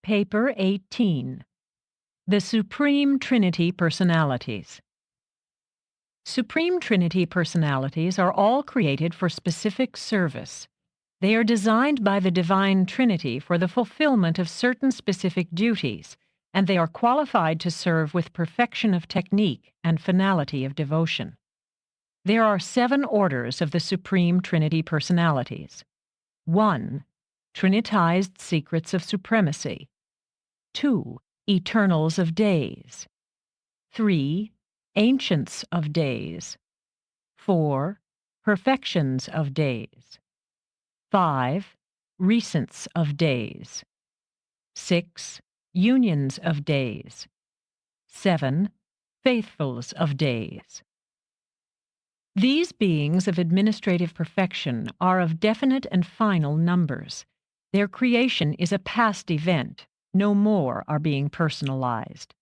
Paper 18. The Supreme Trinity Personalities. Supreme Trinity personalities are all created for specific service. They are designed by the Divine Trinity for the fulfillment of certain specific duties, and they are qualified to serve with perfection of technique and finality of devotion. There are 7 orders of the Supreme Trinity personalities. 1. Trinitized Secrets of Supremacy. 2. Eternals of Days. 3. Ancients of Days. 4. Perfections of Days. 5. Recents of Days. 6. Unions of Days. 7. Faithfuls of Days. These beings of administrative perfection are of definite and final numbers. Their creation is a past event. No more are being personalized.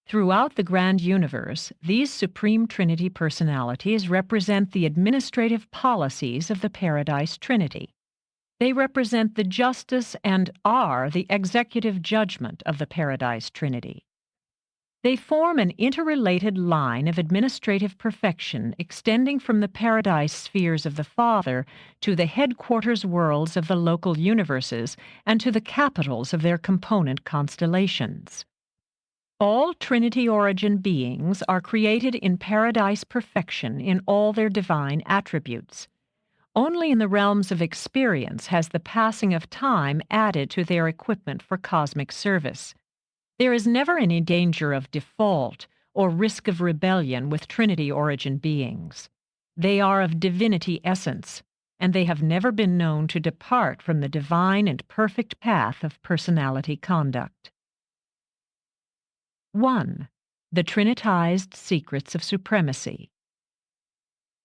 Throughout the grand universe, these Supreme Trinity personalities represent the administrative policies of the Paradise Trinity. They represent the justice and are the executive judgment of the Paradise Trinity. They form an interrelated line of administrative perfection extending from the Paradise spheres of the Father to the headquarters worlds of the local universes and to the capitals of their component constellations. All Trinity origin beings are created in Paradise perfection in all their divine attributes. Only in the realms of experience has the passing of time added to their equipment for cosmic service. There is never any danger of default or risk of rebellion with Trinity origin beings. They are of divinity essence, and they have never been known to depart from the divine and perfect path of personality conduct. 1. The Trinitized Secrets of Supremacy.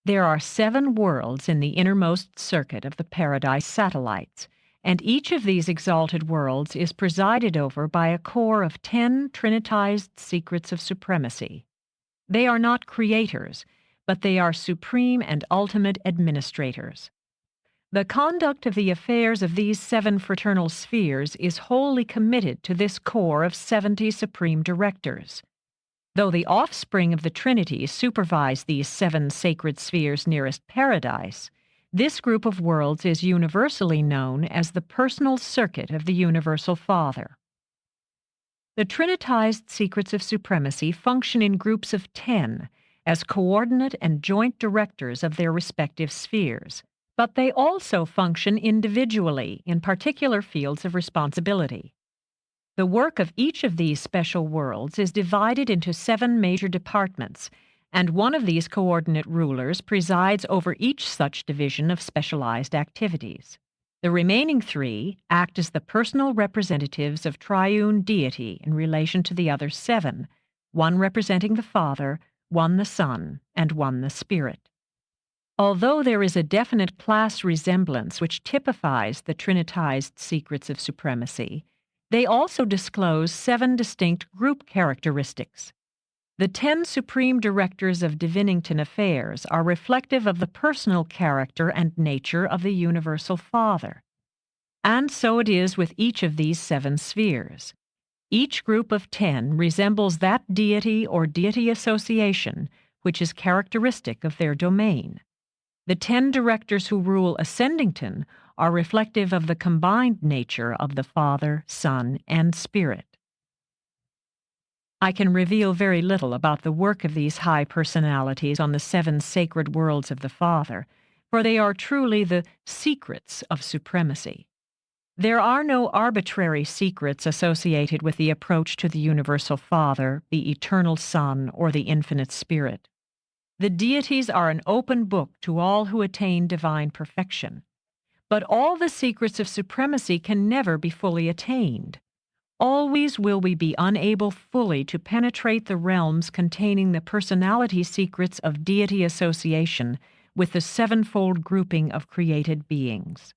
There are 7 worlds in the innermost circuit of the Paradise satellites, and each of these exalted worlds is presided over by a core of 10 Trinitized Secrets of Supremacy. They are not creators, but they are supreme and ultimate administrators. The conduct of the affairs of these 7 fraternal spheres is wholly committed to this core of 70 supreme directors. Though the offspring of the Trinity supervise these 7 sacred spheres nearest Paradise, this group of worlds is universally known as the personal circuit of the Universal Father. The Trinitized Secrets of Supremacy function in groups of 10 as coordinate and joint directors of their respective spheres, but they also function individually in particular fields of responsibility. The work of each of these special worlds is divided into 7 major departments, and one of these coordinate rulers presides over each such division of specialized activities. The remaining 3 act as the personal representatives of triune deity in relation to the other 7, one representing the Father, one the Son, and one the Spirit. Although there is a definite class resemblance which typifies the Trinitized Secrets of Supremacy, they also disclose 7 distinct group characteristics. The 10 Supreme Directors of Divinington Affairs are reflective of the personal character and nature of the Universal Father. And so it is with each of these 7 spheres. Each group of 10 resembles that deity or deity association which is characteristic of their domain. The 10 directors who rule Ascendington are reflective of the combined nature of the Father, Son, and Spirit. I can reveal very little about the work of these high personalities on the 7 sacred worlds of the Father, for they are truly the secrets of supremacy. There are no arbitrary secrets associated with the approach to the Universal Father, the Eternal Son, or the Infinite Spirit. The deities are an open book to all who attain divine perfection. But all the secrets of supremacy can never be fully attained. Always will we be unable fully to penetrate the realms containing the personality secrets of deity association with the 7-fold grouping of created beings.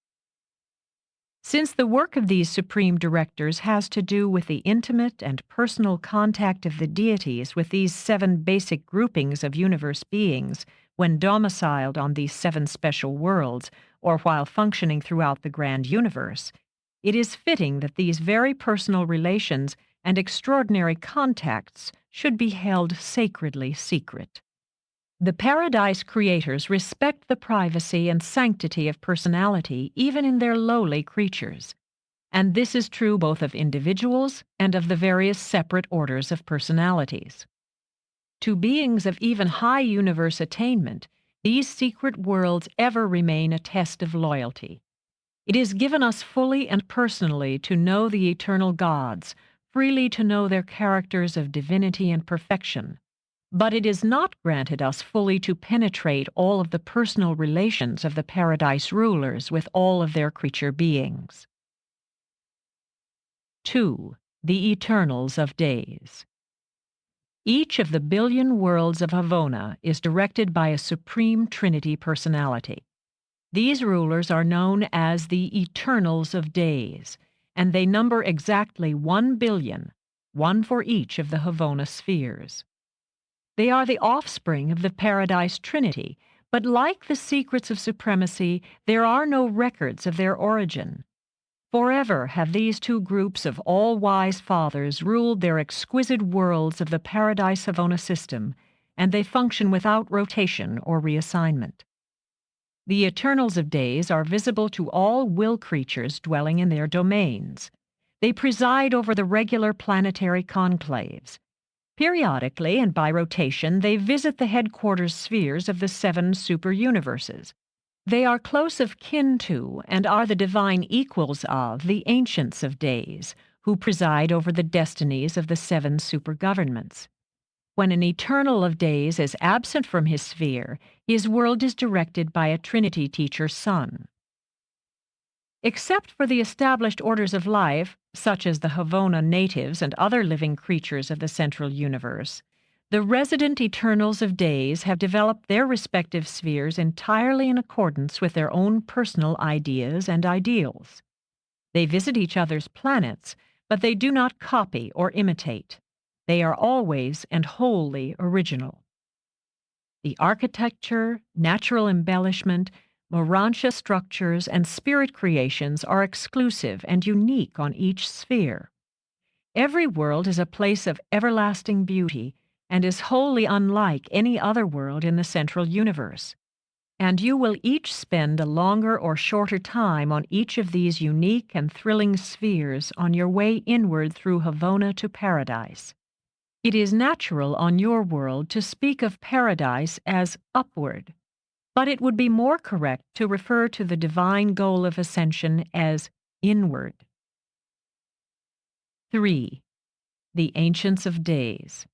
Since the work of these supreme directors has to do with the intimate and personal contact of the deities with these 7 basic groupings of universe beings when domiciled on these 7 special worlds or while functioning throughout the grand universe, it is fitting that these very personal relations and extraordinary contacts should be held sacredly secret. The Paradise creators respect the privacy and sanctity of personality even in their lowly creatures, and this is true both of individuals and of the various separate orders of personalities. To beings of even high universe attainment, these secret worlds ever remain a test of loyalty. It is given us fully and personally to know the eternal gods, freely to know their characters of divinity and perfection, but it is not granted us fully to penetrate all of the personal relations of the Paradise rulers with all of their creature beings. 2. The Eternals of Days. Each of the billion worlds of Havona is directed by a supreme Trinity personality. These rulers are known as the Eternals of Days, and they number exactly 1 billion, one for each of the Havona spheres. They are the offspring of the Paradise Trinity, but like the secrets of supremacy, there are no records of their origin. Forever have these two groups of all-wise fathers ruled their exquisite worlds of the Paradise Havona system, and they function without rotation or reassignment. The Eternals of Days are visible to all will creatures dwelling in their domains. They preside over the regular planetary conclaves. Periodically and by rotation, they visit the headquarters spheres of the 7 super-universes. They are close of kin to and are the divine equals of the Ancients of Days, who preside over the destinies of the 7 super-governments. When an Eternal of Days is absent from his sphere, his world is directed by a Trinity teacher sun. Except for the established orders of life, such as the Havona natives and other living creatures of the central universe, the resident Eternals of Days have developed their respective spheres entirely in accordance with their own personal ideas and ideals. They visit each other's planets, but they do not copy or imitate. They are always and wholly original. The architecture, natural embellishment, Urantia structures, and spirit creations are exclusive and unique on each sphere. Every world is a place of everlasting beauty and is wholly unlike any other world in the central universe. And you will each spend a longer or shorter time on each of these unique and thrilling spheres on your way inward through Havona to Paradise. It is natural on your world to speak of Paradise as upward, but it would be more correct to refer to the divine goal of ascension as inward. 3. The Ancients of Days.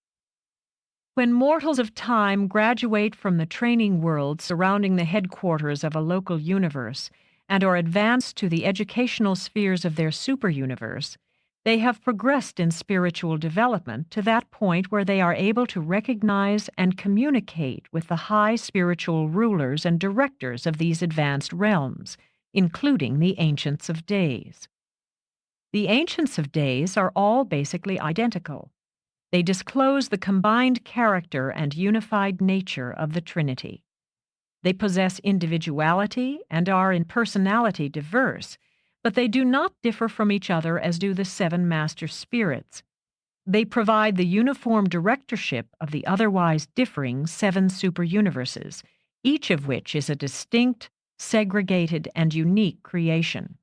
When mortals of time graduate from the training world surrounding the headquarters of a local universe and are advanced to the educational spheres of their super-universe, they have progressed in spiritual development to that point where they are able to recognize and communicate with the high spiritual rulers and directors of these advanced realms, including the Ancients of Days. The Ancients of Days are all basically identical. They disclose the combined character and unified nature of the Trinity. They possess individuality and are in personality diverse, but they do not differ from each other as do the 7 master spirits. They provide the uniform directorship of the otherwise differing 7 super-universes, each of which is a distinct, segregated, and unique creation.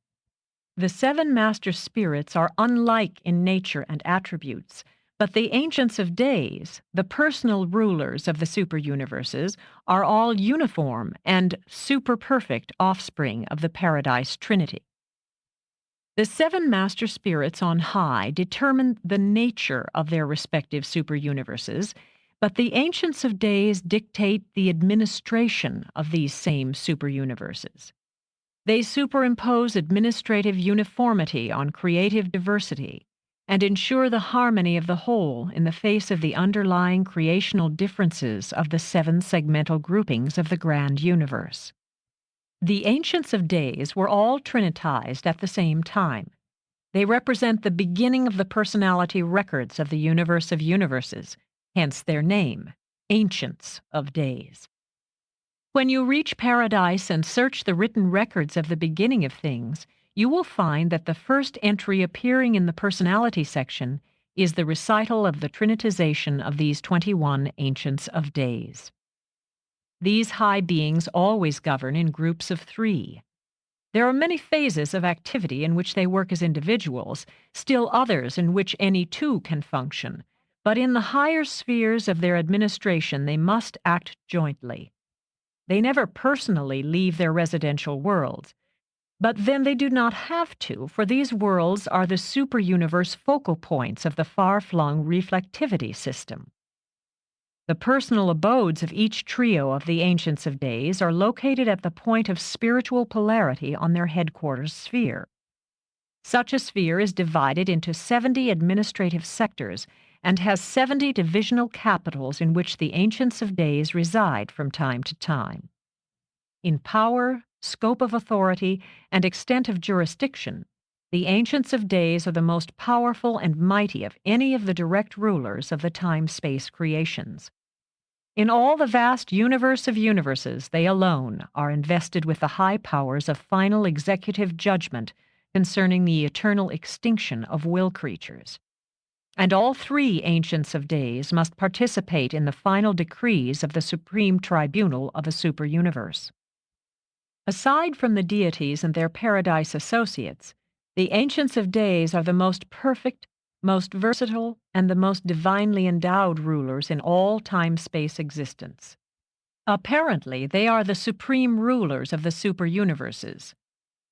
The 7 master spirits are unlike in nature and attributes, but the Ancients of Days, the personal rulers of the super-universes, are all uniform and super-perfect offspring of the Paradise Trinity. The 7 master spirits on high determine the nature of their respective super-universes, but the Ancients of Days dictate the administration of these same super-universes. They superimpose administrative uniformity on creative diversity and ensure the harmony of the whole in the face of the underlying creational differences of the 7 segmental groupings of the grand universe. The Ancients of Days were all trinitized at the same time. They represent the beginning of the personality records of the universe of universes, hence their name, Ancients of Days. When you reach Paradise and search the written records of the beginning of things, you will find that the first entry appearing in the personality section is the recital of the trinitization of these 21 Ancients of Days. These high beings always govern in groups of 3. There are many phases of activity in which they work as individuals, still others in which any two can function, but in the higher spheres of their administration they must act jointly. They never personally leave their residential worlds, but then they do not have to, for these worlds are the super-universe focal points of the far-flung reflectivity system. The personal abodes of each trio of the Ancients of Days are located at the point of spiritual polarity on their headquarters sphere. Such a sphere is divided into 70 administrative sectors and has 70 divisional capitals in which the Ancients of Days reside from time to time. In power, scope of authority, and extent of jurisdiction, the Ancients of Days are the most powerful and mighty of any of the direct rulers of the time-space creations. In all the vast universe of universes, they alone are invested with the high powers of final executive judgment concerning the eternal extinction of will creatures. And all 3 Ancients of Days must participate in the final decrees of the supreme tribunal of a super-universe. Aside from the deities and their paradise associates, the Ancients of Days are the most perfect, most versatile, and the most divinely endowed rulers in all time-space existence. Apparently, they are the supreme rulers of the super-universes,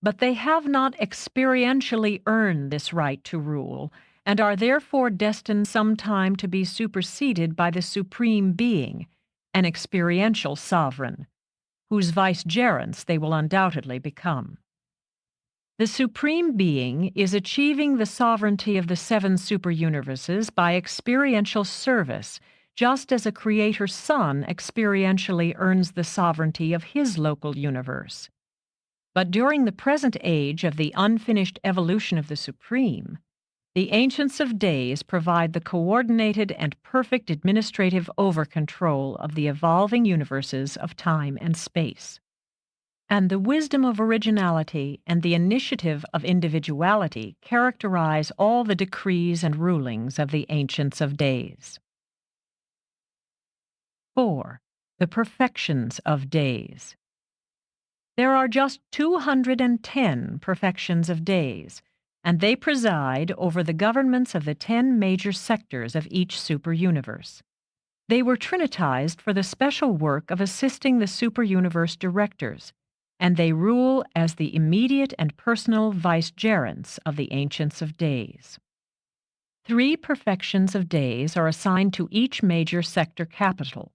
but they have not experientially earned this right to rule, and are therefore destined sometime to be superseded by the Supreme Being, an experiential sovereign, whose vicegerents they will undoubtedly become. The Supreme Being is achieving the sovereignty of the 7 super-universes by experiential service, just as a Creator Son experientially earns the sovereignty of his local universe. But during the present age of the unfinished evolution of the Supreme, the Ancients of Days provide the coordinated and perfect administrative over-control of the evolving universes of time and space. And the wisdom of originality and the initiative of individuality characterize all the decrees and rulings of the Ancients of Days. 4. The perfections of days. There are just 210 perfections of days, and they preside over the governments of the 10 major sectors of each super-universe. They were trinitized for the special work of assisting the super-universe directors, and they rule as the immediate and personal vicegerents of the Ancients of Days. 3 perfections of days are assigned to each major sector capital,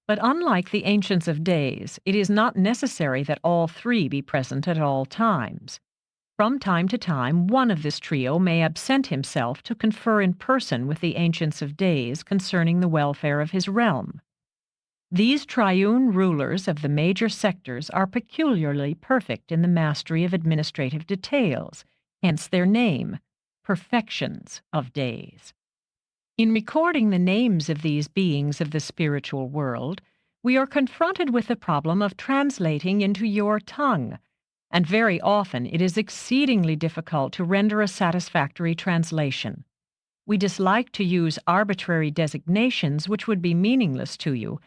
but unlike the Ancients of Days, it is not necessary that all 3 be present at all times. From time to time, one of this trio may absent himself to confer in person with the Ancients of Days concerning the welfare of his realm. These triune rulers of the major sectors are peculiarly perfect in the mastery of administrative details, hence their name, perfections of days. In recording the names of these beings of the spiritual world, we are confronted with the problem of translating into your tongue, and very often it is exceedingly difficult to render a satisfactory translation. We dislike to use arbitrary designations which would be meaningless to you.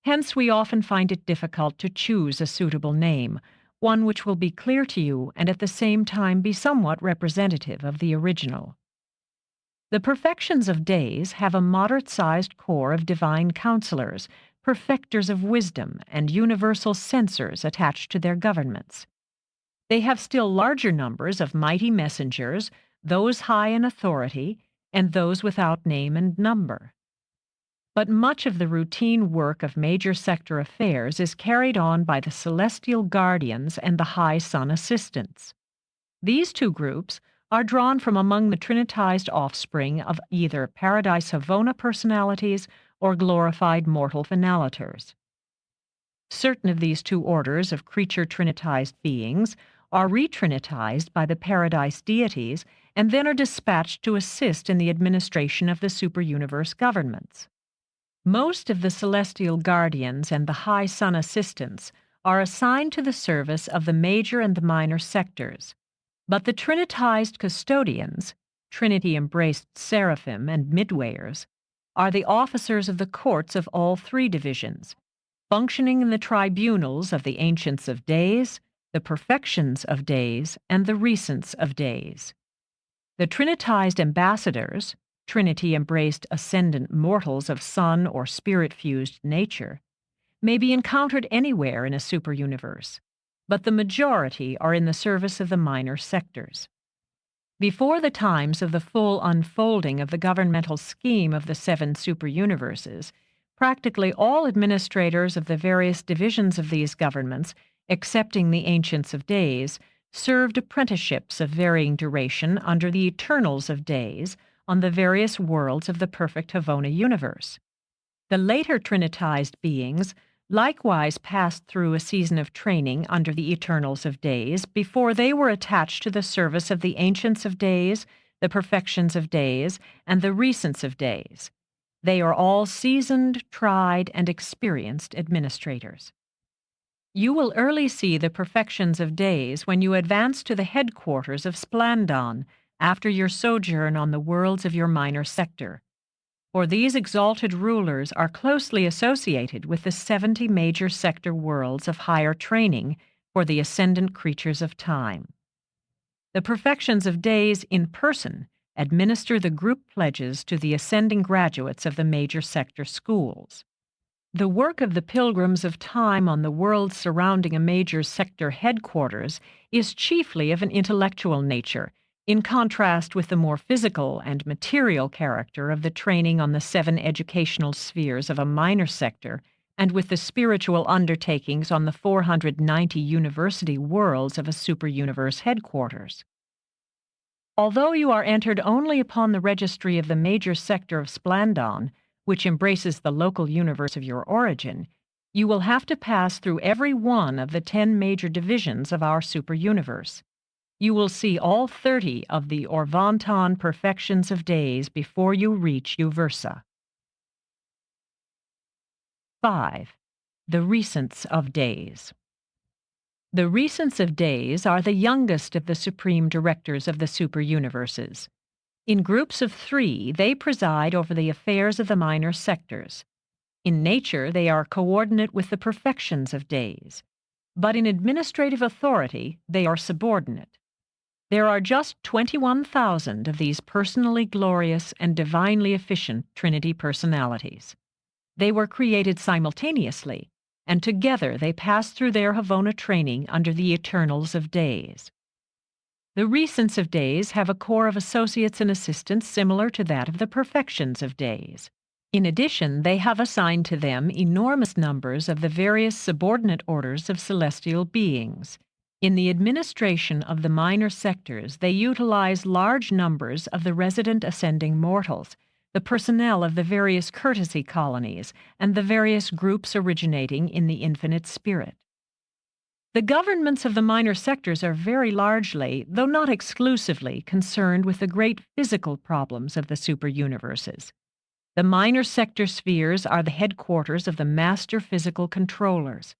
Hence, we often find it difficult to choose a suitable name, one which will be clear to you and at the same time be somewhat representative of the original. The perfections of days have a moderate-sized corps of divine counselors, perfecters of wisdom, and universal censors attached to their governments. They have still larger numbers of mighty messengers, those high in authority, and those without name and number. But much of the routine work of major sector affairs is carried on by the celestial guardians and the high sun assistants. These 2 groups are drawn from among the trinitized offspring of either Paradise Havona personalities or glorified mortal finaliters. Certain of these 2 orders of creature trinitized beings are retrinitized by the Paradise deities and then are dispatched to assist in the administration of the super-universe governments. Most of the celestial guardians and the high sun assistants are assigned to the service of the major and the minor sectors. But the Trinitized custodians, Trinity-embraced seraphim and midwayers, are the officers of the courts of all three divisions, functioning in the tribunals of the Ancients of Days, the Perfections of Days, and the Recents of Days. The Trinitized ambassadors, Trinity-embraced ascendant mortals of sun or spirit-fused nature, may be encountered anywhere in a superuniverse, but the majority are in the service of the minor sectors. Before the times of the full unfolding of the governmental scheme of the seven superuniverses, practically all administrators of the various divisions of these governments, excepting the Ancients of Days, served apprenticeships of varying duration under the Eternals of Days on the various worlds of the perfect Havona universe. The later Trinitized beings likewise passed through a season of training under the Eternals of Days before they were attached to the service of the Ancients of Days, the Perfections of Days, and the Recents of Days. They are all seasoned, tried, and experienced administrators. You will early see the Perfections of Days when you advance to the headquarters of Splandon after your sojourn on the worlds of your minor sector. For these exalted rulers are closely associated with the 70 major sector worlds of higher training for the ascendant creatures of time. The Perfections of Days in person administer the group pledges to the ascending graduates of the major sector schools. The work of the Pilgrims of Time on the worlds surrounding a major sector headquarters is chiefly of an intellectual nature, in contrast with the more physical and material character of the training on the 7 educational spheres of a minor sector, and with the spiritual undertakings on the 490 university worlds of a superuniverse headquarters. Although you are entered only upon the registry of the major sector of Splandon, which embraces the local universe of your origin, you will have to pass through every one of the 10 major divisions of our superuniverse. You will see all 30 of the Orvanton Perfections of Days before you reach Uversa. 5. The Recents of Days. The Recents of Days are the youngest of the supreme directors of the superuniverses. In groups of 3, they preside over the affairs of the minor sectors. In nature, they are coordinate with the Perfections of Days, but in administrative authority, they are subordinate. There are just 21,000 of these personally glorious and divinely efficient Trinity personalities. They were created simultaneously, and together they pass through their Havona training under the Eternals of Days. The Recents of Days have a corps of associates and assistants similar to that of the Perfections of Days. In addition, they have assigned to them enormous numbers of the various subordinate orders of celestial beings. In the administration of the minor sectors, they utilize large numbers of the resident ascending mortals, the personnel of the various courtesy colonies, and the various groups originating in the infinite spirit. The governments of the minor sectors are very largely, though not exclusively, concerned with the great physical problems of the superuniverses. The minor sector spheres are the headquarters of the master physical controllers.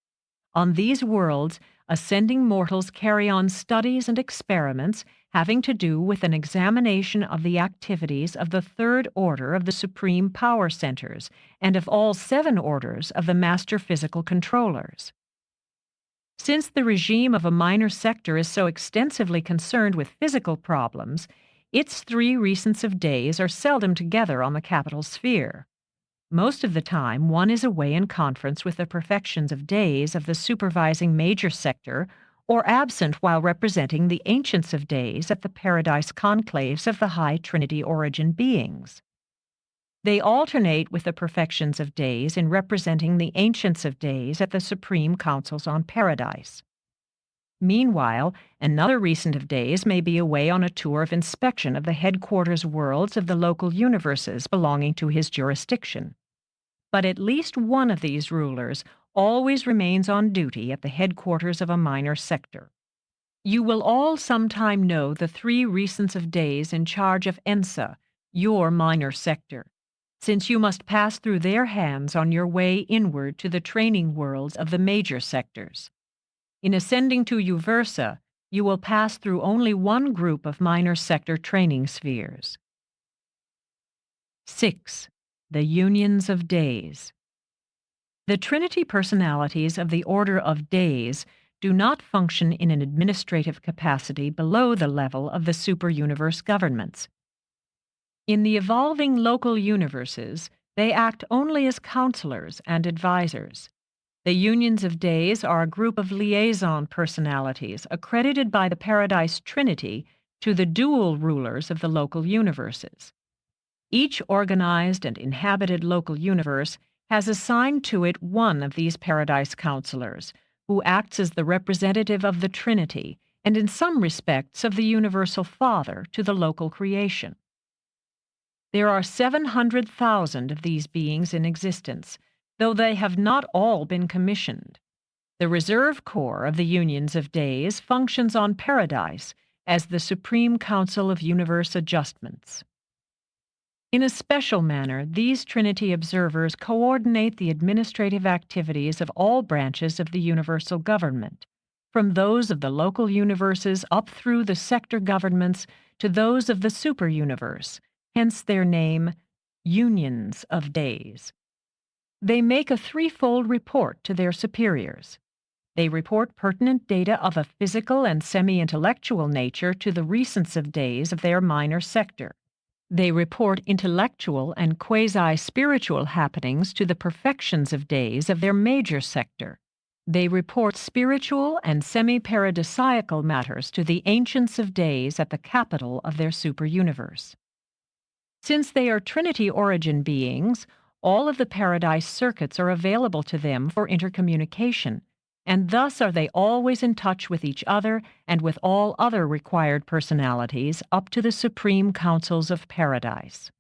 On these worlds, ascending mortals carry on studies and experiments having to do with an examination of the activities of the third order of the supreme power centers and of all 7 orders of the master physical controllers. Since the regime of a minor sector is so extensively concerned with physical problems, its 3 Recents of Days are seldom together on the capital sphere. Most of the time, one is away in conference with the Perfections of Days of the supervising major sector, or absent while representing the Ancients of Days at the Paradise conclaves of the High Trinity Origin beings. They alternate with the Perfections of Days in representing the Ancients of Days at the Supreme Councils on Paradise. Meanwhile, another Recent of Days may be away on a tour of inspection of the headquarters worlds of the local universes belonging to his jurisdiction. But at least one of these rulers always remains on duty at the headquarters of a minor sector. You will all sometime know the 3 Recents of Days in charge of Ensa, your minor sector, since you must pass through their hands on your way inward to the training worlds of the major sectors. In ascending to Uversa, you will pass through only one group of minor sector training spheres. 6. The Unions of Days. The Trinity personalities of the Order of Days do not function in an administrative capacity below the level of the super-universe governments. In the evolving local universes, they act only as counselors and advisors. The Unions of Days are a group of liaison personalities accredited by the Paradise Trinity to the dual rulers of the local universes. Each organized and inhabited local universe has assigned to it one of these Paradise counselors, who acts as the representative of the Trinity and in some respects of the Universal Father to the local creation. There are 700,000 of these beings in existence, though they have not all been commissioned. The Reserve Corps of the Unions of Days functions on Paradise as the Supreme Council of Universe Adjustments. In a special manner, these Trinity observers coordinate the administrative activities of all branches of the universal government, from those of the local universes up through the sector governments to those of the super-universe, hence their name, Unions of Days. They make a threefold report to their superiors. They report pertinent data of a physical and semi-intellectual nature to the recents of days of their minor sector. They report intellectual and quasi-spiritual happenings to the perfections of days of their major sector. They report spiritual and semi-paradisiacal matters to the ancients of days at the capital of their super-universe. Since they are Trinity origin beings, all of the Paradise circuits are available to them for intercommunication, and thus are they always in touch with each other and with all other required personalities up to the Supreme Councils of Paradise.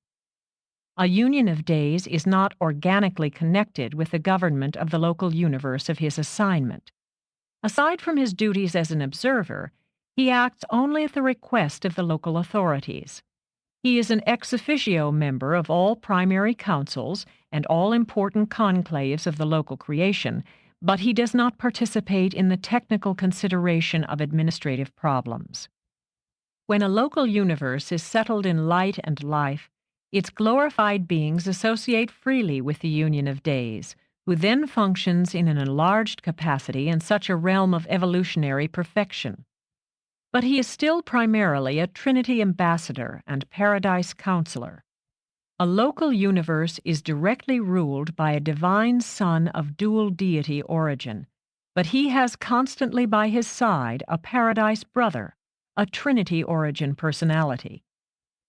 A union of days is not organically connected with the government of the local universe of his assignment. Aside from his duties as an observer, he acts only at the request of the local authorities. He is an ex officio member of all primary councils and all important conclaves of the local creation, but he does not participate in the technical consideration of administrative problems. When a local universe is settled in light and life, its glorified beings associate freely with the Union of Days, who then functions in an enlarged capacity in such a realm of evolutionary perfection. But he is still primarily a Trinity ambassador and Paradise counselor. A local universe is directly ruled by a divine son of dual deity origin, but he has constantly by his side a Paradise brother, a Trinity origin personality.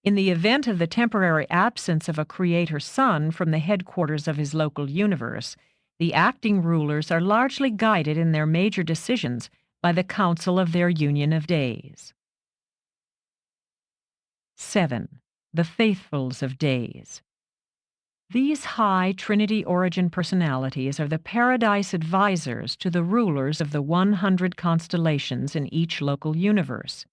In the event of the temporary absence of a creator son from the headquarters of his local universe, the acting rulers are largely guided in their major decisions by the council of their Union of Days. 7. The Faithfuls of Days. These high Trinity origin personalities are the Paradise advisors to the rulers of the 100 constellations in each local universe.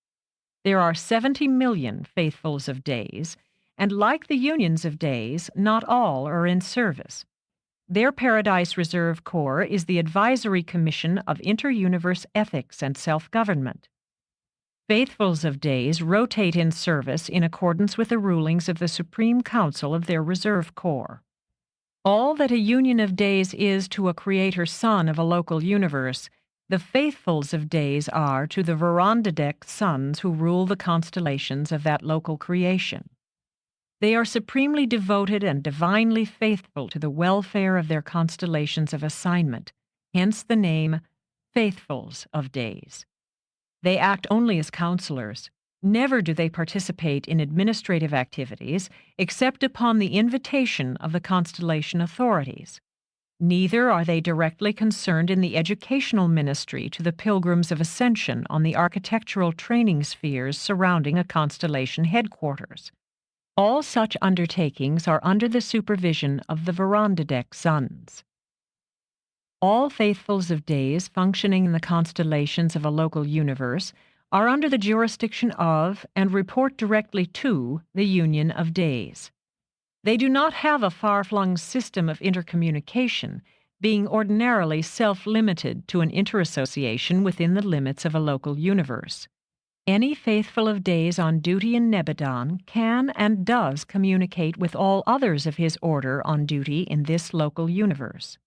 There are 70 million Faithfuls of Days, and like the Unions of Days, not all are in service. Their Paradise Reserve Corps is the Advisory Commission of Inter-Universe Ethics and Self-Government. Faithfuls of Days rotate in service in accordance with the rulings of the Supreme Council of their Reserve Corps. All that a Union of Days is to a creator son of a local universe, the Faithfuls of Days are to the Verandadek sons who rule the constellations of that local creation. They are supremely devoted and divinely faithful to the welfare of their constellations of assignment, hence the name Faithfuls of Days. They act only as counselors. Never do they participate in administrative activities except upon the invitation of the constellation authorities. Neither are they directly concerned in the educational ministry to the pilgrims of ascension on the architectural training spheres surrounding a constellation headquarters. All such undertakings are under the supervision of the Verandadek sons. All Faithfuls of Days functioning in the constellations of a local universe are under the jurisdiction of and report directly to the Union of Days. They do not have a far-flung system of intercommunication, being ordinarily self-limited to an interassociation within the limits of a local universe. Any faithful of days on duty in Nebadon can and does communicate with all others of his order on duty in this local universe.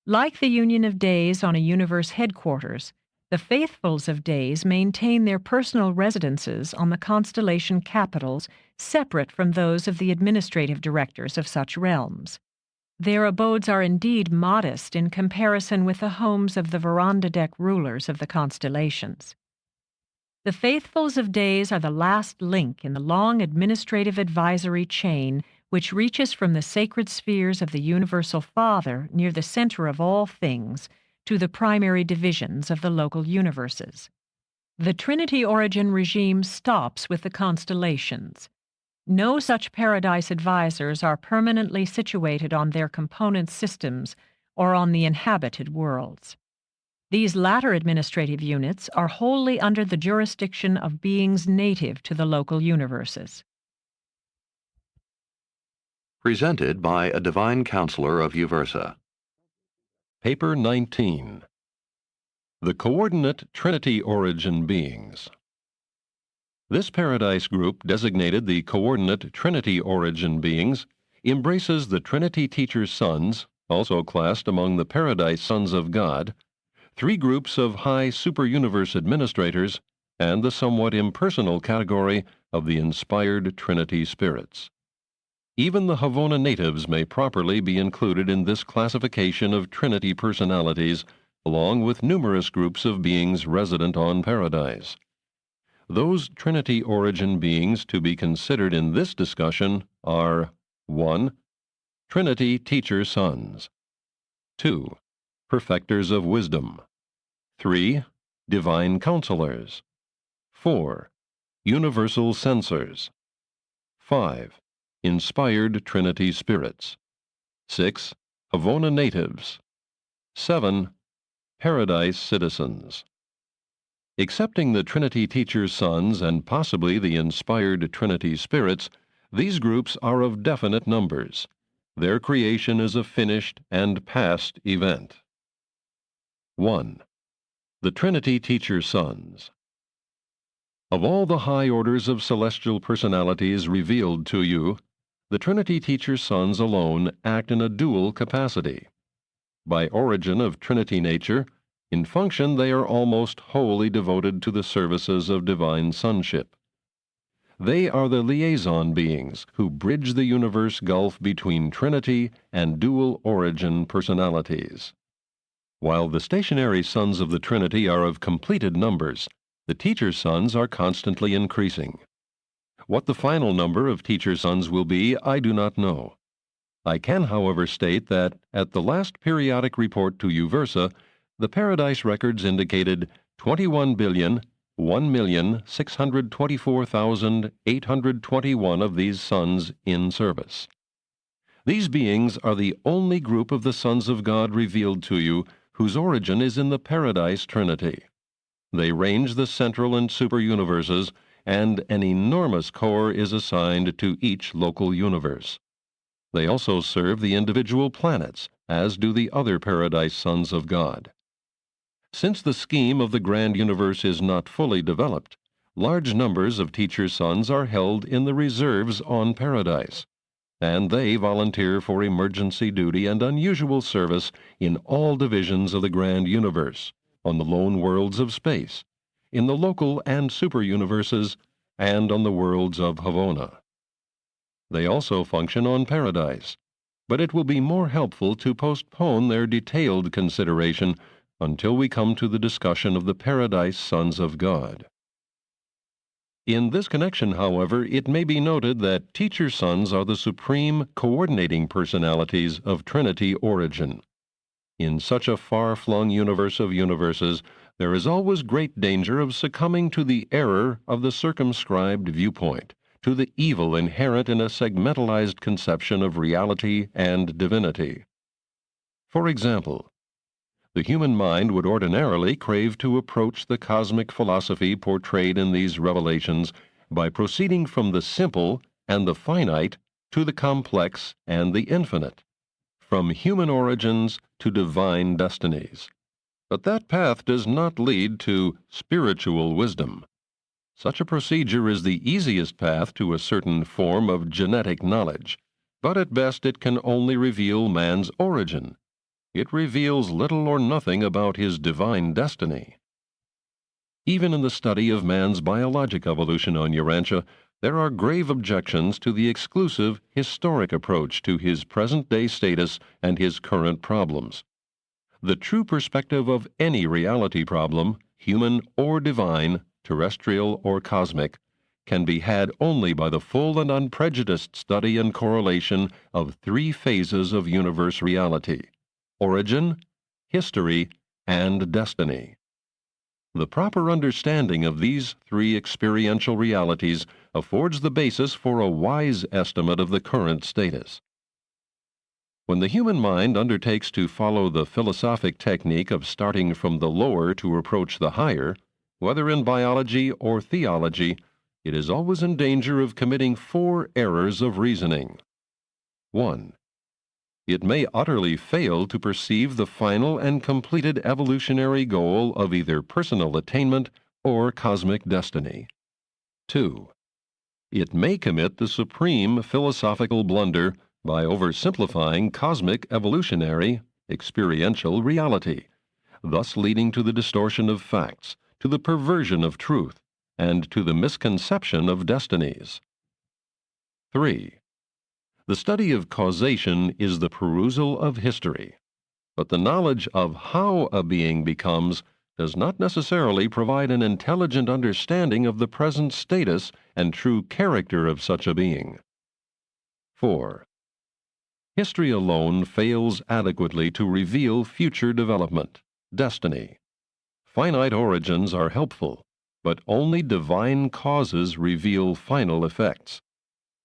Like the Union of Days on a universe headquarters, the faithfuls of days maintain their personal residences on the constellation capitals separate from those of the administrative directors of such realms. Their abodes are indeed modest in comparison with the homes of the veranda deck rulers of the constellations. The faithfuls of days are the last link in the long administrative advisory chain which reaches from the sacred spheres of the Universal Father near the center of all things to the primary divisions of the local universes. The Trinity origin regime stops with the constellations. No such paradise advisors are permanently situated on their component systems or on the inhabited worlds. These latter administrative units are wholly under the jurisdiction of beings native to the local universes. Presented by a Divine Counselor of Uversa. Paper 19. The Coordinate Trinity Origin Beings. This Paradise group, designated the Coordinate Trinity Origin Beings, embraces the Trinity Teacher's Sons, also classed among the Paradise Sons of God, 3 groups of high super-universe administrators, and the somewhat impersonal category of the inspired Trinity spirits. Even the Havona natives may properly be included in this classification of Trinity personalities, along with numerous groups of beings resident on Paradise. Those Trinity origin beings to be considered in this discussion are 1. Trinity Teacher Sons, 2. Perfecters of Wisdom, 3. Divine Counselors, 4. Universal Censors, 5. Inspired Trinity Spirits, 6. Havona Natives, 7. Paradise Citizens. Excepting the Trinity Teacher's Sons and possibly the inspired Trinity Spirits, these groups are of definite numbers. Their creation is a finished and past event. 1. The Trinity Teacher's Sons. Of all the high orders of celestial personalities revealed to you, the Trinity Teacher's Sons alone act in a dual capacity. By origin of Trinity nature, in function they are almost wholly devoted to the services of divine sonship. They are the liaison beings who bridge the universe gulf between Trinity and dual origin personalities. While the stationary sons of the Trinity are of completed numbers, the teacher's sons are constantly increasing. What the final number of teacher's sons will be, I do not know. I can, however, state that at the last periodic report to Uversa, the Paradise records indicated 21,1,624,821 of these sons in service. These beings are the only group of the sons of God revealed to you whose origin is in the Paradise Trinity. They range the central and super universes, and an enormous core is assigned to each local universe. They also serve the individual planets, as do the other Paradise Sons of God. Since the scheme of the grand universe is not fully developed, large numbers of teacher sons are held in the reserves on Paradise, and they volunteer for emergency duty and unusual service in all divisions of the grand universe, on the lone worlds of space, in the local and super universes, and on the worlds of Havona. They also function on Paradise, but it will be more helpful to postpone their detailed consideration until we come to the discussion of the Paradise Sons of God. In this connection, however, it may be noted that teacher sons are the supreme coordinating personalities of Trinity origin. In such a far-flung universe of universes, there is always great danger of succumbing to the error of the circumscribed viewpoint, to the evil inherent in a segmentalized conception of reality and divinity. For example, the human mind would ordinarily crave to approach the cosmic philosophy portrayed in these revelations by proceeding from the simple and the finite to the complex and the infinite, from human origins to divine destinies. But that path does not lead to spiritual wisdom. Such a procedure is the easiest path to a certain form of genetic knowledge, but at best it can only reveal man's origin. It reveals little or nothing about his divine destiny. Even in the study of man's biologic evolution on Urantia, there are grave objections to the exclusive historic approach to his present-day status and his current problems. The true perspective of any reality problem, human or divine, terrestrial or cosmic, can be had only by the full and unprejudiced study and correlation of three phases of universe reality: origin, history, and destiny. The proper understanding of these three experiential realities affords the basis for a wise estimate of the current status. When the human mind undertakes to follow the philosophic technique of starting from the lower to approach the higher, whether in biology or theology, it is always in danger of committing four errors of reasoning. 1. It may utterly fail to perceive the final and completed evolutionary goal of either personal attainment or cosmic destiny. 2. It may commit the supreme philosophical blunder by oversimplifying cosmic evolutionary experiential reality, thus leading to the distortion of facts, to the perversion of truth, and to the misconception of destinies. 3. The study of causation is the perusal of history, but the knowledge of how a being becomes does not necessarily provide an intelligent understanding of the present status and true character of such a being. 4. History alone fails adequately to reveal future development, destiny. Finite origins are helpful, but only divine causes reveal final effects.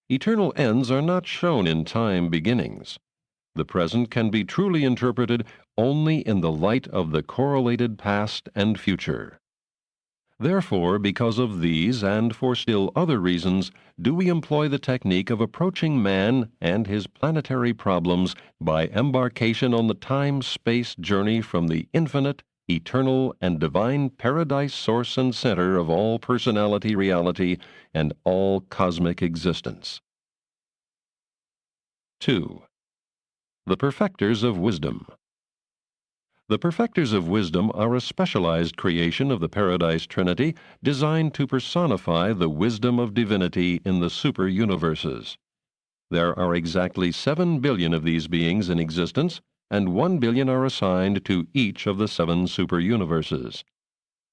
Eternal ends are not shown in time beginnings. The present can be truly interpreted only in the light of the correlated past and future. Therefore, because of these and for still other reasons, do we employ the technique of approaching man and his planetary problems by embarkation on the time-space journey from the infinite, eternal, and divine paradise source and center of all personality reality and all cosmic existence. 2. The Perfecters of Wisdom. The perfecters of wisdom are a specialized creation of the Paradise Trinity designed to personify the wisdom of divinity in the super-universes. There are exactly 7 billion of these beings in existence, and 1 billion are assigned to each of the 7 super-universes.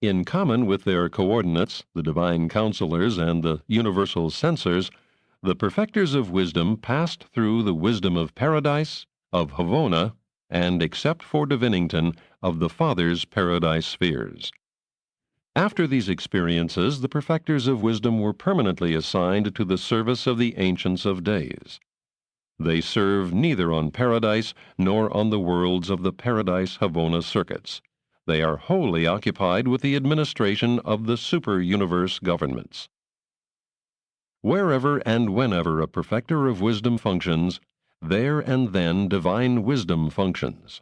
In common with their coordinates, the divine counselors and the universal censors, the perfecters of wisdom passed through the wisdom of Paradise, of Havona, and, except for Divinington, of the Father's paradise spheres. After these experiences, the perfecters of wisdom were permanently assigned to the service of the Ancients of Days. They serve neither on Paradise nor on the worlds of the Paradise-Havona circuits. They are wholly occupied with the administration of the super-universe governments. Wherever and whenever a perfecter of wisdom functions, there and then divine wisdom functions.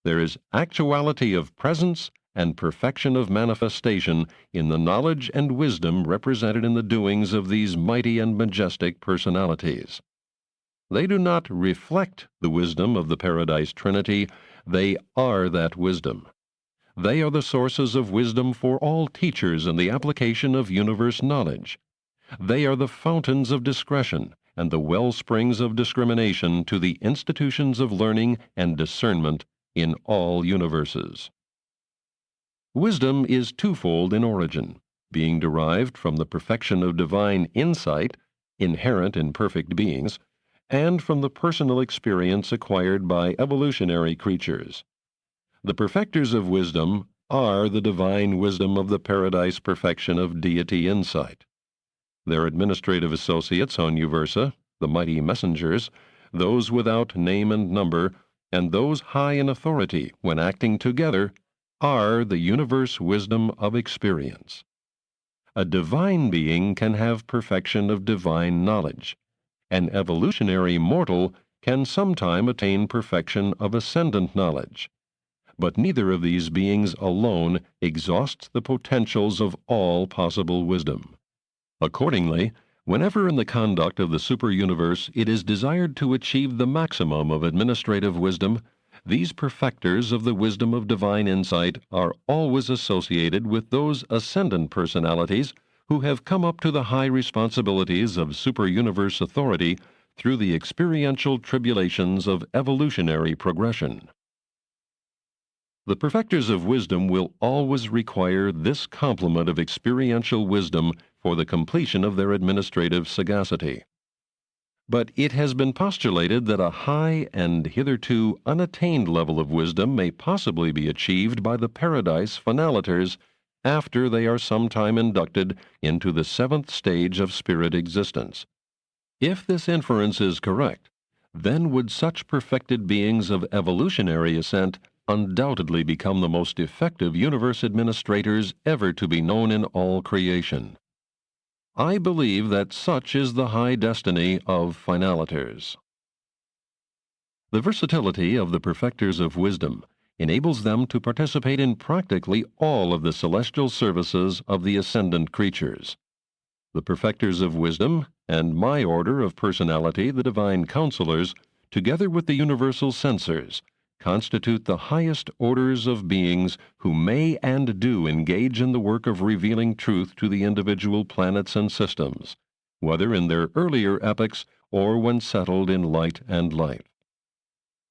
There is actuality of presence and perfection of manifestation in the knowledge and wisdom represented in the doings of these mighty and majestic personalities. They do not reflect the wisdom of the Paradise Trinity, they are that wisdom. They are the sources of wisdom for all teachers in the application of universe knowledge. They are the fountains of discretion and the wellsprings of discrimination to the institutions of learning and discernment in all universes. Wisdom is twofold in origin, being derived from the perfection of divine insight, inherent in perfect beings, and from the personal experience acquired by evolutionary creatures. The perfecters of wisdom are the divine wisdom of the paradise perfection of deity insight. Their administrative associates on Uversa, the mighty messengers, those without name and number, and those high in authority when acting together, are the universe wisdom of experience. A divine being can have perfection of divine knowledge. An evolutionary mortal can sometime attain perfection of ascendant knowledge. But neither of these beings alone exhausts the potentials of all possible wisdom. Accordingly, whenever in the conduct of the superuniverse it is desired to achieve the maximum of administrative wisdom, these perfecters of the wisdom of divine insight are always associated with those ascendant personalities who have come up to the high responsibilities of superuniverse authority through the experiential tribulations of evolutionary progression. The perfecters of wisdom will always require this complement of experiential wisdom for the completion of their administrative sagacity. But it has been postulated that a high and hitherto unattained level of wisdom may possibly be achieved by the paradise finalators after they are sometime inducted into the seventh stage of spirit existence. If this inference is correct, then would such perfected beings of evolutionary ascent undoubtedly become the most effective universe administrators ever to be known in all creation. I believe that such is the high destiny of finalators. The versatility of the perfecters of wisdom enables them to participate in practically all of the celestial services of the ascendant creatures. The perfecters of wisdom and my order of personality, the divine counselors, together with the universal censors, constitute the highest orders of beings who may and do engage in the work of revealing truth to the individual planets and systems, whether in their earlier epochs or when settled in light and life.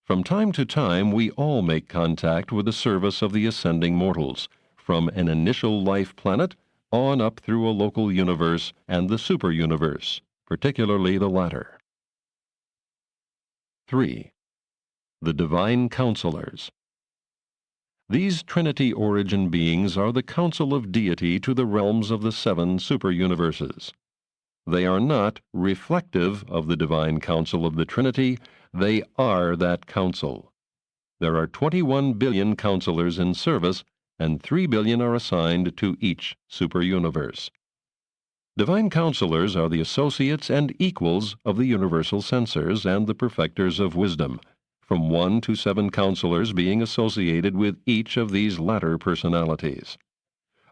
From time to time, we all make contact with the service of the ascending mortals, from an initial life planet on up through a local universe and the superuniverse, particularly the latter. 3. The Divine Counselors. These Trinity origin beings are the counsel of deity to the realms of the seven superuniverses. They are not reflective of the divine counsel of the Trinity, they are that counsel. There are 21 billion counselors in service, and 3 billion are assigned to each superuniverse. Divine counselors are the associates and equals of the universal censors and the perfecters of wisdom, from 1 to 7 counselors being associated with each of these latter personalities.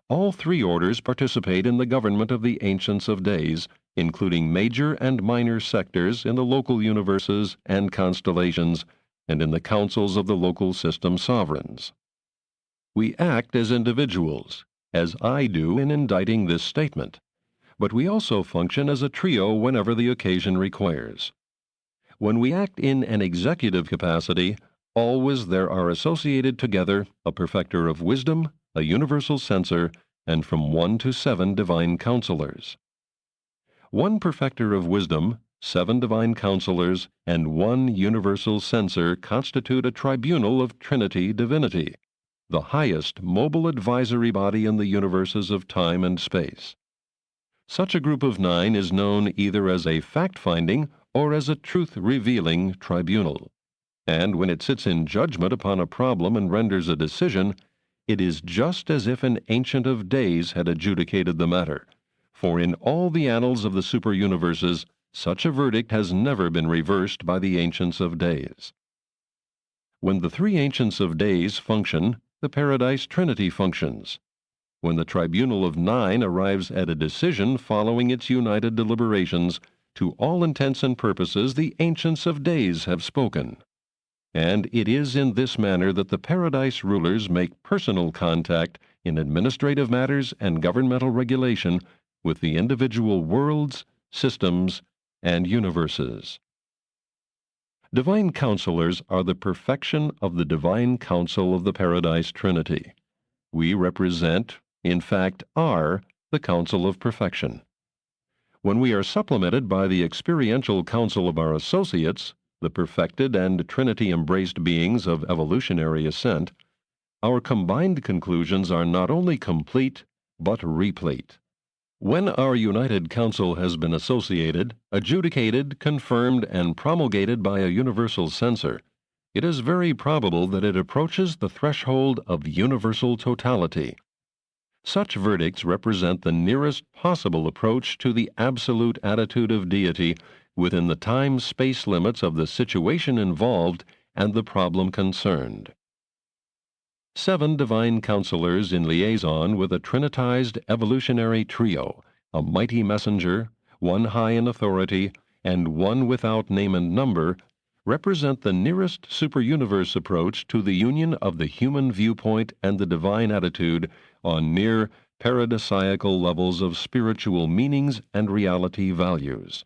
All three orders participate in the government of the Ancients of Days, including major and minor sectors in the local universes and constellations, and in the councils of the local system sovereigns. We act as individuals, as I do in inditing this statement, but we also function as a trio whenever the occasion requires. When we act in an executive capacity, always there are associated together a perfecter of wisdom, a universal censor, and from 1 to 7 divine counselors. 1 perfecter of wisdom, 7 divine counselors, and 1 universal censor constitute a tribunal of Trinity divinity, the highest mobile advisory body in the universes of time and space. Such a group of 9 is known either as a fact-finding or as a truth-revealing tribunal. And when it sits in judgment upon a problem and renders a decision, it is just as if an Ancient of Days had adjudicated the matter, for in all the annals of the superuniverses, such a verdict has never been reversed by the Ancients of Days. When the 3 Ancients of Days function, the Paradise Trinity functions. When the tribunal of 9 arrives at a decision following its united deliberations, to all intents and purposes the Ancients of Days have spoken. And it is in this manner that the Paradise rulers make personal contact in administrative matters and governmental regulation with the individual worlds, systems, and universes. Divine counselors are the perfection of the divine counsel of the Paradise Trinity. We represent, in fact, are the counsel of perfection. When we are supplemented by the experiential counsel of our associates, the perfected and Trinity-embraced beings of evolutionary ascent, our combined conclusions are not only complete, but replete. When our united counsel has been associated, adjudicated, confirmed, and promulgated by a universal censor, it is very probable that it approaches the threshold of universal totality. Such verdicts represent the nearest possible approach to the absolute attitude of deity within the time-space limits of the situation involved and the problem concerned. 7 divine counselors in liaison with a trinitized evolutionary trio, a mighty messenger, one high in authority, and one without name and number, represent the nearest superuniverse approach to the union of the human viewpoint and the divine attitude on near paradisiacal levels of spiritual meanings and reality values.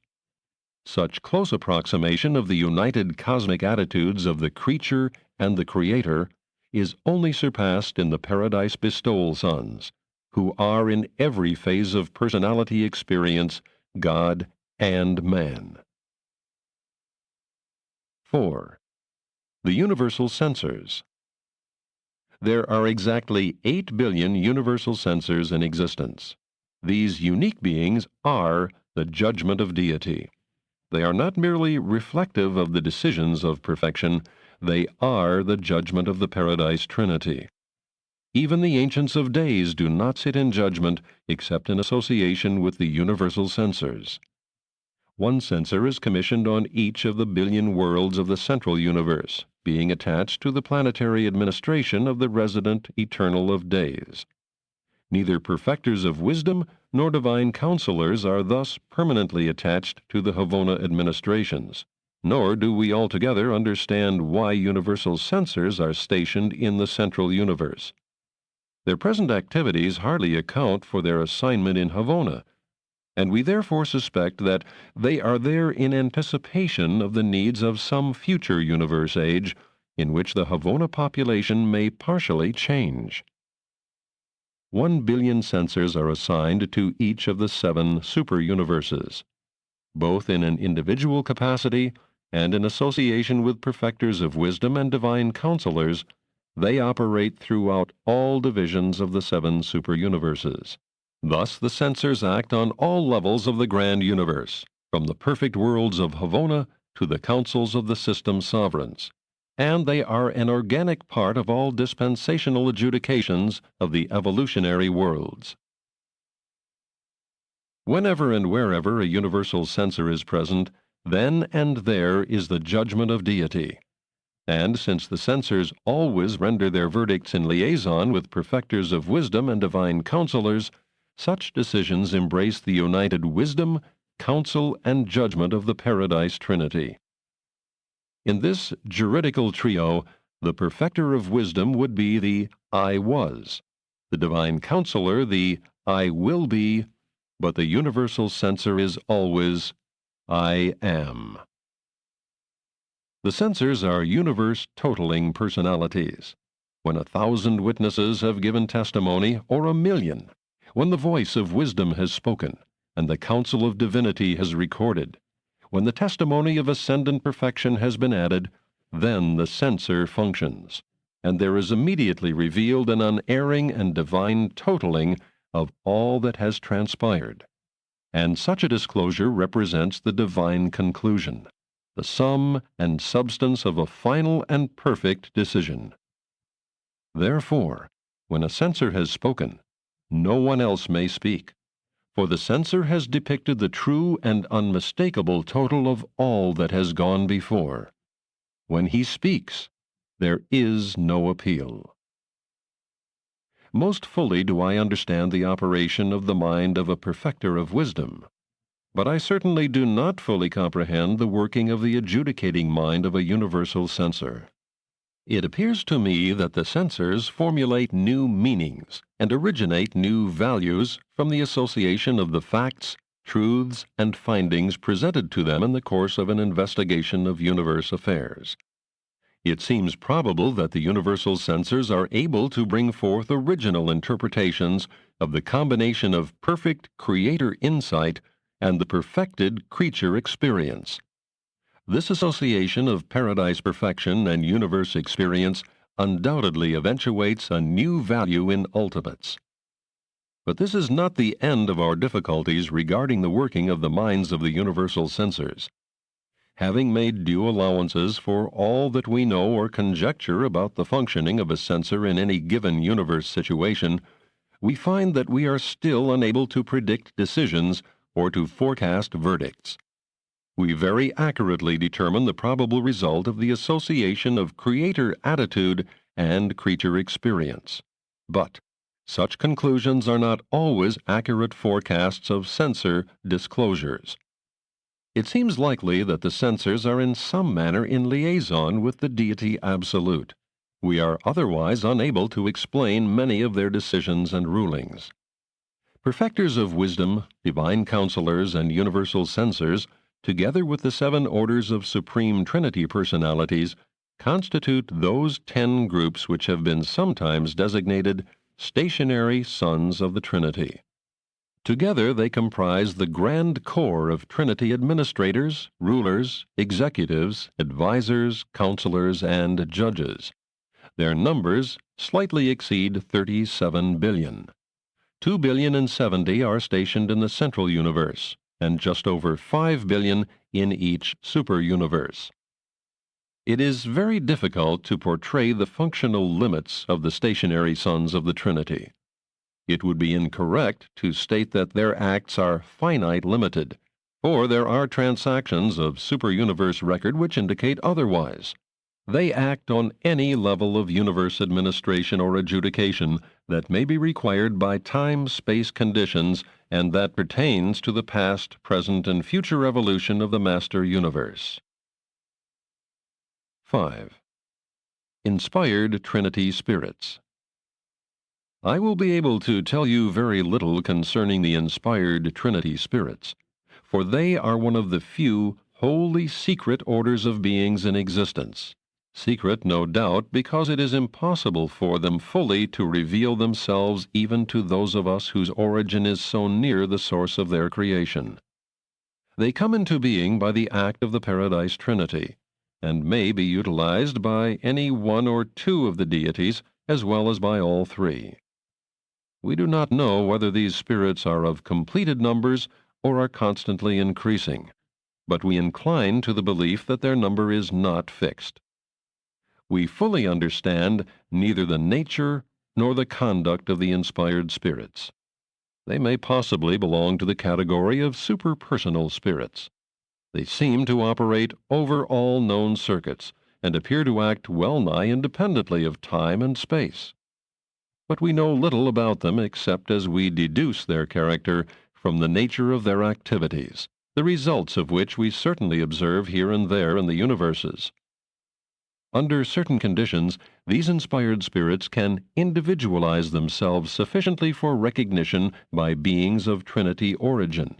Such close approximation of the united cosmic attitudes of the creature and the Creator is only surpassed in the Paradise Bestowal Sons, who are in every phase of personality experience God and man. 4. The Universal Censors. There are exactly 8 billion universal censors in existence. These unique beings are the judgment of deity. They are not merely reflective of the decisions of perfection, they are the judgment of the Paradise Trinity. Even the Ancients of Days do not sit in judgment except in association with the universal censors. One censor is commissioned on each of the billion worlds of the central universe, being attached to the planetary administration of the resident Eternal of Days. Neither perfecters of wisdom nor divine counselors are thus permanently attached to the Havona administrations, nor do we altogether understand why universal censors are stationed in the central universe. Their present activities hardly account for their assignment in Havona, and we therefore suspect that they are there in anticipation of the needs of some future universe age in which the Havona population may partially change. 1 billion censors are assigned to each of the 7 super-universes. Both in an individual capacity and in association with perfecters of wisdom and divine counselors, they operate throughout all divisions of the 7 super-universes. Thus, the censors act on all levels of the grand universe, from the perfect worlds of Havona to the councils of the system sovereigns, and they are an organic part of all dispensational adjudications of the evolutionary worlds. Whenever and wherever a universal censor is present, then and there is the judgment of deity. And since the censors always render their verdicts in liaison with perfecters of wisdom and divine counselors, such decisions embrace the united wisdom, counsel, and judgment of the Paradise Trinity. In this juridical trio, the perfecter of wisdom would be the I was, the divine counselor the I will be, but the universal censor is always I am. The censors are universe-totaling personalities. When 1,000 witnesses have given testimony, or 1,000,000, when the voice of wisdom has spoken, and the counsel of divinity has recorded, when the testimony of ascendant perfection has been added, then the censor functions, and there is immediately revealed an unerring and divine totaling of all that has transpired. And such a disclosure represents the divine conclusion, the sum and substance of a final and perfect decision. Therefore, when a censor has spoken, no one else may speak, for the censor has depicted the true and unmistakable total of all that has gone before. When he speaks, there is no appeal. Most fully do I understand the operation of the mind of a perfecter of wisdom, but I certainly do not fully comprehend the working of the adjudicating mind of a universal censor. It appears to me that the censors formulate new meanings and originate new values from the association of the facts, truths, and findings presented to them in the course of an investigation of universe affairs. It seems probable that the universal censors are able to bring forth original interpretations of the combination of perfect creator insight and the perfected creature experience. This association of paradise perfection and universe experience undoubtedly eventuates a new value in ultimates. But this is not the end of our difficulties regarding the working of the minds of the universal censors. Having made due allowances for all that we know or conjecture about the functioning of a censor in any given universe situation, we find that we are still unable to predict decisions or to forecast verdicts. We very accurately determine the probable result of the association of creator attitude and creature experience. But such conclusions are not always accurate forecasts of censor disclosures. It seems likely that the censors are in some manner in liaison with the deity absolute. We are otherwise unable to explain many of their decisions and rulings. Perfecters of wisdom, divine counselors, and universal censors, together with the 7 orders of Supreme Trinity personalities, constitute those 10 groups which have been sometimes designated stationary sons of the Trinity. Together they comprise the grand core of Trinity administrators, rulers, executives, advisors, counselors, and judges. Their numbers slightly exceed 37 billion. 2,070,000,000 are stationed in the central universe, and just over 5 billion in each super-universe. It is very difficult to portray the functional limits of the stationary sons of the Trinity. It would be incorrect to state that their acts are finite limited, for there are transactions of super-universe record which indicate otherwise. They act on any level of universe administration or adjudication that may be required by time-space conditions and that pertains to the past, present, and future evolution of the master universe. 5. Inspired Trinity Spirits. I will be able to tell you very little concerning the inspired Trinity spirits, for they are one of the few wholly secret orders of beings in existence. Secret, no doubt, because it is impossible for them fully to reveal themselves even to those of us whose origin is so near the source of their creation. They come into being by the act of the Paradise Trinity, and may be utilized by any one or two of the deities as well as by all 3. We do not know whether these spirits are of completed numbers or are constantly increasing, but we incline to the belief that their number is not fixed. We fully understand neither the nature nor the conduct of the inspired spirits. They may possibly belong to the category of superpersonal spirits. They seem to operate over all known circuits and appear to act well nigh independently of time and space. But we know little about them except as we deduce their character from the nature of their activities, the results of which we certainly observe here and there in the universes. Under certain conditions, these inspired spirits can individualize themselves sufficiently for recognition by beings of Trinity origin.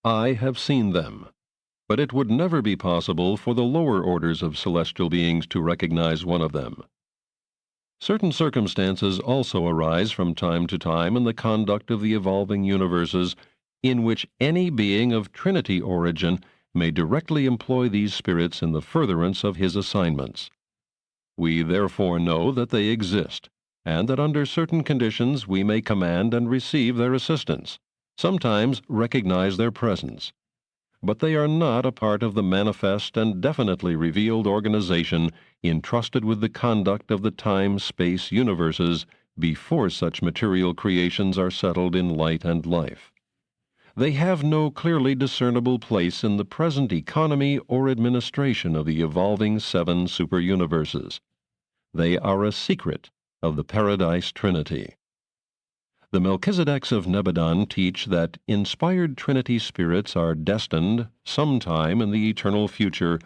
I have seen them, but it would never be possible for the lower orders of celestial beings to recognize one of them. Certain circumstances also arise from time to time in the conduct of the evolving universes in which any being of Trinity origin may directly employ these spirits in the furtherance of his assignments. We therefore know that they exist, and that under certain conditions we may command and receive their assistance, sometimes recognize their presence. But they are not a part of the manifest and definitely revealed organization entrusted with the conduct of the time-space universes before such material creations are settled in light and life. They have no clearly discernible place in the present economy or administration of the evolving 7 super-universes. They are a secret of the Paradise Trinity. The Melchizedeks of Nebadon teach that inspired Trinity spirits are destined, sometime in the eternal future,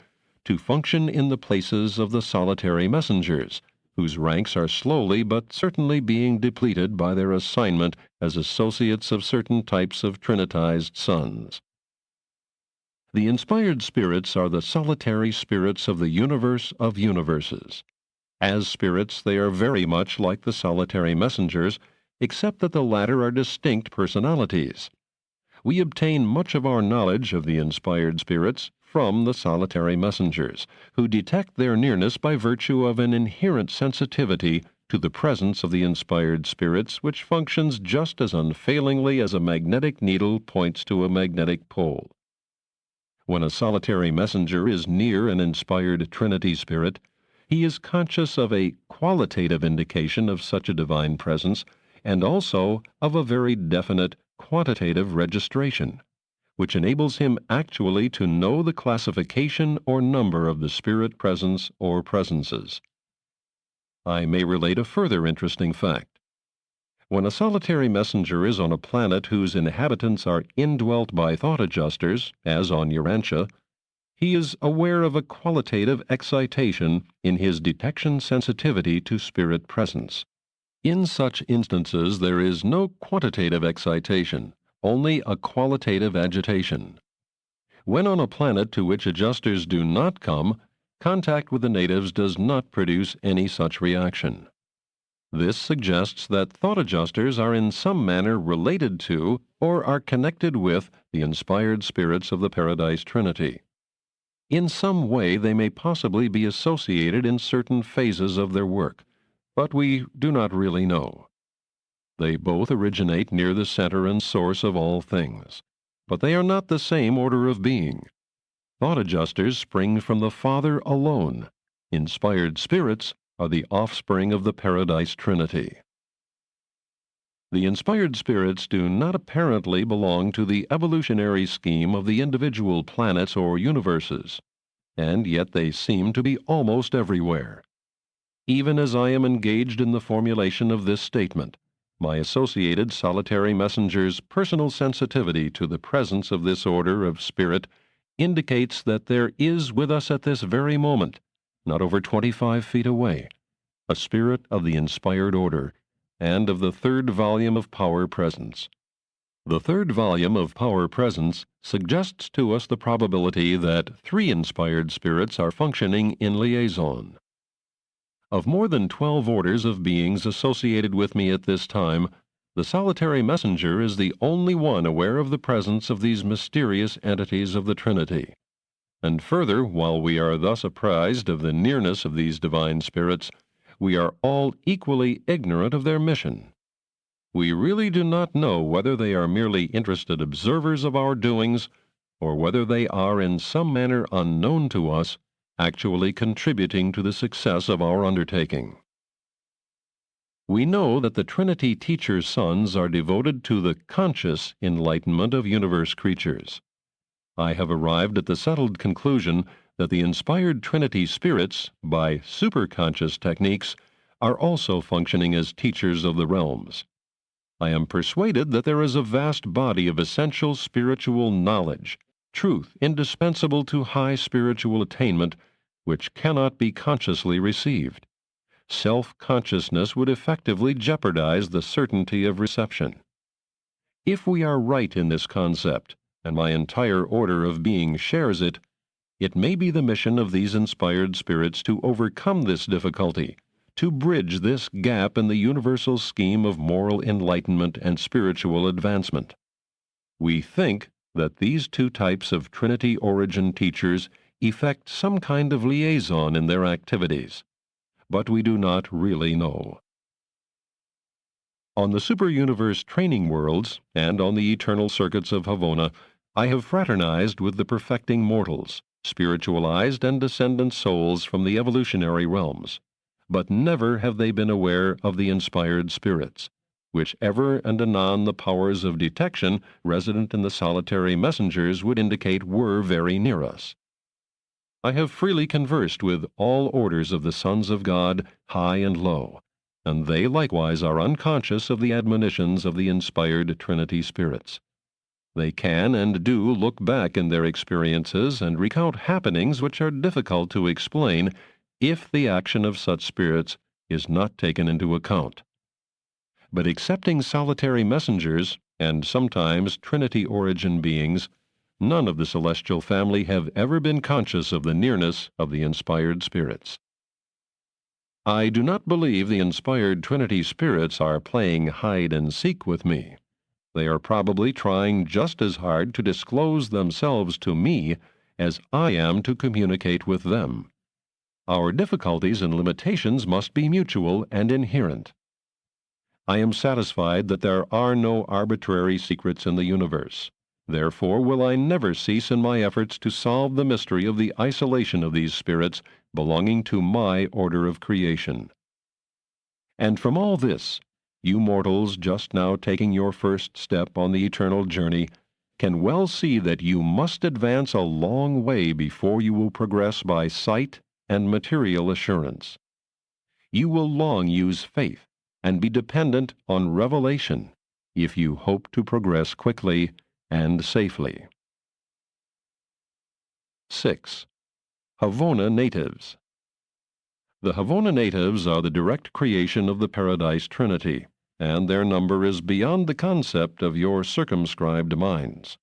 to function in the places of the solitary messengers, whose ranks are slowly but certainly being depleted by their assignment as associates of certain types of Trinitized sons. The inspired spirits are the solitary spirits of the universe of universes. As spirits, they are very much like the solitary messengers, except that the latter are distinct personalities. We obtain much of our knowledge of the inspired spirits from the solitary messengers, who detect their nearness by virtue of an inherent sensitivity to the presence of the inspired spirits, which functions just as unfailingly as a magnetic needle points to a magnetic pole. When a solitary messenger is near an inspired Trinity spirit, he is conscious of a qualitative indication of such a divine presence, and also of a very definite quantitative registration, which enables him actually to know the classification or number of the spirit presence or presences. I may relate a further interesting fact. When a solitary messenger is on a planet whose inhabitants are indwelt by thought adjusters, as on Urantia, he is aware of a qualitative excitation in his detection sensitivity to spirit presence. In such instances, there is no quantitative excitation, only a qualitative agitation. When on a planet to which adjusters do not come, contact with the natives does not produce any such reaction. This suggests that thought adjusters are in some manner related to or are connected with the inspired spirits of the Paradise Trinity. In some way, they may possibly be associated in certain phases of their work, but we do not really know. They both originate near the center and source of all things, but they are not the same order of being. Thought adjusters spring from the Father alone. Inspired spirits are the offspring of the Paradise Trinity. The inspired spirits do not apparently belong to the evolutionary scheme of the individual planets or universes, and yet they seem to be almost everywhere. Even as I am engaged in the formulation of this statement, my associated solitary messenger's personal sensitivity to the presence of this order of spirit indicates that there is with us at this very moment, not over 25 feet away, a spirit of the inspired order and of the third volume of Power Presence. The third volume of Power Presence suggests to us the probability that 3 inspired spirits are functioning in liaison. Of more than 12 orders of beings associated with me at this time, the solitary messenger is the only one aware of the presence of these mysterious entities of the Trinity. And further, while we are thus apprised of the nearness of these divine spirits, we are all equally ignorant of their mission. We really do not know whether they are merely interested observers of our doings, or whether they are in some manner unknown to us, actually contributing to the success of our undertaking. We know that the Trinity teacher's sons are devoted to the conscious enlightenment of universe creatures. I have arrived at the settled conclusion that the inspired Trinity spirits, by superconscious techniques, are also functioning as teachers of the realms. I am persuaded that there is a vast body of essential spiritual knowledge, truth indispensable to high spiritual attainment, which cannot be consciously received. Self-consciousness would effectively jeopardize the certainty of reception. If we are right in this concept, and my entire order of being shares it, it may be the mission of these inspired spirits to overcome this difficulty, to bridge this gap in the universal scheme of moral enlightenment and spiritual advancement. We think that these 2 types of Trinity origin teachers effect some kind of liaison in their activities, but we do not really know. On the super-universe training worlds and on the eternal circuits of Havona, I have fraternized with the perfecting mortals, spiritualized and descendant souls from the evolutionary realms, but never have they been aware of the inspired spirits, which ever and anon the powers of detection resident in the solitary messengers would indicate were very near us. I have freely conversed with all orders of the sons of God, high and low, and they likewise are unconscious of the admonitions of the inspired Trinity spirits. They can and do look back in their experiences and recount happenings which are difficult to explain if the action of such spirits is not taken into account. But excepting solitary messengers, and sometimes Trinity origin beings, none of the celestial family have ever been conscious of the nearness of the inspired spirits. I do not believe the inspired Trinity spirits are playing hide and seek with me. They are probably trying just as hard to disclose themselves to me as I am to communicate with them. Our difficulties and limitations must be mutual and inherent. I am satisfied that there are no arbitrary secrets in the universe. Therefore will I never cease in my efforts to solve the mystery of the isolation of these spirits belonging to my order of creation. And from all this, you mortals just now taking your first step on the eternal journey, can well see that you must advance a long way before you will progress by sight and material assurance. You will long use faith and be dependent on revelation if you hope to progress quickly and safely. 6. Havona natives. The Havona natives are the direct creation of the Paradise Trinity, and their number is beyond the concept of your circumscribed minds.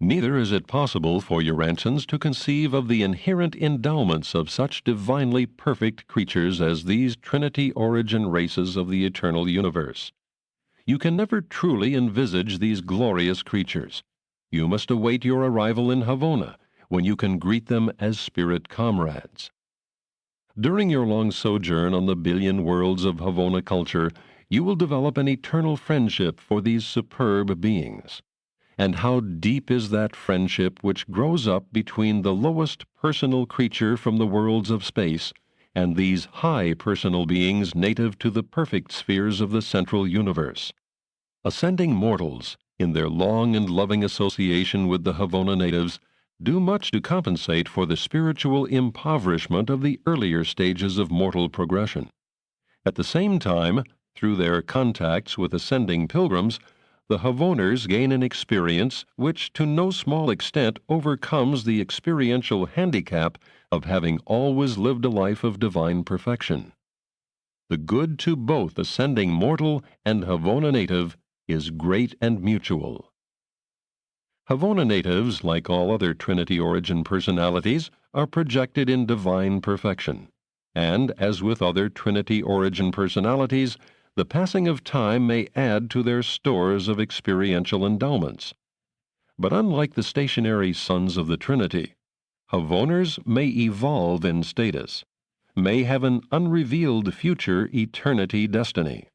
Neither is it possible for Urantians to conceive of the inherent endowments of such divinely perfect creatures as these Trinity origin races of the eternal universe. You can never truly envisage these glorious creatures. You must await your arrival in Havona, when you can greet them as spirit comrades. During your long sojourn on the billion worlds of Havona culture, you will develop an eternal friendship for these superb beings. And how deep is that friendship which grows up between the lowest personal creature from the worlds of space and these high personal beings native to the perfect spheres of the central universe. Ascending mortals, in their long and loving association with the Havona natives, do much to compensate for the spiritual impoverishment of the earlier stages of mortal progression. At the same time, through their contacts with ascending pilgrims, the Havoners gain an experience which to no small extent overcomes the experiential handicap of having always lived a life of divine perfection. The good to both ascending mortal and Havona native is great and mutual. Havona natives, like all other Trinity origin personalities, are projected in divine perfection, and, as with other Trinity origin personalities, the passing of time may add to their stores of experiential endowments. But unlike the stationary sons of the Trinity, Havoners may evolve in status, may have an unrevealed future eternity destiny.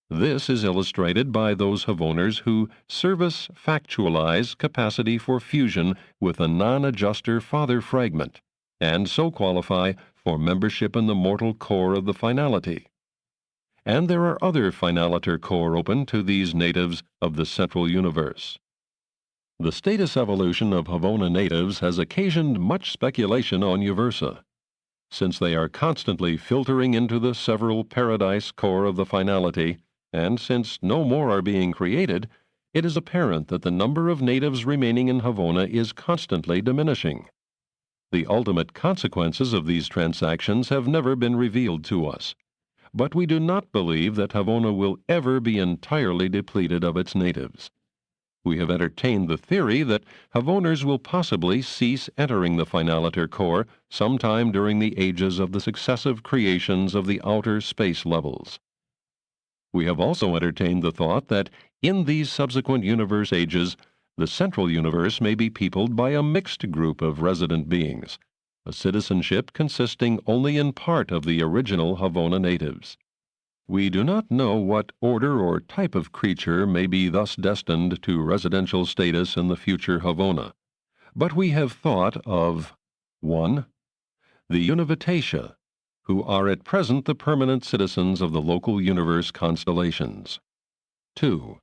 This is illustrated by those Havoners who service factualize capacity for fusion with a non-adjuster father fragment, and so qualify for membership in the mortal core of the finality. And there are other finaliter core open to these natives of the central universe. The status evolution of Havona natives has occasioned much speculation on Uversa. Since they are constantly filtering into the several paradise core of the finality, and since no more are being created, it is apparent that the number of natives remaining in Havona is constantly diminishing. The ultimate consequences of these transactions have never been revealed to us, but we do not believe that Havona will ever be entirely depleted of its natives. We have entertained the theory that Havoners will possibly cease entering the finaliter core sometime during the ages of the successive creations of the outer space levels. We have also entertained the thought that in these subsequent universe ages, the central universe may be peopled by a mixed group of resident beings, a citizenship consisting only in part of the original Havona natives. We do not know what order or type of creature may be thus destined to residential status in the future Havona, but we have thought of 1. The Univitatia, who are at present the permanent citizens of the local universe constellations. 2.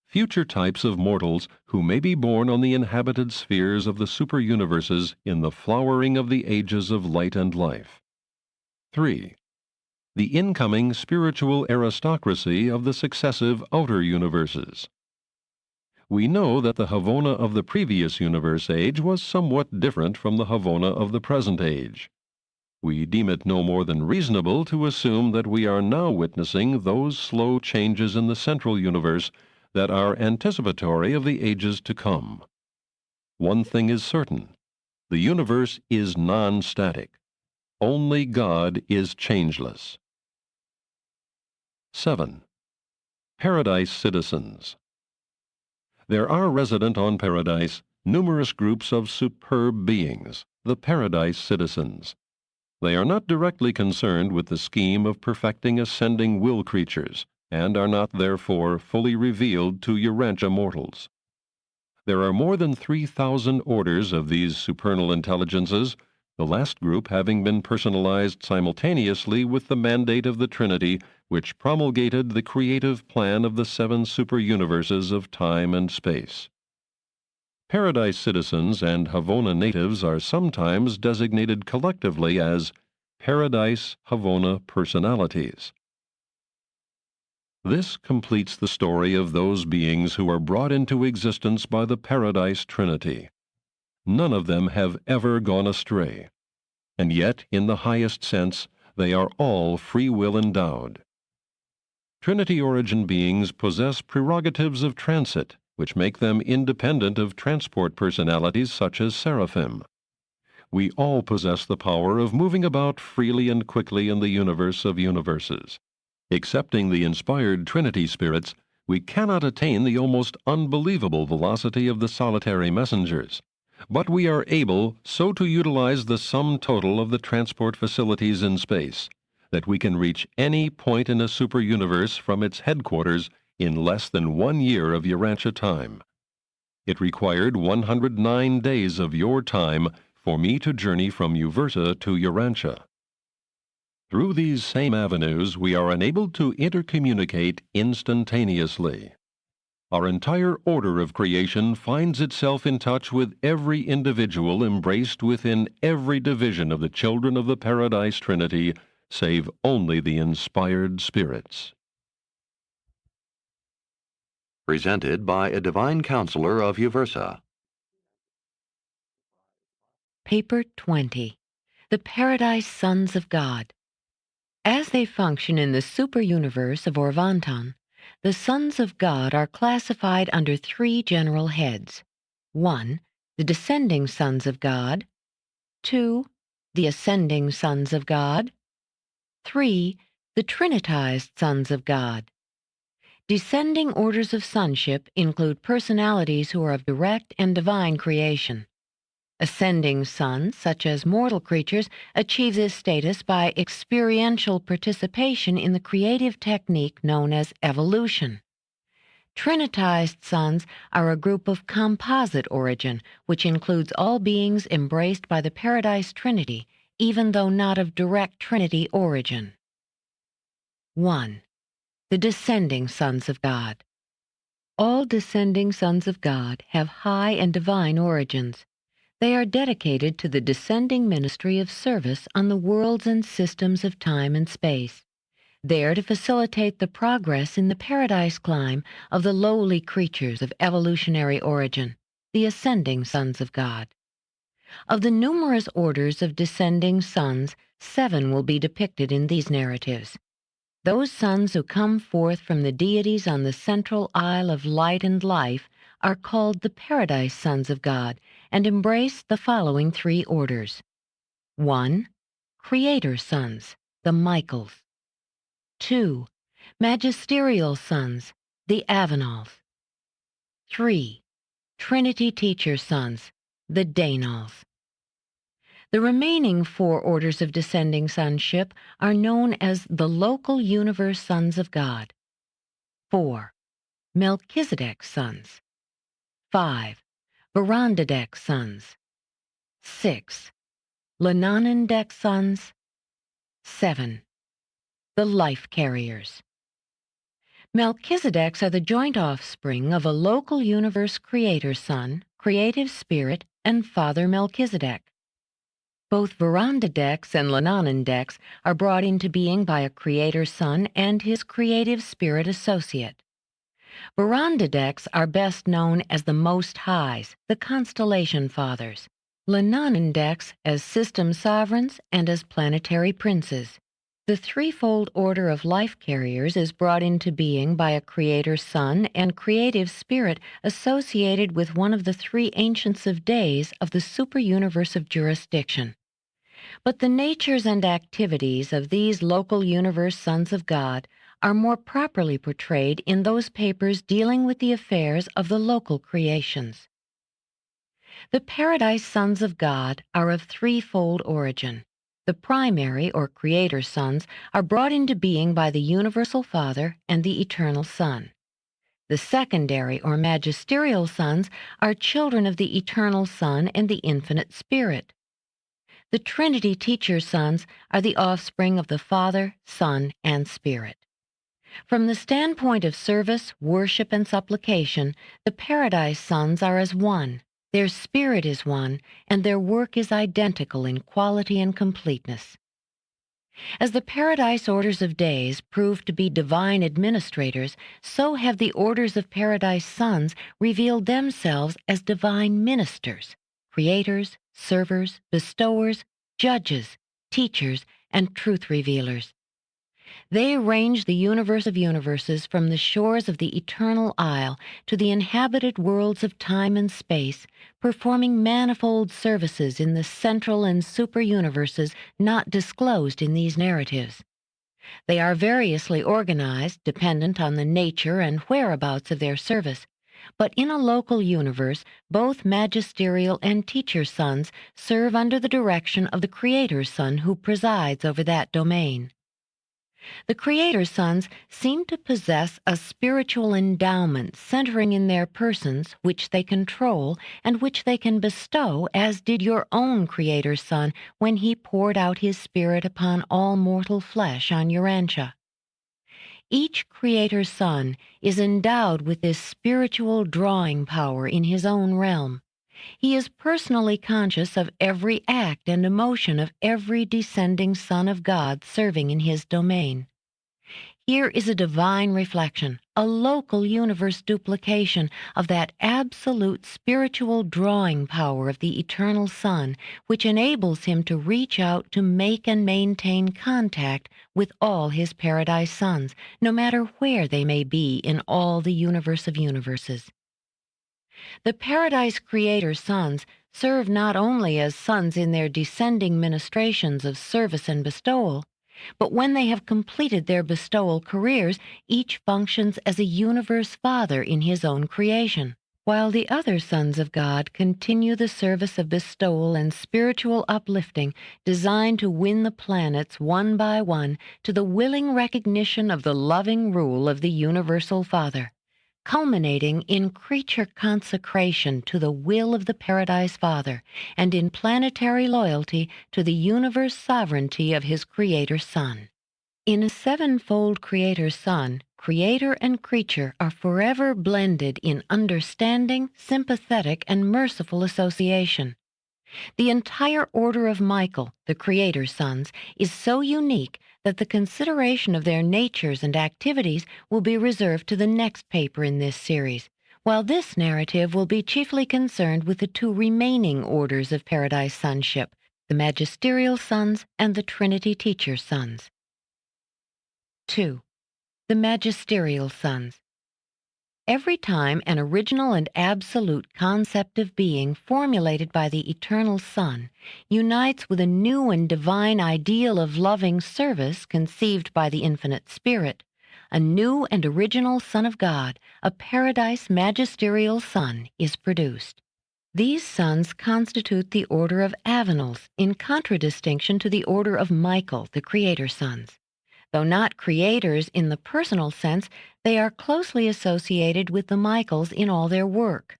Future types of mortals who may be born on the inhabited spheres of the super-universes in the flowering of the ages of light and life. 3. The incoming spiritual aristocracy of the successive outer universes. We know that the Havona of the previous universe age was somewhat different from the Havona of the present age. We deem it no more than reasonable to assume that we are now witnessing those slow changes in the central universe that are anticipatory of the ages to come. One thing is certain: the universe is non-static. Only God is changeless. 7. Paradise citizens. There are resident on Paradise numerous groups of superb beings, the Paradise citizens. They are not directly concerned with the scheme of perfecting ascending will creatures, and are not therefore fully revealed to Urantia mortals. There are more than 3,000 orders of these supernal intelligences, the last group having been personalized simultaneously with the mandate of the Trinity, which promulgated the creative plan of the 7 super-universes of time and space. Paradise citizens and Havona natives are sometimes designated collectively as Paradise Havona personalities. This completes the story of those beings who are brought into existence by the Paradise Trinity. None of them have ever gone astray, and yet, in the highest sense, they are all free will endowed. Trinity origin beings possess prerogatives of transit, which make them independent of transport personalities such as seraphim. We all possess the power of moving about freely and quickly in the universe of universes. Excepting the inspired Trinity spirits, we cannot attain the almost unbelievable velocity of the solitary messengers, but we are able so to utilize the sum total of the transport facilities in space that we can reach any point in a superuniverse from its headquarters in less than 1 year of Urantia time. It required 109 days of your time for me to journey from Uversa to Urantia. Through these same avenues, we are enabled to intercommunicate instantaneously. Our entire order of creation finds itself in touch with every individual embraced within every division of the children of the Paradise Trinity, save only the inspired spirits. Presented by a divine counselor of Uversa. Paper 20. The Paradise Sons of God. As they function in the superuniverse of Orvanton, the sons of God are classified under 3 general heads. 1. The descending sons of God. 2. The ascending sons of God. 3. The trinitized sons of God. Descending orders of sonship include personalities who are of direct and divine creation. Ascending sons, such as mortal creatures, achieve this status by experiential participation in the creative technique known as evolution. Trinitized sons are a group of composite origin, which includes all beings embraced by the Paradise Trinity, even though not of direct Trinity origin. 1. The descending sons of God. All descending sons of God have high and divine origins. They are dedicated to the descending ministry of service on the worlds and systems of time and space, there to facilitate the progress in the paradise climb of the lowly creatures of evolutionary origin, the ascending sons of God. Of the numerous orders of descending sons, 7 will be depicted in these narratives. Those sons who come forth from the deities on the central isle of light and life are called the Paradise Sons of God and embrace the following 3 orders. 1. Creator sons, the Michaels. 2. Magisterial sons, the Avenals. 3. Trinity teacher sons, the Danals. The remaining 4 orders of descending sonship are known as the local universe sons of God. 4. Melchizedek's sons. 5. Verandadek's sons. 6. Lenanendek's sons. 7. The life carriers. Melchizedek's are the joint offspring of a local universe creator son, creative spirit, and Father Melchizedek. Both Verandadek's and Lenanendek's are brought into being by a creator son and his creative spirit associate. Verandadek's are best known as the Most Highs, the Constellation Fathers, Lenanendek's as system sovereigns and as planetary princes. The threefold order of life carriers is brought into being by a creator son and creative spirit associated with one of the 3 ancients of days of the superuniverse of jurisdiction. But the natures and activities of these local universe sons of God are more properly portrayed in those papers dealing with the affairs of the local creations. The Paradise Sons of God are of threefold origin. The primary or creator sons are brought into being by the Universal Father and the Eternal Son. The secondary or magisterial sons are children of the Eternal Son and the Infinite Spirit. The Trinity teacher sons are the offspring of the Father, Son, and Spirit. From the standpoint of service, worship, and supplication, the Paradise Sons are as one. Their spirit is one, and their work is identical in quality and completeness. As the Paradise Orders of Days proved to be divine administrators, so have the Orders of Paradise Sons revealed themselves as divine ministers, creators, servers, bestowers, judges, teachers, and truth revealers. They range the universe of universes from the shores of the eternal isle to the inhabited worlds of time and space, performing manifold services in the central and super-universes not disclosed in these narratives. They are variously organized, dependent on the nature and whereabouts of their service, but in a local universe, both magisterial and teacher sons serve under the direction of the Creator's Son who presides over that domain. The Creator's Sons seem to possess a spiritual endowment centering in their persons, which they control and which they can bestow, as did your own Creator's Son when he poured out his Spirit upon all mortal flesh on Urantia. Each Creator's Son is endowed with this spiritual drawing power in his own realm. He is personally conscious of every act and emotion of every descending Son of God serving in his domain. Here is a divine reflection, a local universe duplication of that absolute spiritual drawing power of the eternal Son, which enables him to reach out to make and maintain contact with all his Paradise Sons, no matter where they may be in all the universe of universes. The Paradise Creator's Sons serve not only as sons in their descending ministrations of service and bestowal, but when they have completed their bestowal careers, each functions as a universe father in his own creation, while the other sons of God continue the service of bestowal and spiritual uplifting designed to win the planets one by one to the willing recognition of the loving rule of the Universal Father, culminating in creature consecration to the will of the Paradise Father and in planetary loyalty to the universe sovereignty of his Creator Son. In a sevenfold Creator Son, creator and creature are forever blended in understanding, sympathetic, and merciful association. The entire order of Michael, the Creator's Sons, is so unique that the consideration of their natures and activities will be reserved to the next paper in this series, while this narrative will be chiefly concerned with the two remaining orders of Paradise Sonship, the Magisterial Sons and the Trinity Teacher Sons. 2. The Magisterial Sons. Every time an original and absolute concept of being formulated by the Eternal Son unites with a new and divine ideal of loving service conceived by the Infinite Spirit, a new and original Son of God, a Paradise Magisterial Son, is produced. These sons constitute the order of Avenals, in contradistinction to the order of Michael, the Creator Sons. Though not creators in the personal sense, they are closely associated with the Michaels in all their work.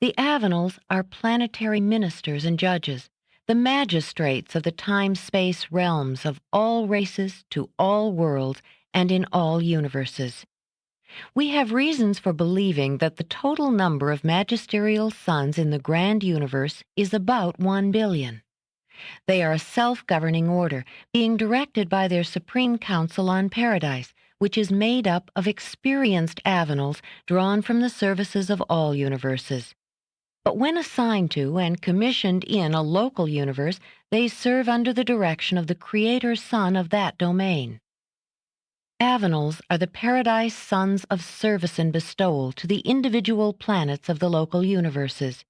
The Avenals are planetary ministers and judges, the magistrates of the time-space realms of all races to all worlds and in all universes. We have reasons for believing that the total number of magisterial sons in the grand universe is about 1 billion. They are a self-governing order, being directed by their Supreme Council on Paradise, which is made up of experienced Avenals drawn from the services of all universes. But when assigned to and commissioned in a local universe, they serve under the direction of the Creator's Son of that domain. Avenals are the Paradise Sons of service and bestowal to the individual planets of the local universes.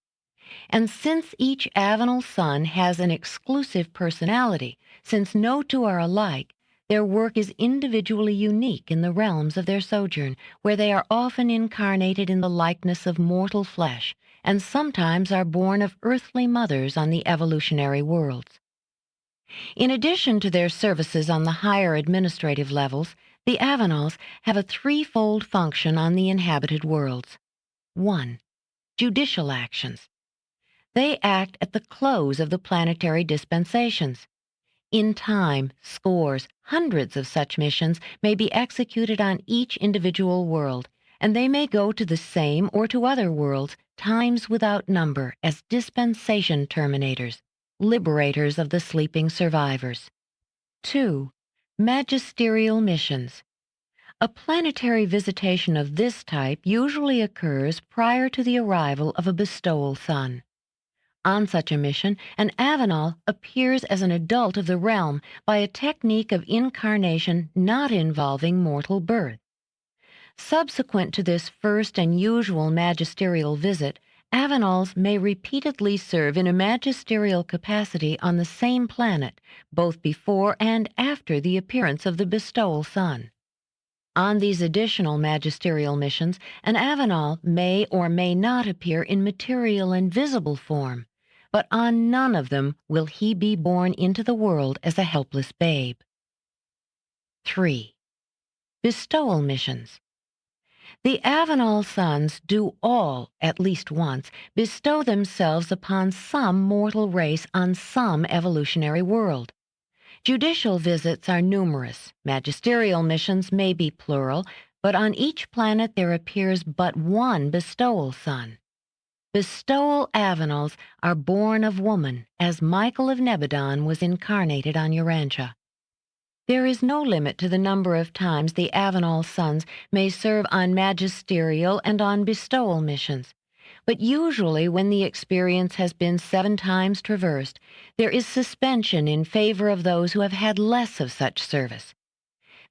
And since each Avenal Son has an exclusive personality, since no two are alike, their work is individually unique in the realms of their sojourn, where they are often incarnated in the likeness of mortal flesh, and sometimes are born of earthly mothers on the evolutionary worlds. In addition to their services on the higher administrative levels, the Avenals have a threefold function on the inhabited worlds. 1. Judicial actions. They act at the close of the planetary dispensations. In time, scores, hundreds of such missions may be executed on each individual world, and they may go to the same or to other worlds, times without number as dispensation terminators, liberators of the sleeping survivors. 2. Magisterial missions. A planetary visitation of this type usually occurs prior to the arrival of a bestowal sun. On such a mission, an Avenal appears as an adult of the realm by a technique of incarnation not involving mortal birth. Subsequent to this first and usual magisterial visit, Avenals may repeatedly serve in a magisterial capacity on the same planet, both before and after the appearance of the bestowal sun. On these additional magisterial missions, an Avenal may or may not appear in material and visible form, but on none of them will he be born into the world as a helpless babe. 3. Bestowal missions. The Avenal sons do all, at least once, bestow themselves upon some mortal race on some evolutionary world. Judicial visits are numerous. Magisterial missions may be plural, but on each planet there appears but one bestowal son. Bestowal Avenals are born of woman, as Michael of Nebadon was incarnated on Urantia. There is no limit to the number of times the Avenal sons may serve on magisterial and on bestowal missions. But usually when the experience has been 7 times traversed, there is suspension in favor of those who have had less of such service.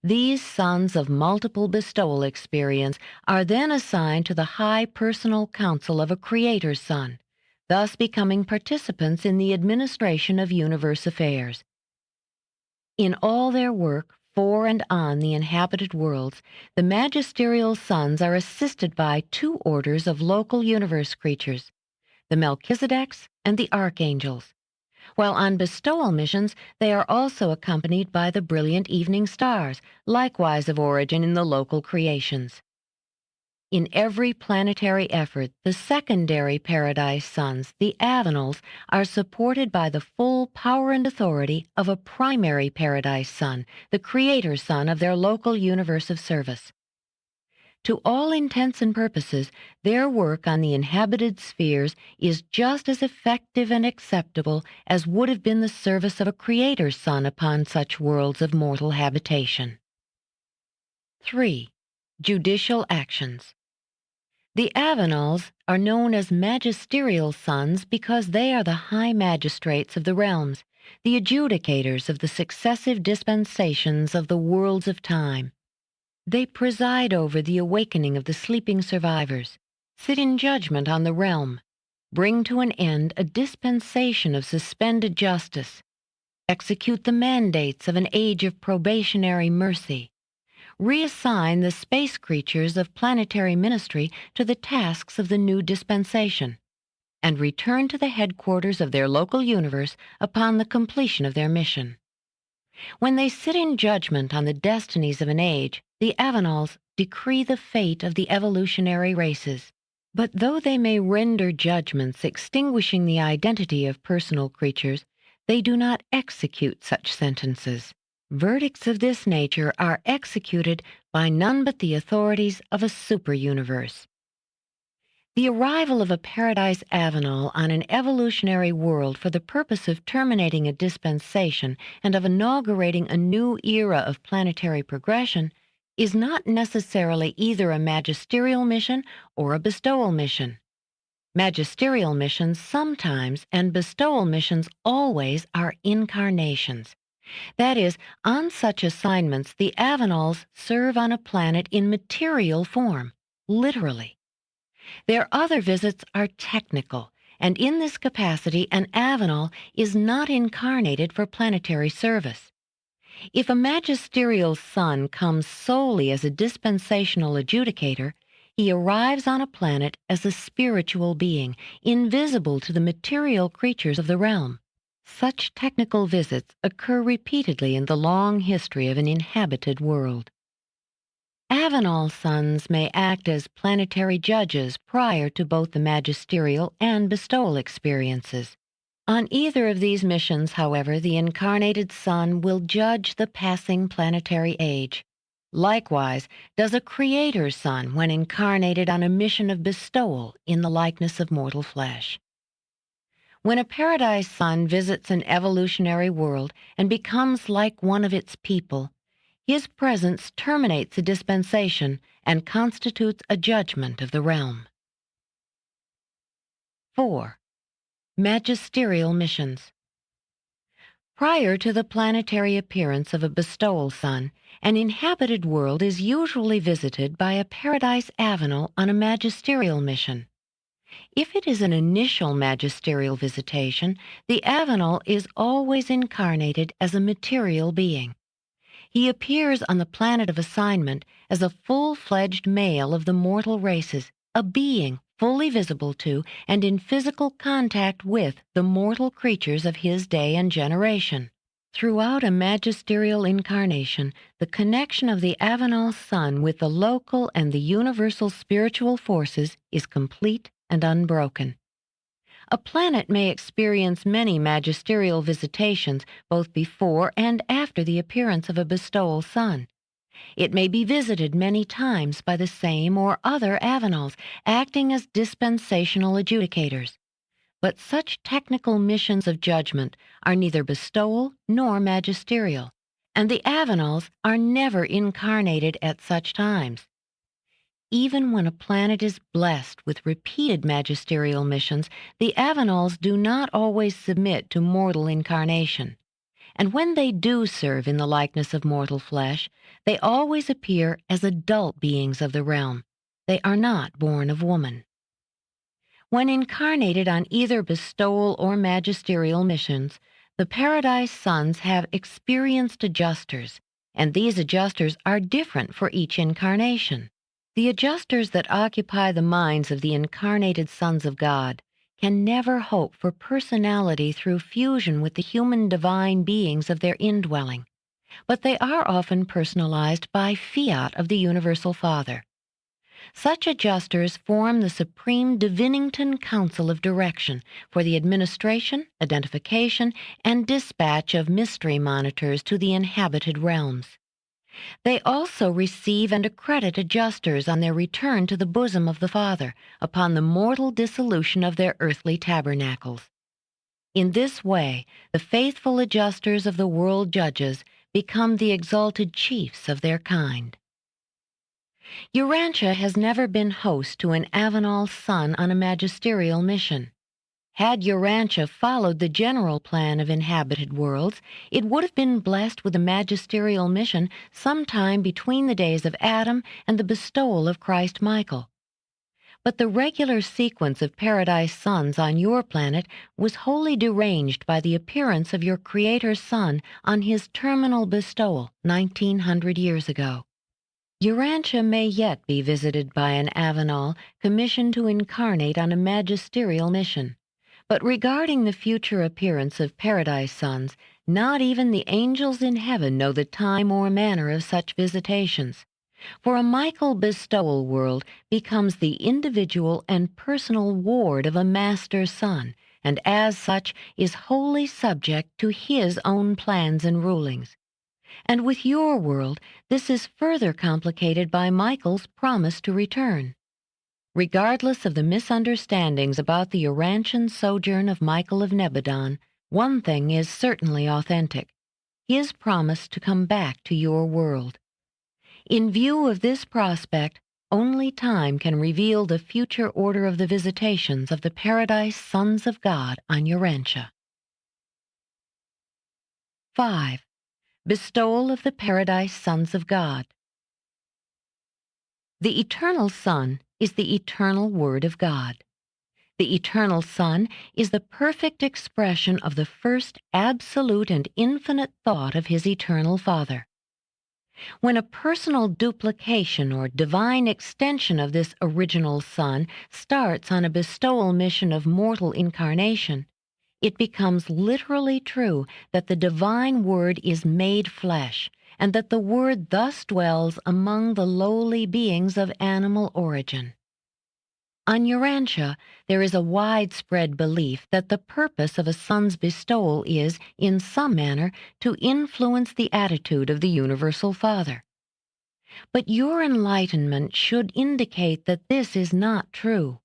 These sons of multiple bestowal experience are then assigned to the high personal council of a creator's son, thus becoming participants in the administration of universe affairs. In all their work for and on the inhabited worlds, the magisterial sons are assisted by 2 orders of local universe creatures, the Melchizedeks and the archangels, while on bestowal missions they are also accompanied by the brilliant evening stars, likewise of origin in the local creations. In every planetary effort, the secondary paradise sons, the Avenals, are supported by the full power and authority of a primary paradise son, the creator son of their local universe of service. To all intents and purposes, their work on the inhabited spheres is just as effective and acceptable as would have been the service of a creator's son upon such worlds of mortal habitation. 3. Judicial actions. The Avenals are known as magisterial sons because they are the high magistrates of the realms, the adjudicators of the successive dispensations of the worlds of time. They preside over the awakening of the sleeping survivors, sit in judgment on the realm, bring to an end a dispensation of suspended justice, execute the mandates of an age of probationary mercy, reassign the space creatures of planetary ministry to the tasks of the new dispensation, and return to the headquarters of their local universe upon the completion of their mission. When they sit in judgment on the destinies of an age, the Avenals decree the fate of the evolutionary races. But though they may render judgments extinguishing the identity of personal creatures, they do not execute such sentences. Verdicts of this nature are executed by none but the authorities of a super-universe. The arrival of a Paradise Avenal on an evolutionary world for the purpose of terminating a dispensation and of inaugurating a new era of planetary progression is not necessarily either a magisterial mission or a bestowal mission. Magisterial missions sometimes and bestowal missions always are incarnations. That is, on such assignments, the Avenals serve on a planet in material form, literally. Their other visits are technical, and in this capacity an Avenal is not incarnated for planetary service. If a magisterial son comes solely as a dispensational adjudicator, he arrives on a planet as a spiritual being, invisible to the material creatures of the realm. Such technical visits occur repeatedly in the long history of an inhabited world. Avenal sons may act as planetary judges prior to both the magisterial and bestowal experiences. On either of these missions, however, the incarnated son will judge the passing planetary age. Likewise does a Creator Son when incarnated on a mission of bestowal in the likeness of mortal flesh. When a Paradise Son visits an evolutionary world and becomes like one of its people, his presence terminates a dispensation and constitutes a judgment of the realm. 4. Magisterial missions. Prior to the planetary appearance of a bestowal son, an inhabited world is usually visited by a Paradise Avenal on a magisterial mission. If it is an initial magisterial visitation, the Avenal is always incarnated as a material being. He appears on the planet of assignment as a full-fledged male of the mortal races, a being fully visible to and in physical contact with the mortal creatures of his day and generation. Throughout a magisterial incarnation, the connection of the Avenal Son with the local and the universal spiritual forces is complete and unbroken. A planet may experience many magisterial visitations both before and after the appearance of a bestowal son. It may be visited many times by the same or other Avenals, acting as dispensational adjudicators. But such technical missions of judgment are neither bestowal nor magisterial, and the Avenals are never incarnated at such times. Even when a planet is blessed with repeated magisterial missions, the Avenals do not always submit to mortal incarnation. And when they do serve in the likeness of mortal flesh, they always appear as adult beings of the realm. They are not born of woman. When incarnated on either bestowal or magisterial missions, the Paradise Sons have experienced adjusters, and these adjusters are different for each incarnation. The adjusters that occupy the minds of the incarnated sons of God can never hope for personality through fusion with the human divine beings of their indwelling, but they are often personalized by fiat of the Universal Father. Such adjusters form the Supreme Divinington Council of Direction for the administration, identification, and dispatch of mystery monitors to the inhabited realms. They also receive and accredit adjusters on their return to the bosom of the Father upon the mortal dissolution of their earthly tabernacles. In this way, the faithful adjusters of the world judges become the exalted chiefs of their kind. Urantia has never been host to an Avenal son on a magisterial mission. Had Urantia followed the general plan of inhabited worlds, it would have been blessed with a magisterial mission sometime between the days of Adam and the bestowal of Christ Michael. But the regular sequence of Paradise Sons on your planet was wholly deranged by the appearance of your Creator's Son on his terminal bestowal 1900 years ago. Urantia may yet be visited by an Avenal commissioned to incarnate on a magisterial mission. But regarding the future appearance of Paradise Sons, not even the angels in heaven know the time or manner of such visitations. For a Michael bestowal world becomes the individual and personal ward of a master son, and as such is wholly subject to his own plans and rulings. And with your world, this is further complicated by Michael's promise to return. Regardless of the misunderstandings about the Urantian sojourn of Michael of Nebadon, one thing is certainly authentic: his promise to come back to your world. In view of this prospect, only time can reveal the future order of the visitations of the Paradise Sons of God on Urantia. 5. Bestowal of the Paradise Sons of God. The Eternal Son is the eternal Word of God. The Eternal Son is the perfect expression of the first absolute and infinite thought of his eternal Father. When a personal duplication or divine extension of this original Son starts on a bestowal mission of mortal incarnation, it becomes literally true that the divine Word is made flesh, and that the Word thus dwells among the lowly beings of animal origin. On Urantia, there is a widespread belief that the purpose of a son's bestowal is, in some manner, to influence the attitude of the Universal Father. But your enlightenment should indicate that this is not true.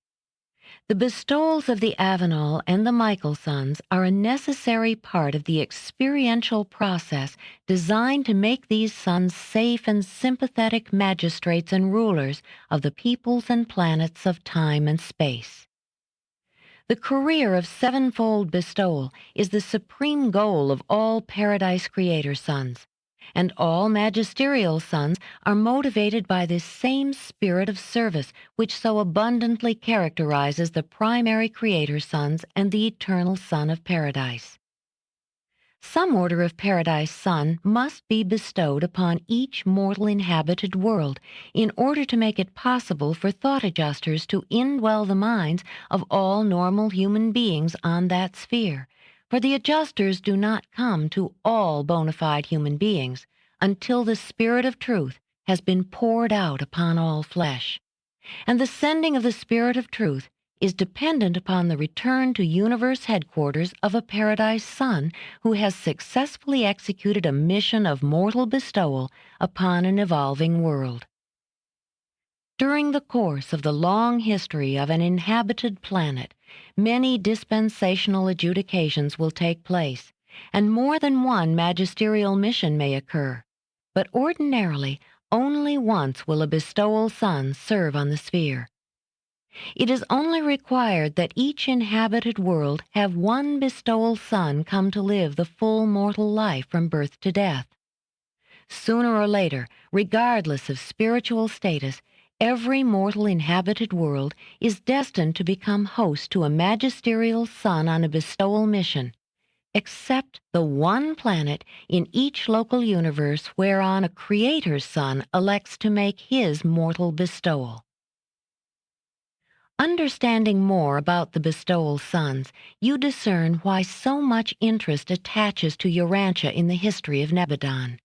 The bestowals of the Avenel and the Michael sons are a necessary part of the experiential process designed to make these sons safe and sympathetic magistrates and rulers of the peoples and planets of time and space. The career of sevenfold bestowal is the supreme goal of all Paradise Creator sons, and all magisterial sons are motivated by this same spirit of service which so abundantly characterizes the primary Creator sons and the eternal Son of Paradise. Some order of Paradise Son must be bestowed upon each mortal inhabited world in order to make it possible for thought adjusters to indwell the minds of all normal human beings on that sphere, for the adjusters do not come to all bona fide human beings until the Spirit of Truth has been poured out upon all flesh. And the sending of the Spirit of Truth is dependent upon the return to universe headquarters of a Paradise Son who has successfully executed a mission of mortal bestowal upon an evolving world. During the course of the long history of an inhabited planet, many dispensational adjudications will take place, and more than one magisterial mission may occur. But ordinarily, only once will a bestowal son serve on the sphere. It is only required that each inhabited world have one bestowal son come to live the full mortal life from birth to death. Sooner or later, regardless of spiritual status, every mortal inhabited world is destined to become host to a magisterial son on a bestowal mission, except the one planet in each local universe whereon a Creator's Son elects to make his mortal bestowal. Understanding more about the bestowal sons, you discern why so much interest attaches to Urantia in the history of Nebadon.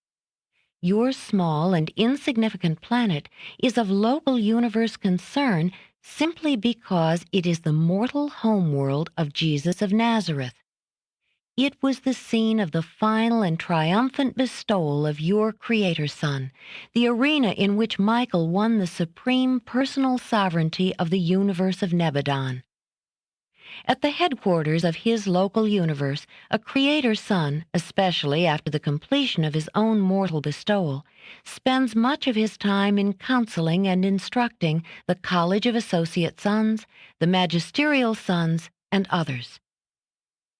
Your small and insignificant planet is of local universe concern simply because it is the mortal homeworld of Jesus of Nazareth. It was the scene of the final and triumphant bestowal of your Creator Son, the arena in which Michael won the supreme personal sovereignty of the universe of Nebadon. At the headquarters of his local universe, a Creator Son, especially after the completion of his own mortal bestowal, spends much of his time in counseling and instructing the College of Associate Sons, the Magisterial Sons, and others.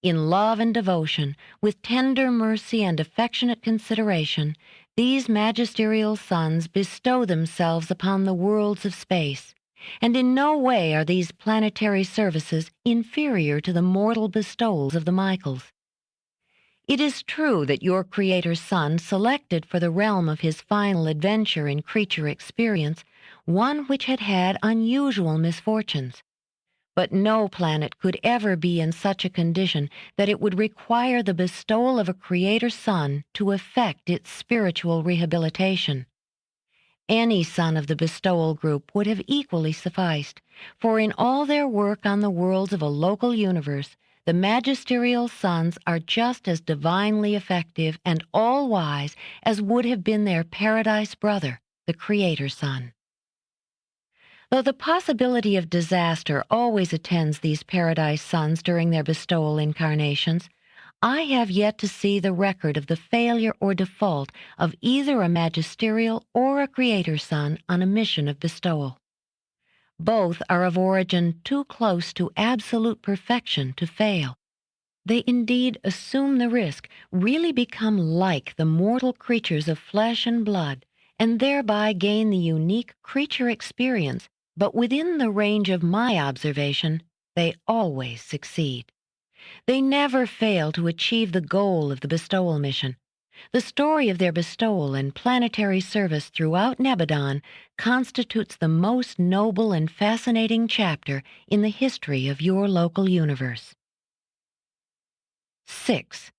In love and devotion, with tender mercy and affectionate consideration, these magisterial sons bestow themselves upon the worlds of space, and in no way are these planetary services inferior to the mortal bestowals of the Michaels. It is true that your Creator's Son selected for the realm of his final adventure in creature experience one which had had unusual misfortunes. But no planet could ever be in such a condition that it would require the bestowal of a Creator Son to effect its spiritual rehabilitation. Any son of the bestowal group would have equally sufficed, for in all their work on the worlds of a local universe, the magisterial sons are just as divinely effective and all-wise as would have been their Paradise brother, the Creator Son. Though the possibility of disaster always attends these Paradise Sons during their bestowal incarnations, I have yet to see the record of the failure or default of either a magisterial or a Creator Son on a mission of bestowal. Both are of origin too close to absolute perfection to fail. They indeed assume the risk, really become like the mortal creatures of flesh and blood, and thereby gain the unique creature experience. But within the range of my observation, they always succeed. They never fail to achieve the goal of the bestowal mission. The story of their bestowal and planetary service throughout Nebadon constitutes the most noble and fascinating chapter in the history of your local universe. 6.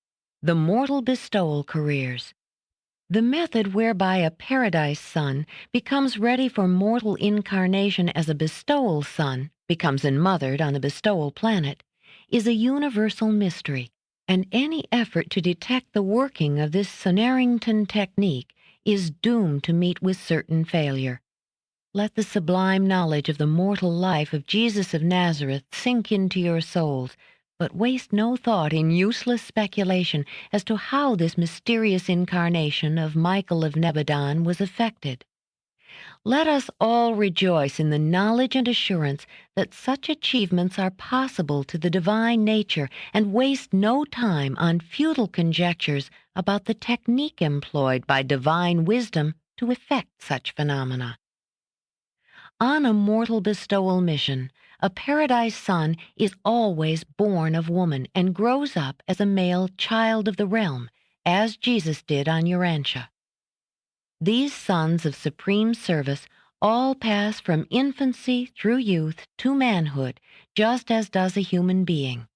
The mortal bestowal careers. The method whereby a Paradise Son becomes ready for mortal incarnation as a bestowal son, becomes enmothered on a bestowal planet, is a universal mystery, and any effort to detect the working of this Sonarrington technique is doomed to meet with certain failure. Let the sublime knowledge of the mortal life of Jesus of Nazareth sink into your souls, but waste no thought in useless speculation as to how this mysterious incarnation of Michael of Nebadon was effected. Let us all rejoice in the knowledge and assurance that such achievements are possible to the divine nature, and waste no time on futile conjectures about the technique employed by divine wisdom to effect such phenomena. On a mortal bestowal mission, a paradise son is always born of woman and grows up as a male child of the realm, as Jesus did on Urantia. These sons of supreme service all pass from infancy through youth to manhood, just as does a human being.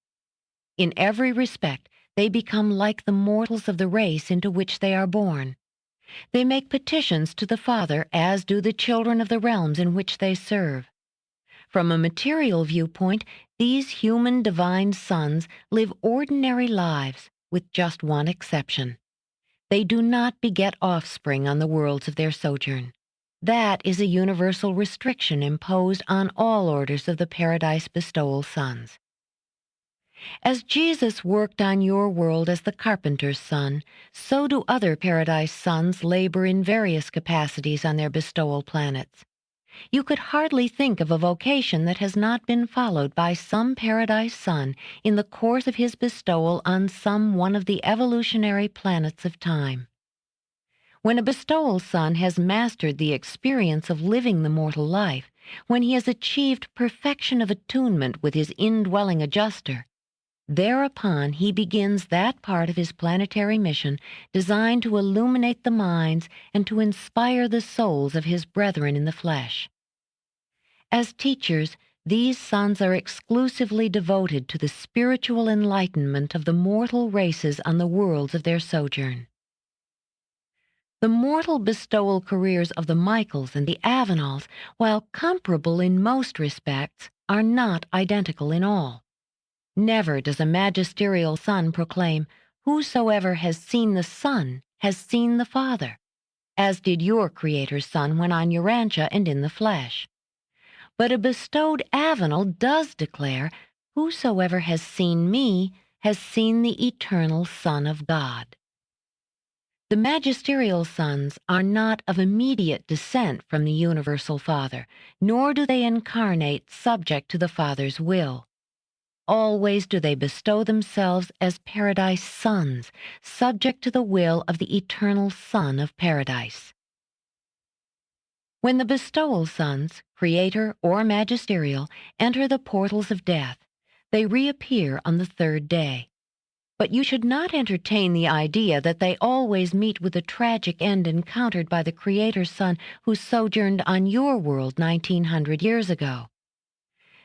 In every respect, they become like the mortals of the race into which they are born. They make petitions to the Father, as do the children of the realms in which they serve. From a material viewpoint, these human divine sons live ordinary lives, with just one exception. They do not beget offspring on the worlds of their sojourn. That is a universal restriction imposed on all orders of the paradise bestowal sons. As Jesus worked on your world as the carpenter's son, so do other paradise sons labor in various capacities on their bestowal planets. You could hardly think of a vocation that has not been followed by some paradise son in the course of his bestowal on some one of the evolutionary planets of time. When a bestowal son has mastered the experience of living the mortal life, when he has achieved perfection of attunement with his indwelling adjuster, thereupon he begins that part of his planetary mission designed to illuminate the minds and to inspire the souls of his brethren in the flesh. As teachers, these sons are exclusively devoted to the spiritual enlightenment of the mortal races on the worlds of their sojourn. The mortal bestowal careers of the Michaels and the Avenals, while comparable in most respects, are not identical in all. Never does a magisterial son proclaim, "Whosoever has seen the Son has seen the Father," as did your Creator's Son when on Urantia and in the flesh. But a bestowed Avenal does declare, "Whosoever has seen me has seen the eternal Son of God." The magisterial sons are not of immediate descent from the universal Father, nor do they incarnate subject to the Father's will. Always do they bestow themselves as paradise sons, subject to the will of the eternal Son of Paradise. When the bestowal sons, creator or magisterial, enter the portals of death, they reappear on the third day. But you should not entertain the idea that they always meet with the tragic end encountered by the Creator's Son who sojourned on your world 1900 years ago.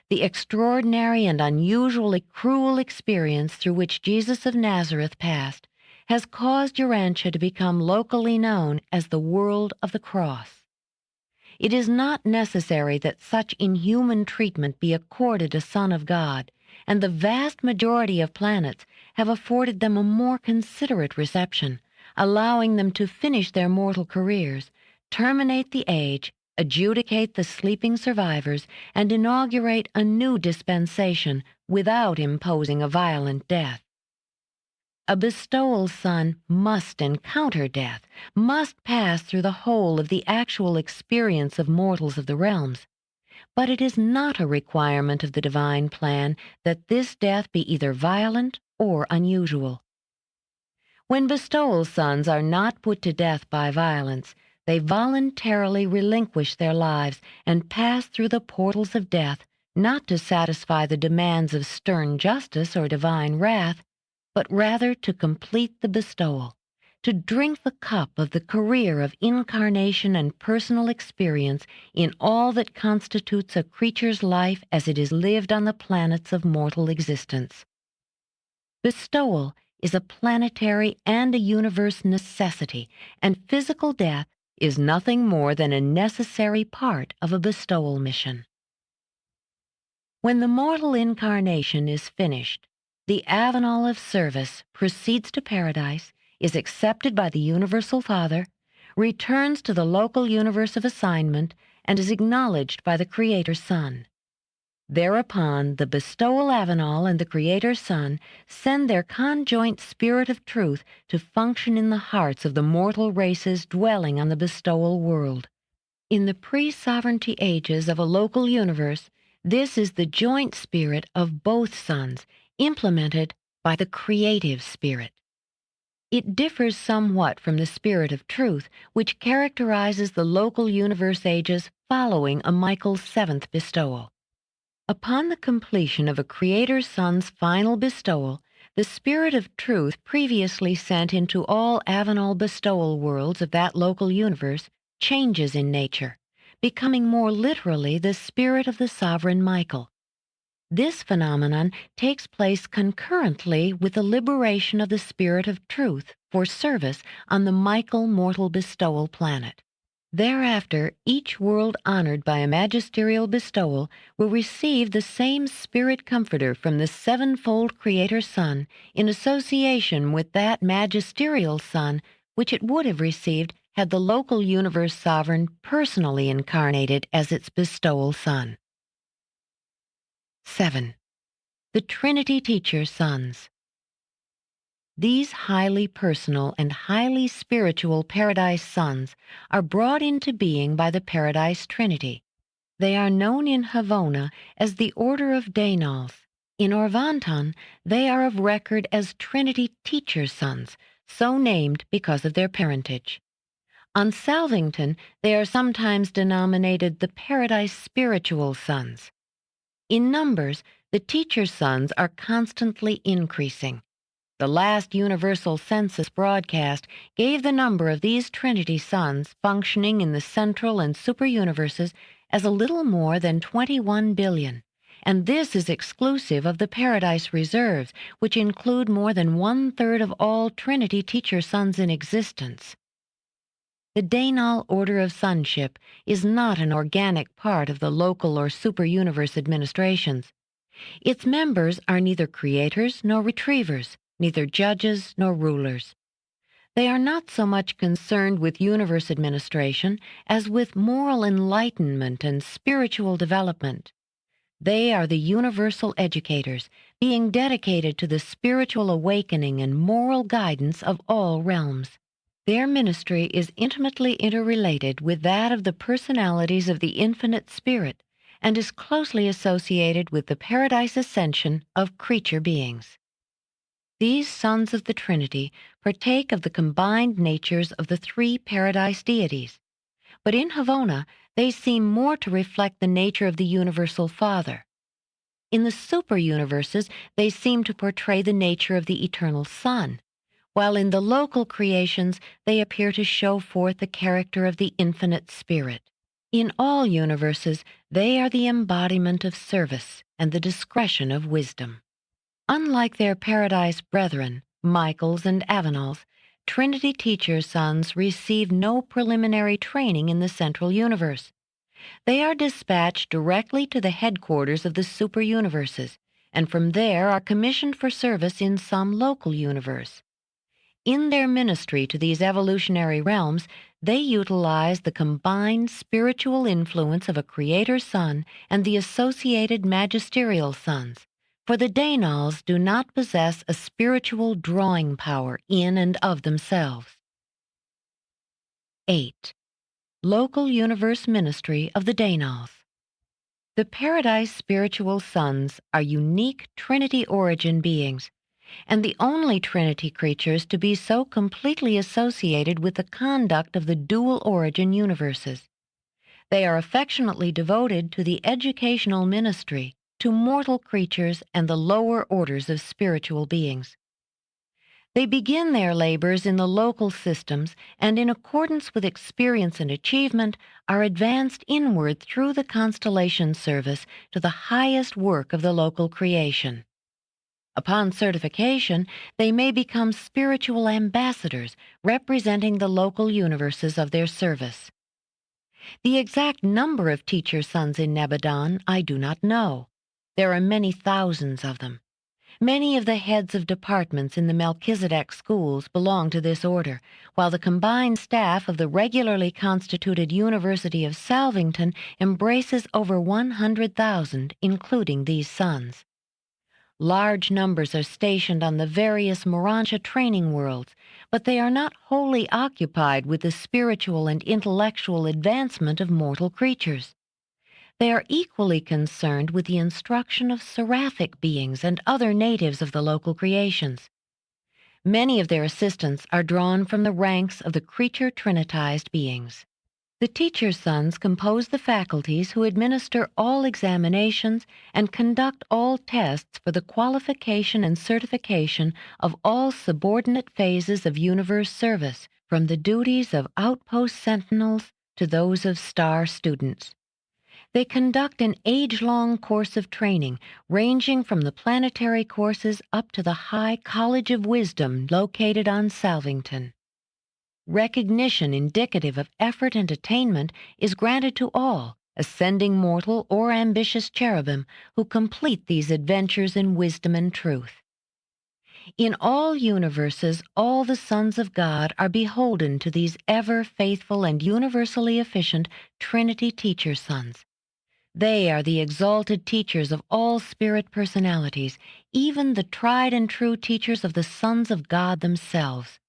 The extraordinary and unusually cruel experience through which Jesus of Nazareth passed has caused Urantia to become locally known as the world of the cross. It is not necessary that such inhuman treatment be accorded a Son of God, and the vast majority of planets have afforded them a more considerate reception, allowing them to finish their mortal careers, terminate the age, adjudicate the sleeping survivors, and inaugurate a new dispensation without imposing a violent death. A bestowal son must encounter death, must pass through the whole of the actual experience of mortals of the realms. But it is not a requirement of the divine plan that this death be either violent or unusual. When bestowal sons are not put to death by violence, they voluntarily relinquish their lives and pass through the portals of death, not to satisfy the demands of stern justice or divine wrath, but rather to complete the bestowal, to drink the cup of the career of incarnation and personal experience in all that constitutes a creature's life as it is lived on the planets of mortal existence. Bestowal is a planetary and a universe necessity, and physical death is nothing more than a necessary part of a bestowal mission. When the mortal incarnation is finished, the Avenal of service proceeds to paradise, is accepted by the Universal Father, returns to the local universe of assignment and is acknowledged by the Creator Sun. Thereupon, the bestowal Avenal and the Creator Sun send their conjoint spirit of truth to function in the hearts of the mortal races dwelling on the bestowal world. In the pre-sovereignty ages of a local universe, this is the joint spirit of both suns, implemented by the creative spirit. It differs somewhat from the spirit of truth, which characterizes the local universe ages following a Michael's seventh bestowal. Upon the completion of a Creator Sun's final bestowal, the Spirit of Truth previously sent into all Avenal bestowal worlds of that local universe changes in nature, becoming more literally the spirit of the sovereign Michael. This phenomenon takes place concurrently with the liberation of the Spirit of Truth for service on the Michael mortal bestowal planet. Thereafter, each world honored by a magisterial bestowal will receive the same spirit comforter from the sevenfold Creator Sun in association with that magisterial sun which it would have received had the local universe sovereign personally incarnated as its bestowal sun. 7. The Trinity Teacher Sons. These highly personal and highly spiritual Paradise Sons are brought into being by the Paradise Trinity. They are known in Havona as the Order of Daynals. In Orvanton, they are of record as Trinity Teacher Sons, so named because of their parentage. On Salvington, they are sometimes denominated the Paradise Spiritual Sons. In numbers, the Teacher Sons are constantly increasing. The last universal census broadcast gave the number of these Trinity Sons functioning in the central and super-universes as a little more than 21 billion, and this is exclusive of the Paradise Reserves, which include more than 1/3 of all Trinity Teacher Sons in existence. The Daynal Order of Sonship is not an organic part of the local or super-universe administrations. Its members are neither creators nor retrievers, neither judges nor rulers. They are not so much concerned with universe administration as with moral enlightenment and spiritual development. They are the universal educators, being dedicated to the spiritual awakening and moral guidance of all realms. Their ministry is intimately interrelated with that of the personalities of the Infinite Spirit and is closely associated with the Paradise Ascension of creature beings. These sons of the Trinity partake of the combined natures of the three Paradise deities, but in Havona they seem more to reflect the nature of the Universal Father. In the super-universes they seem to portray the nature of the Eternal Son, while in the local creations they appear to show forth the character of the Infinite Spirit. In all universes, they are the embodiment of service and the discretion of wisdom. Unlike their Paradise brethren, Michaels and Avenals, Trinity Teacher Sons receive no preliminary training in the central universe. They are dispatched directly to the headquarters of the super-universes, and from there are commissioned for service in some local universe. In their ministry to these evolutionary realms, they utilize the combined spiritual influence of a Creator Sun and the associated magisterial sons, for the Daynals do not possess a spiritual drawing power in and of themselves. 8. Local Universe Ministry of the Daynals. The Paradise Spiritual Sons are unique Trinity origin beings, and the only Trinity creatures to be so completely associated with the conduct of the dual origin universes. They are affectionately devoted to the educational ministry to mortal creatures and the lower orders of spiritual beings. They begin their labors in the local systems and, in accordance with experience and achievement, are advanced inward through the constellation service to the highest work of the local creation. Upon certification, they may become spiritual ambassadors representing the local universes of their service. The exact number of teacher sons in Nebadon I do not know. There are many thousands of them. Many of the heads of departments in the Melchizedek schools belong to this order, while the combined staff of the regularly constituted University of Salvington embraces over 100,000, including these sons. Large numbers are stationed on the various Urantia training worlds, but they are not wholly occupied with the spiritual and intellectual advancement of mortal creatures. They are equally concerned with the instruction of seraphic beings and other natives of the local creations. Many of their assistants are drawn from the ranks of the creature trinitized beings. The teacher's sons compose the faculties who administer all examinations and conduct all tests for the qualification and certification of all subordinate phases of universe service, from the duties of outpost sentinels to those of star students. They conduct an age-long course of training, ranging from the planetary courses up to the High College of Wisdom located on Salvington. Recognition indicative of effort and attainment is granted to all, ascending mortal or ambitious cherubim, who complete these adventures in wisdom and truth. In all universes, all the sons of God are beholden to these ever-faithful and universally efficient Trinity teacher sons. They are the exalted teachers of all spirit personalities, even the tried and true teachers of the sons of God themselves.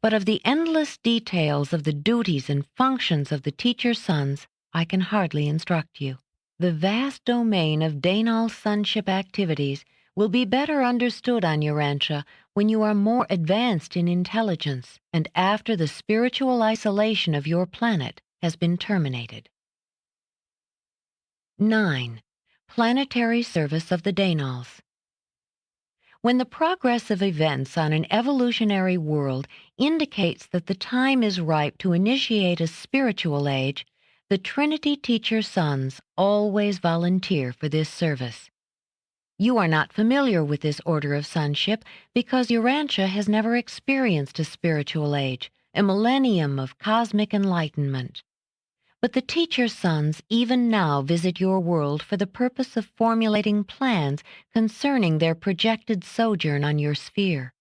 But of the endless details of the duties and functions of the teacher sons, I can hardly instruct you. The vast domain of Dainal sonship activities will be better understood on Urantia when you are more advanced in intelligence and after the spiritual isolation of your planet has been terminated. 9. Planetary service of the Dainals. When the progress of events on an evolutionary world indicates that the time is ripe to initiate a spiritual age, the Trinity teacher sons always volunteer for this service. You are not familiar with this order of sonship because Urantia has never experienced a spiritual age, a millennium of cosmic enlightenment. But the teacher sons even now visit your world for the purpose of formulating plans concerning their projected sojourn on your sphere.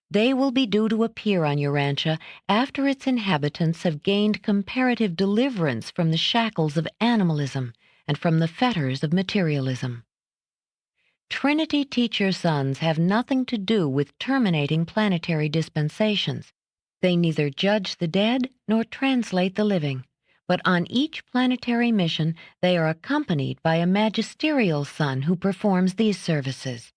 They will be due to appear on Urantia after its inhabitants have gained comparative deliverance from the shackles of animalism and from the fetters of materialism. Trinity teacher sons have nothing to do with terminating planetary dispensations. They neither judge the dead nor translate the living. But on each planetary mission, they are accompanied by a magisterial son who performs these services.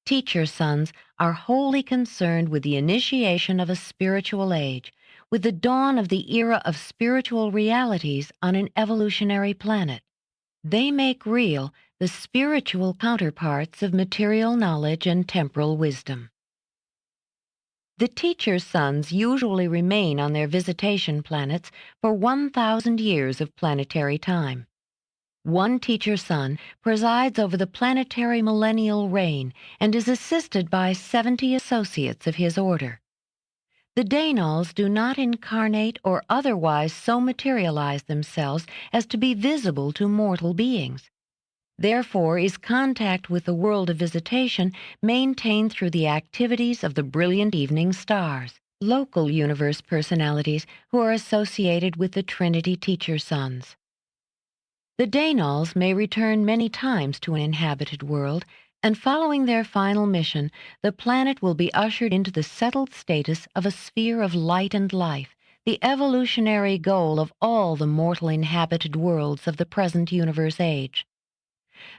Teacher sons are wholly concerned with the initiation of a spiritual age, with the dawn of the era of spiritual realities on an evolutionary planet. They make real the spiritual counterparts of material knowledge and temporal wisdom. The teacher's sons usually remain on their visitation planets for 1,000 years of planetary time. One teacher son presides over the planetary millennial reign and is assisted by 70 associates of his order. The Dainals do not incarnate or otherwise so materialize themselves as to be visible to mortal beings. Therefore is contact with the world of visitation maintained through the activities of the brilliant evening stars, local universe personalities who are associated with the Trinity teacher sons. The Dainals may return many times to an inhabited world, and following their final mission, the planet will be ushered into the settled status of a sphere of light and life, the evolutionary goal of all the mortal inhabited worlds of the present universe age.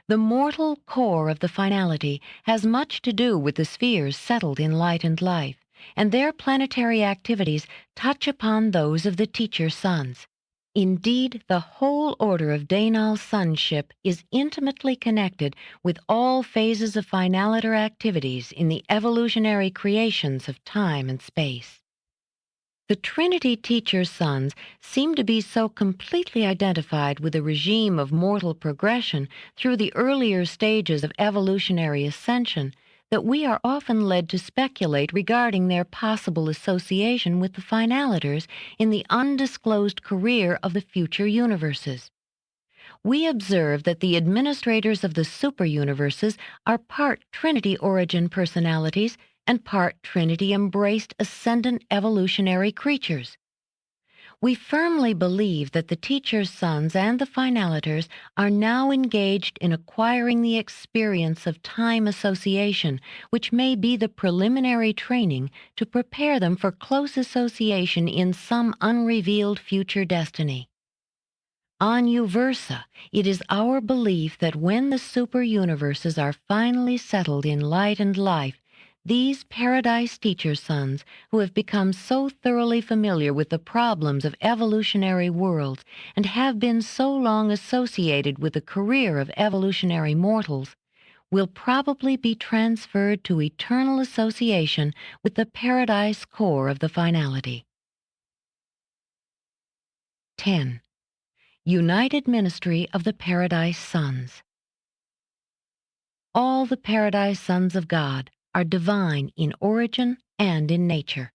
The mortal core of the finality has much to do with the spheres settled in light and life, and their planetary activities touch upon those of the teacher sons. Indeed, the whole order of Dainal sonship is intimately connected with all phases of finaliter activities in the evolutionary creations of time and space. The Trinity teacher sons seem to be so completely identified with the regime of mortal progression through the earlier stages of evolutionary ascension that we are often led to speculate regarding their possible association with the finaliters in the undisclosed career of the future universes. we observe that the administrators of the super-universes are part Trinity origin personalities and part Trinity-embraced ascendant evolutionary creatures. We firmly believe that the teacher's sons and the finaliters are now engaged in acquiring the experience of time association, which may be the preliminary training to prepare them for close association in some unrevealed future destiny. On Uversa, it is our belief that when the super-universes are finally settled in light and life, these Paradise Teacher sons, who have become so thoroughly familiar with the problems of evolutionary worlds and have been so long associated with the career of evolutionary mortals, will probably be transferred to eternal association with the Paradise core of the finality. 10. United Ministry of the Paradise Sons. All the Paradise Sons of God are divine in origin and in nature.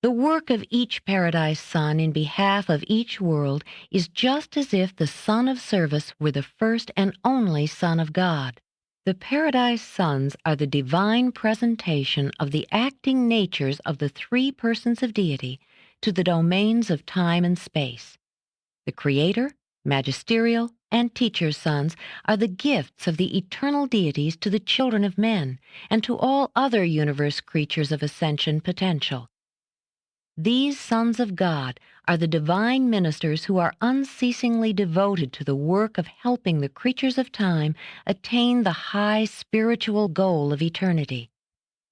The work of each Paradise Son in behalf of each world is just as if the Son of Service were the first and only Son of God. The Paradise Sons are the divine presentation of the acting natures of the three persons of deity to the domains of time and space. The Creator, Magisterial, and Teacher's sons are the gifts of the eternal deities to the children of men and to all other universe creatures of ascension potential. These sons of God are the divine ministers who are unceasingly devoted to the work of helping the creatures of time attain the high spiritual goal of eternity.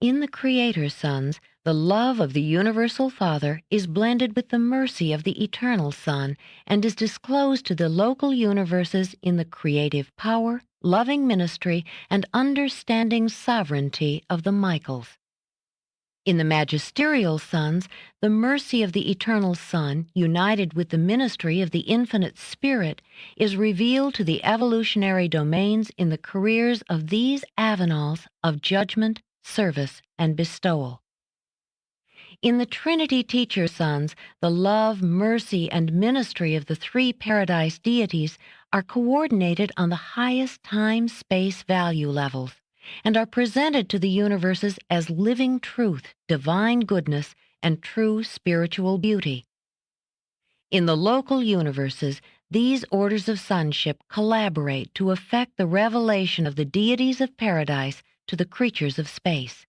In the Creator's sons, the love of the Universal Father is blended with the mercy of the Eternal Son and is disclosed to the local universes in the creative power, loving ministry, and understanding sovereignty of the Michaels. In the Magisterial sons, the mercy of the Eternal Son, united with the ministry of the Infinite Spirit, is revealed to the evolutionary domains in the careers of these Avenals of judgment, service, and bestowal. In the Trinity Teacher sons, the love, mercy, and ministry of the three Paradise deities are coordinated on the highest time-space value levels and are presented to the universes as living truth, divine goodness, and true spiritual beauty. In the local universes, these orders of sonship collaborate to effect the revelation of the deities of Paradise to the creatures of space.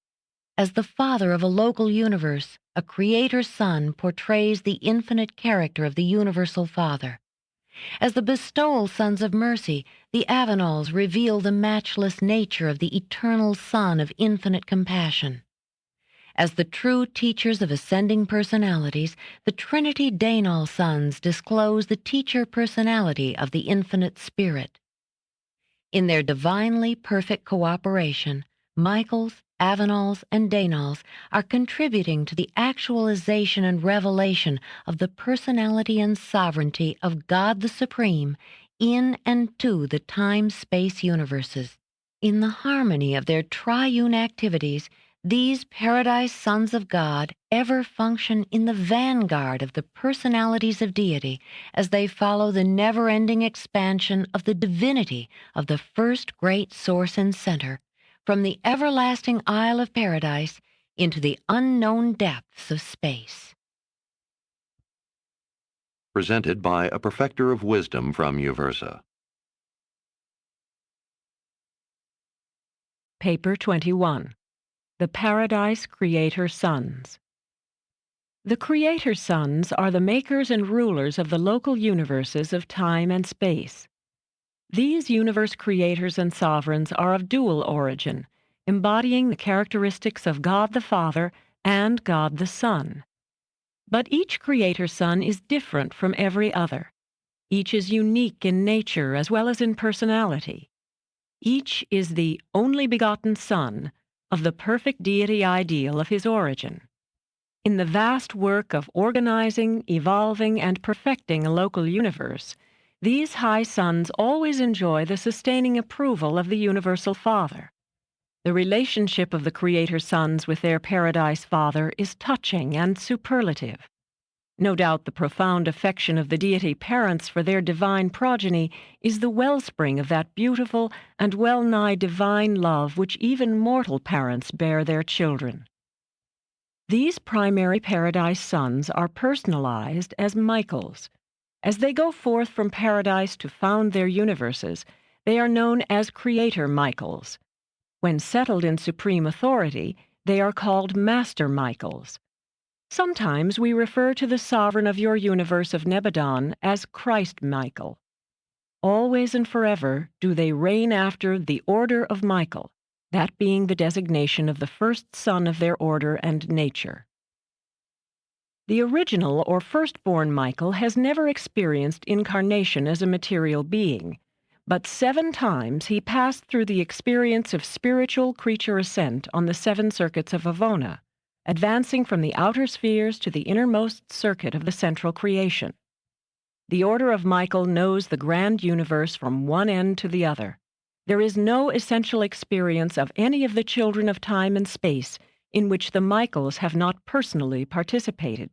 As the father of a local universe, a Creator Son portrays the infinite character of the Universal Father. As the bestowal sons of mercy, the Avenals reveal the matchless nature of the Eternal Son of infinite compassion. As the true teachers of ascending personalities, the Trinity Dainal sons disclose the teacher personality of the Infinite Spirit. In their divinely perfect cooperation, Michaels, Avenals, and Dainals are contributing to the actualization and revelation of the personality and sovereignty of God the Supreme in and to the time-space universes. In the harmony of their triune activities, these Paradise Sons of God ever function in the vanguard of the personalities of deity as they follow the never-ending expansion of the divinity of the first great source and center, from the everlasting Isle of Paradise into the unknown depths of space. Presented by a perfecter of wisdom from Uversa. Paper 21. The Paradise Creator Sons. The Creator Sons are the makers and rulers of the local universes of time and space. These universe creators and sovereigns are of dual origin, embodying the characteristics of God the Father and God the Son. But each Creator Son is different from every other. Each is unique in nature as well as in personality. Each is the only begotten Son of the perfect deity ideal of his origin. In the vast work of organizing, evolving, and perfecting a local universe, these high sons always enjoy the sustaining approval of the Universal Father. The relationship of the Creator Sons with their Paradise Father is touching and superlative. No doubt the profound affection of the deity parents for their divine progeny is the wellspring of that beautiful and well-nigh divine love which even mortal parents bear their children. These primary paradise sons are personalized as Michaels. As they go forth from paradise to found their universes, they are known as Creator Michaels. When settled in supreme authority, they are called Master Michaels. Sometimes we refer to the sovereign of your universe of Nebadon as Christ Michael. Always and forever do they reign after the Order of Michael, that being the designation of the first son of their order and nature. The original or firstborn Michael has never experienced incarnation as a material being, but 7 times he passed through the experience of spiritual creature ascent on the 7 circuits of Avona, advancing from the outer spheres to the innermost circuit of the central creation. The Order of Michael knows the grand universe from one end to the other. There is no essential experience of any of the children of time and space in which the Michaels have not personally participated.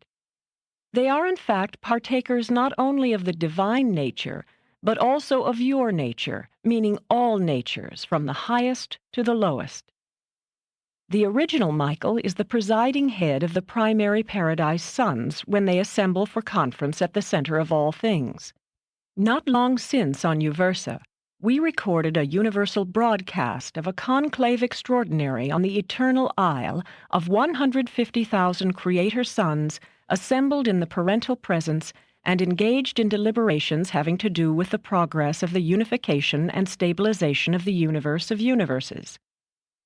They are in fact partakers not only of the divine nature, but also of your nature, meaning all natures, from the highest to the lowest. The original Michael is the presiding head of the primary paradise sons when they assemble for conference at the center of all things. Not long since on Uversa, we recorded a universal broadcast of a conclave extraordinary on the eternal isle of 150,000 creator sons assembled in the parental presence and engaged in deliberations having to do with the progress of the unification and stabilization of the universe of universes.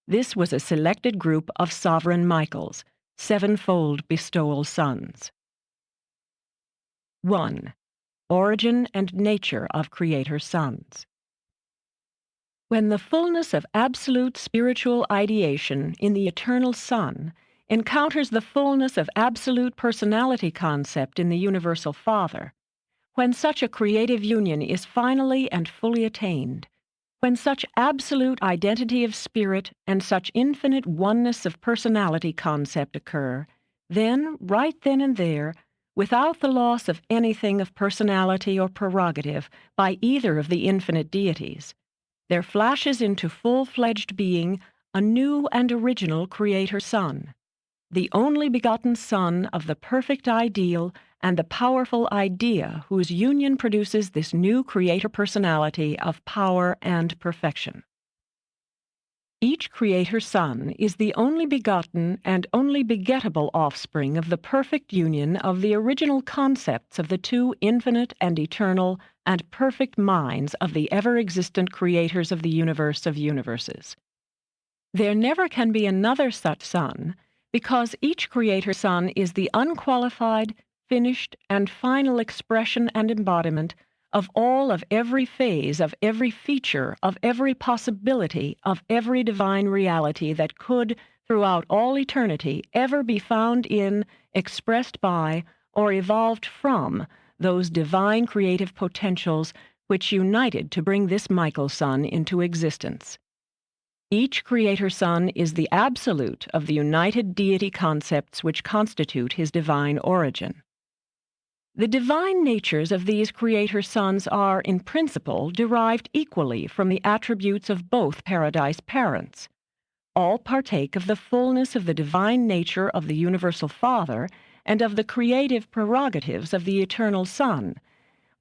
This was a selected group of sovereign Michaels, 7-fold bestowal sons. 1. Origin and nature of creator sons. When the fullness of absolute spiritual ideation in the eternal Son encounters the fullness of absolute personality concept in the universal Father, when such a creative union is finally and fully attained, when such absolute identity of spirit and such infinite oneness of personality concept occur, then, right then and there, without the loss of anything of personality or prerogative by either of the infinite deities, there flashes into full-fledged being a new and original Creator Son, the only begotten Son of the perfect ideal and the powerful idea whose union produces this new Creator personality of power and perfection. Each Creator Son is the only begotten and only begettable offspring of the perfect union of the original concepts of the 2 infinite and eternal and perfect minds of the ever-existent creators of the universe of universes. There never can be another such Son, because each Creator Son is the unqualified, finished, and final expression and embodiment of all of every phase, of every feature, of every possibility, of every divine reality that could, throughout all eternity, ever be found in, expressed by, or evolved from those divine creative potentials which united to bring this Michael Son into existence. Each Creator Son is the absolute of the united deity concepts which constitute his divine origin. The divine natures of these Creator Sons are, in principle, derived equally from the attributes of both paradise parents. All partake of the fullness of the divine nature of the universal Father and of the creative prerogatives of the eternal Son.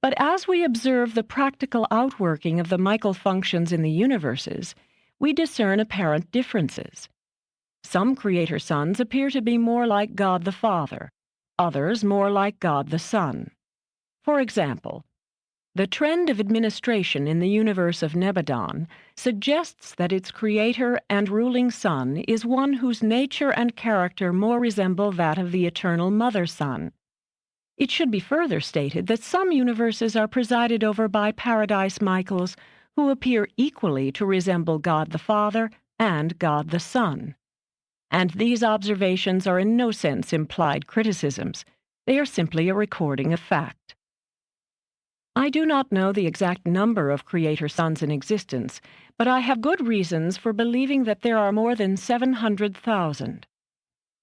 But as we observe the practical outworking of the Michael functions in the universes, we discern apparent differences. Some Creator Sons appear to be more like God the Father, others more like God the Son. For example, the trend of administration in the universe of Nebadon suggests that its creator and ruling Son is one whose nature and character more resemble that of the eternal Mother Son. It should be further stated that some universes are presided over by Paradise Michaels who appear equally to resemble God the Father and God the Son. And these observations are in no sense implied criticisms. They are simply a recording of fact. I do not know the exact number of Creator Sons in existence, but I have good reasons for believing that there are more than 700,000.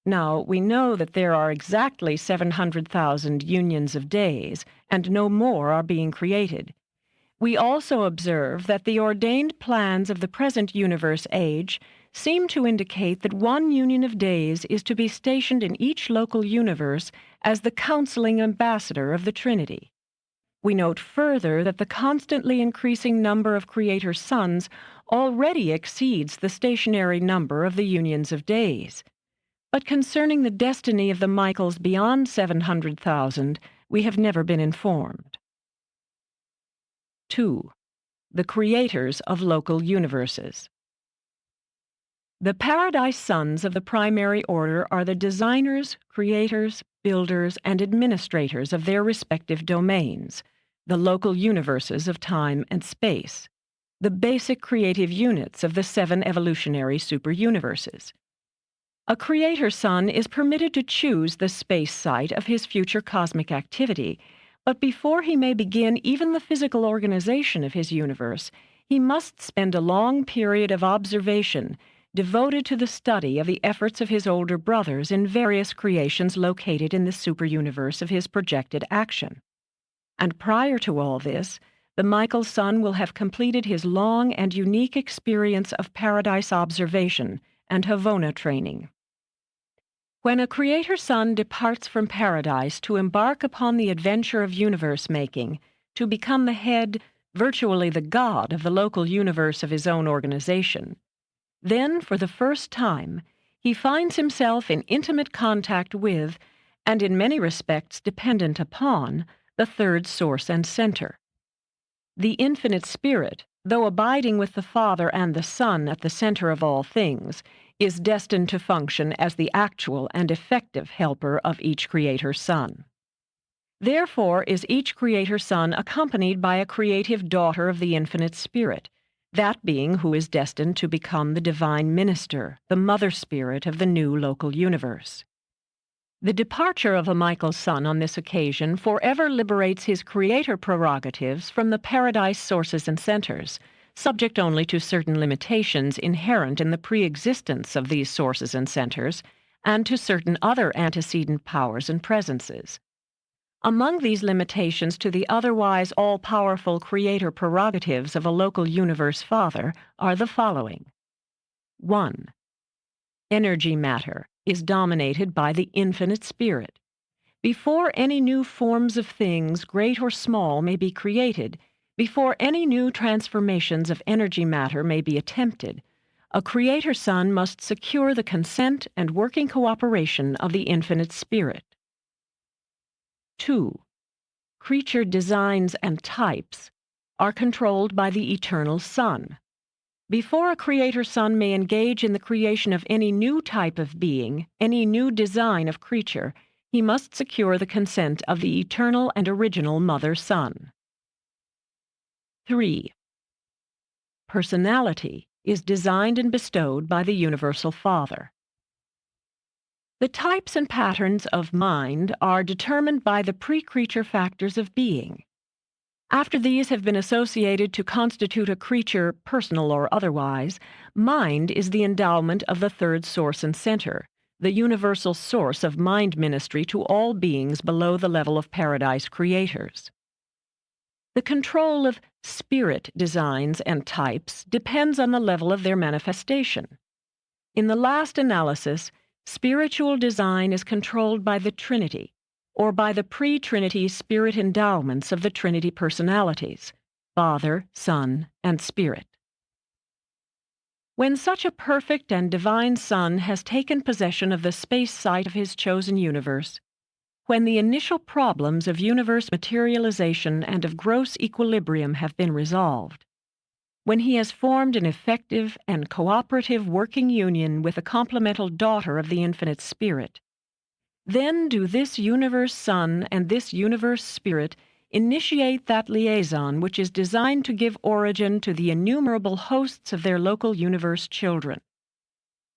Now, we know that there are exactly 700,000 unions of days, and no more are being created. We also observe that the ordained plans of the present universe age seem to indicate that one union of days is to be stationed in each local universe as the counseling ambassador of the Trinity. We note further that the constantly increasing number of Creator sons already exceeds the stationary number of the unions of days. But concerning the destiny of the Michaels beyond 700,000, we have never been informed. 2. The creators of local universes. The Paradise Sons of the primary order are the designers, creators, builders, and administrators of their respective domains, the local universes of time and space, the basic creative units of the 7 evolutionary superuniverses. A creator son is permitted to choose the space site of his future cosmic activity, but before he may begin even the physical organization of his universe, he must spend a long period of observation devoted to the study of the efforts of his older brothers in various creations located in the superuniverse of his projected action. And prior to all this, the Michael son will have completed his long and unique experience of paradise observation and Havona training. When a creator son departs from paradise to embark upon the adventure of universe making, to become the head, virtually the god of the local universe of his own organization, then, for the first time, he finds himself in intimate contact with, and in many respects dependent upon, the third source and center. The infinite Spirit, though abiding with the Father and the Son at the center of all things, is destined to function as the actual and effective helper of each creator son. Therefore is each creator son accompanied by a creative daughter of the infinite Spirit, that being who is destined to become the divine minister, the mother spirit of the new local universe. The departure of a Michael son on this occasion forever liberates his creator prerogatives from the paradise sources and centers, subject only to certain limitations inherent in the pre-existence of these sources and centers, and to certain other antecedent powers and presences. Among these limitations to the otherwise all-powerful creator prerogatives of a local universe father are the following. 1. Energy matter is dominated by the infinite Spirit. Before any new forms of things, great or small, may be created, before any new transformations of energy matter may be attempted, a creator son must secure the consent and working cooperation of the infinite Spirit. 2. Creature designs and types are controlled by the eternal Son. Before a creator son may engage in the creation of any new type of being, any new design of creature, he must secure the consent of the eternal and original Mother Son. 3. Personality is designed and bestowed by the Universal Father. The types and patterns of mind are determined by the pre-creature factors of being. After these have been associated to constitute a creature, personal or otherwise, mind is the endowment of the third source and center, the universal source of mind ministry to all beings below the level of paradise creators. The control of spirit designs and types depends on the level of their manifestation. In the last analysis, spiritual design is controlled by the Trinity, or by the pre-Trinity spirit endowments of the Trinity personalities, Father, Son, and Spirit. When such a perfect and divine Son has taken possession of the space site of his chosen universe, when the initial problems of universe materialization and of gross equilibrium have been resolved, when he has formed an effective and cooperative working union with a complemental daughter of the infinite Spirit, then do this universe Son and this universe Spirit initiate that liaison which is designed to give origin to the innumerable hosts of their local universe children.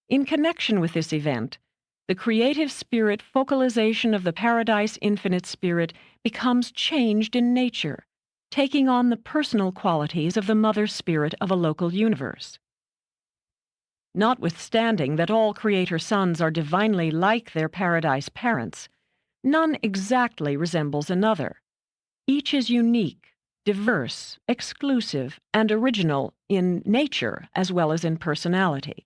In connection with this event, the creative spirit focalization of the Paradise Infinite Spirit becomes changed in nature, taking on the personal qualities of the Mother Spirit of a local universe. Notwithstanding that all Creator sons are divinely like their paradise parents, none exactly resembles another. Each is unique, diverse, exclusive, and original in nature as well as in personality.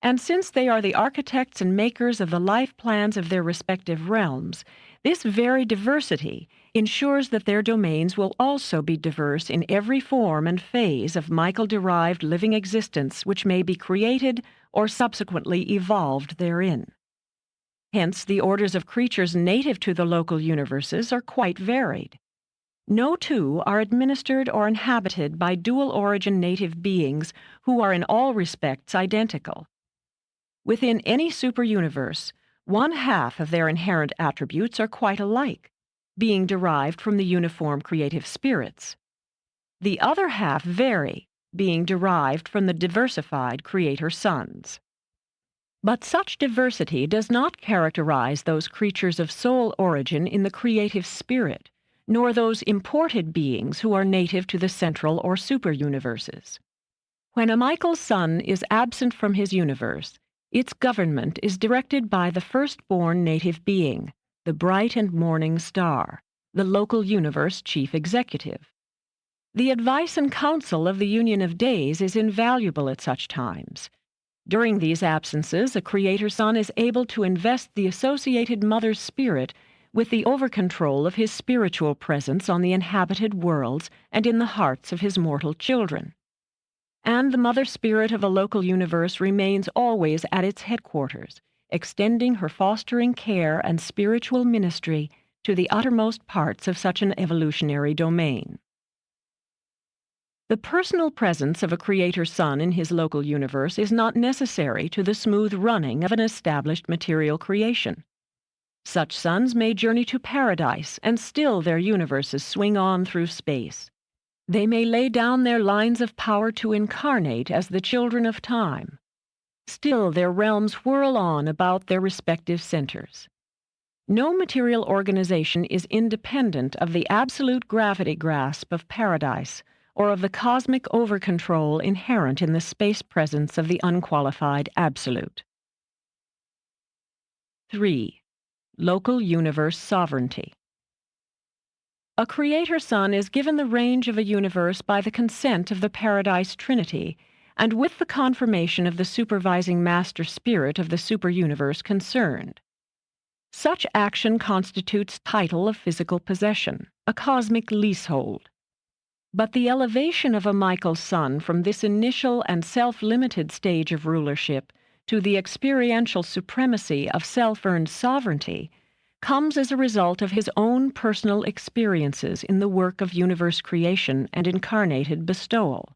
And since they are the architects and makers of the life plans of their respective realms, this very diversity ensures that their domains will also be diverse in every form and phase of Michael-derived living existence which may be created or subsequently evolved therein. Hence, the orders of creatures native to the local universes are quite varied. No two are administered or inhabited by dual-origin native beings who are in all respects identical. Within any superuniverse, one half of their inherent attributes are quite alike, being derived from the uniform creative spirits. The other half vary, being derived from the diversified Creator sons. But such diversity does not characterize those creatures of soul origin in the creative spirit, nor those imported beings who are native to the central or superuniverses. When a Michael's son is absent from his universe, its government is directed by the firstborn native being, the bright and morning star, the local universe chief executive. The advice and counsel of the Union of Days is invaluable at such times. During these absences, a Creator son is able to invest the associated mother's spirit with the over-control of his spiritual presence on the inhabited worlds and in the hearts of his mortal children. And the mother spirit of a local universe remains always at its headquarters, extending her fostering care and spiritual ministry to the uttermost parts of such an evolutionary domain. The personal presence of a Creator son in his local universe is not necessary to the smooth running of an established material creation. Such sons may journey to paradise, and still their universes swing on through space. They may lay down their lines of power to incarnate as the children of time. Still their realms whirl on about their respective centers. No material organization is independent of the absolute gravity grasp of paradise or of the cosmic over-control inherent in the space presence of the unqualified absolute. 3. Local universe sovereignty. A Creator son is given the range of a universe by the consent of the Paradise Trinity, and with the confirmation of the supervising master spirit of the superuniverse concerned. Such action constitutes title of physical possession, a cosmic leasehold. But the elevation of a Michael's son from this initial and self-limited stage of rulership to the experiential supremacy of self-earned sovereignty comes as a result of his own personal experiences in the work of universe creation and incarnated bestowal.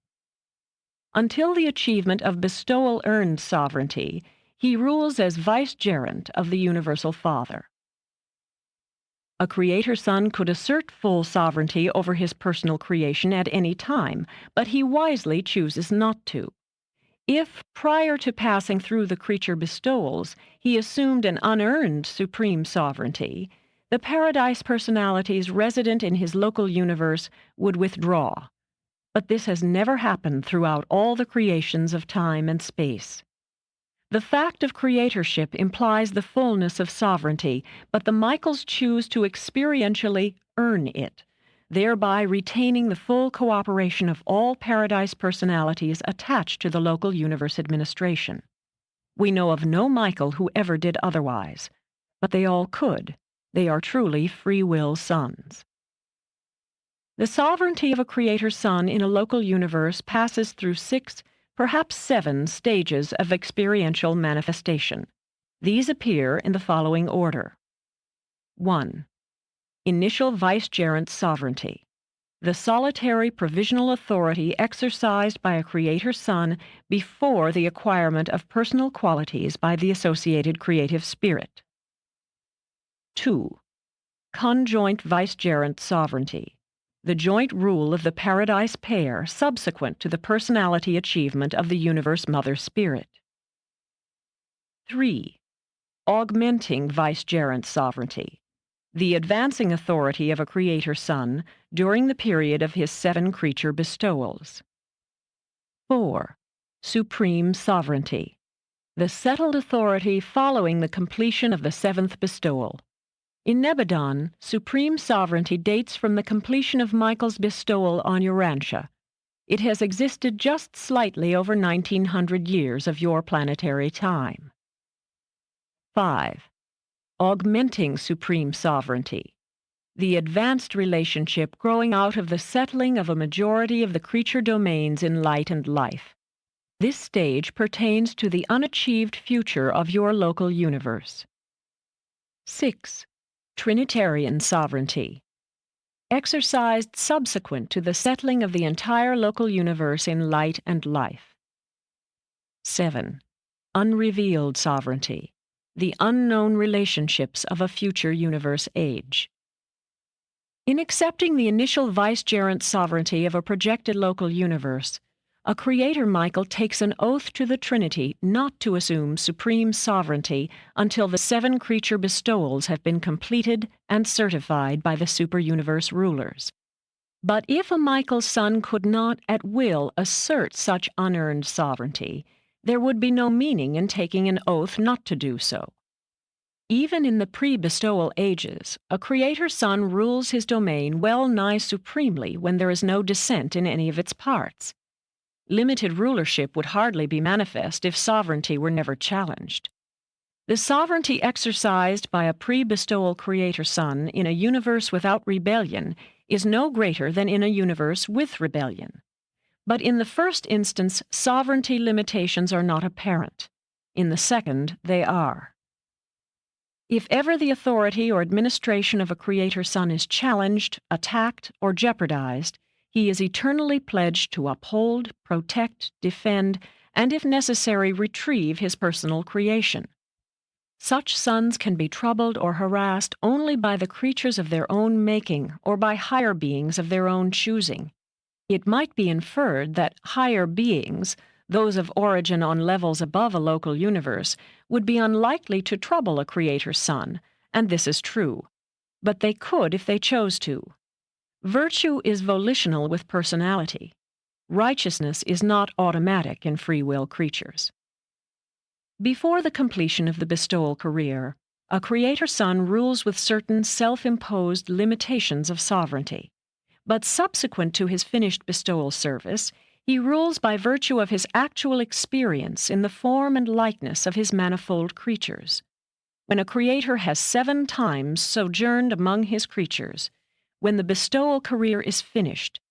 Until the achievement of bestowal-earned sovereignty, he rules as vicegerent of the Universal Father. A Creator son could assert full sovereignty over his personal creation at any time, but he wisely chooses not to. If, prior to passing through the creature bestowals, he assumed an unearned supreme sovereignty, the paradise personalities resident in his local universe would withdraw. But this has never happened throughout all the creations of time and space. The fact of creatorship implies the fullness of sovereignty, but the Michaels choose to experientially earn it, thereby retaining the full cooperation of all paradise personalities attached to the local universe administration. We know of no Michael who ever did otherwise, but they all could. They are truly free will sons. The sovereignty of a Creator son in a local universe passes through 6, perhaps 7 stages of experiential manifestation. These appear in the following order. 1. Initial vicegerent sovereignty. The solitary provisional authority exercised by a Creator son before the acquirement of personal qualities by the associated creative spirit. 2. Conjoint vicegerent sovereignty. The joint rule of the paradise pair subsequent to the personality achievement of the universe mother spirit. 3. Augmenting vicegerent sovereignty. The advancing authority of a Creator son during the period of his 7 creature bestowals. 4. Supreme sovereignty, the settled authority following the completion of the seventh bestowal. In Nebadon, supreme sovereignty dates from the completion of Michael's bestowal on Urantia. It has existed just slightly over 1900 years of your planetary time. 5. Augmenting supreme sovereignty, the advanced relationship growing out of the settling of a majority of the creature domains in light and life. This stage pertains to the unachieved future of your local universe. 6. Trinitarian sovereignty, exercised subsequent to the settling of the entire local universe in light and life. 7. Unrevealed sovereignty, the unknown relationships of a future universe age. In accepting the initial vicegerent sovereignty of a projected local universe, a creator Michael takes an oath to the Trinity not to assume supreme sovereignty until the 7 creature bestowals have been completed and certified by the superuniverse rulers. But if a Michael's son could not at will assert such unearned sovereignty, there would be no meaning in taking an oath not to do so. Even in the pre-bestowal ages, a creator son rules his domain well nigh supremely when there is no dissent in any of its parts. Limited rulership would hardly be manifest if sovereignty were never challenged. The sovereignty exercised by a pre-bestowal creator son in a universe without rebellion is no greater than in a universe with rebellion. But in the first instance, sovereignty limitations are not apparent. In the second, they are. If ever the authority or administration of a creator son is challenged, attacked, or jeopardized, he is eternally pledged to uphold, protect, defend, and if necessary, retrieve his personal creation. Such sons can be troubled or harassed only by the creatures of their own making or by higher beings of their own choosing. It might be inferred that higher beings, those of origin on levels above a local universe, would be unlikely to trouble a creator son, and this is true. But they could if they chose to. Virtue is volitional with personality. Righteousness is not automatic in free will creatures. Before the completion of the bestowal career, a creator son rules with certain self-imposed limitations of sovereignty. But subsequent to his finished bestowal service, he rules by virtue of his actual experience in the form and likeness of his manifold creatures. When a creator has 7 times sojourned among his creatures, when the bestowal career is finished,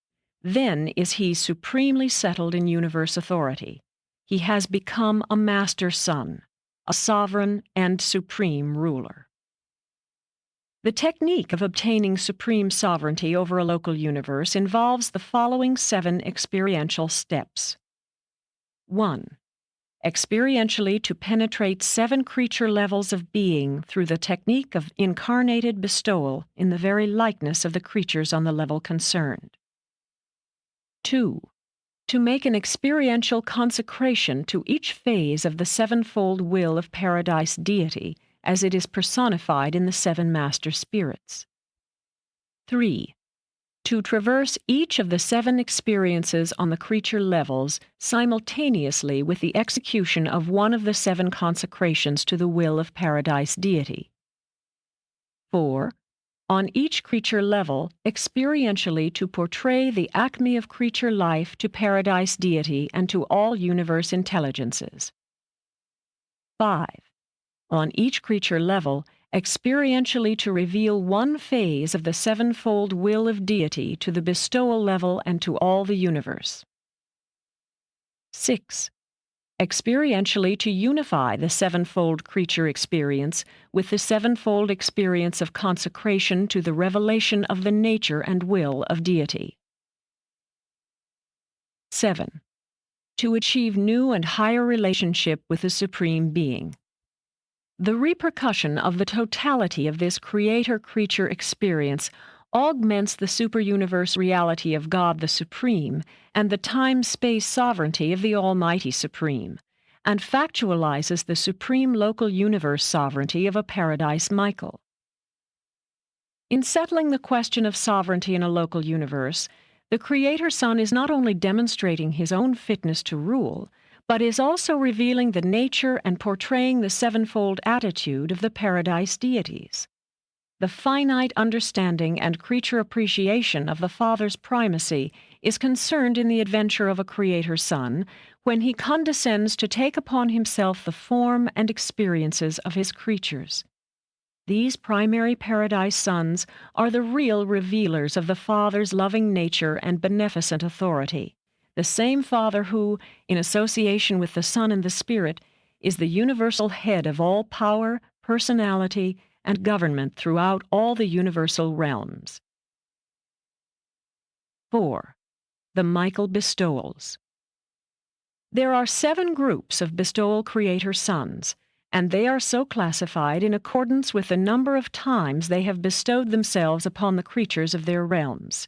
then is he supremely settled in universe authority. He has become a master son, a sovereign and supreme ruler. The technique of obtaining supreme sovereignty over a local universe involves the following 7 experiential steps. 1. Experientially to penetrate 7 creature levels of being through the technique of incarnated bestowal in the very likeness of the creatures on the level concerned. 2. To make an experiential consecration to each phase of the 7-fold will of Paradise deity as it is personified in the 7 master spirits. 3. To traverse each of the 7 experiences on the creature levels simultaneously with the execution of one of the 7 consecrations to the will of Paradise deity. 4. On each creature level, experientially to portray the acme of creature life to Paradise deity and to all universe intelligences. 5. On each creature level, experientially to reveal one phase of the 7-fold will of deity to the bestowal level and to all the universe. 6. Experientially to unify the 7-fold creature experience with the 7-fold experience of consecration to the revelation of the nature and will of deity. 7. To achieve new and higher relationship with the Supreme Being. The repercussion of the totality of this creator-creature experience augments the superuniverse reality of God the Supreme and the time-space sovereignty of the Almighty Supreme, and factualizes the supreme local universe sovereignty of a Paradise Michael. In settling the question of sovereignty in a local universe, the Creator Son is not only demonstrating his own fitness to rule, but is also revealing the nature and portraying the sevenfold attitude of the paradise deities. The finite understanding and creature appreciation of the Father's primacy is concerned in the adventure of a Creator Son when he condescends to take upon himself the form and experiences of his creatures. These primary paradise sons are the real revealers of the Father's loving nature and beneficent authority, the same Father who, in association with the Son and the Spirit, is the universal head of all power, personality, and government throughout all the universal realms. 4. The Michael Bestowals. There are 7 groups of bestowal creator sons, and they are so classified in accordance with the number of times they have bestowed themselves upon the creatures of their realms.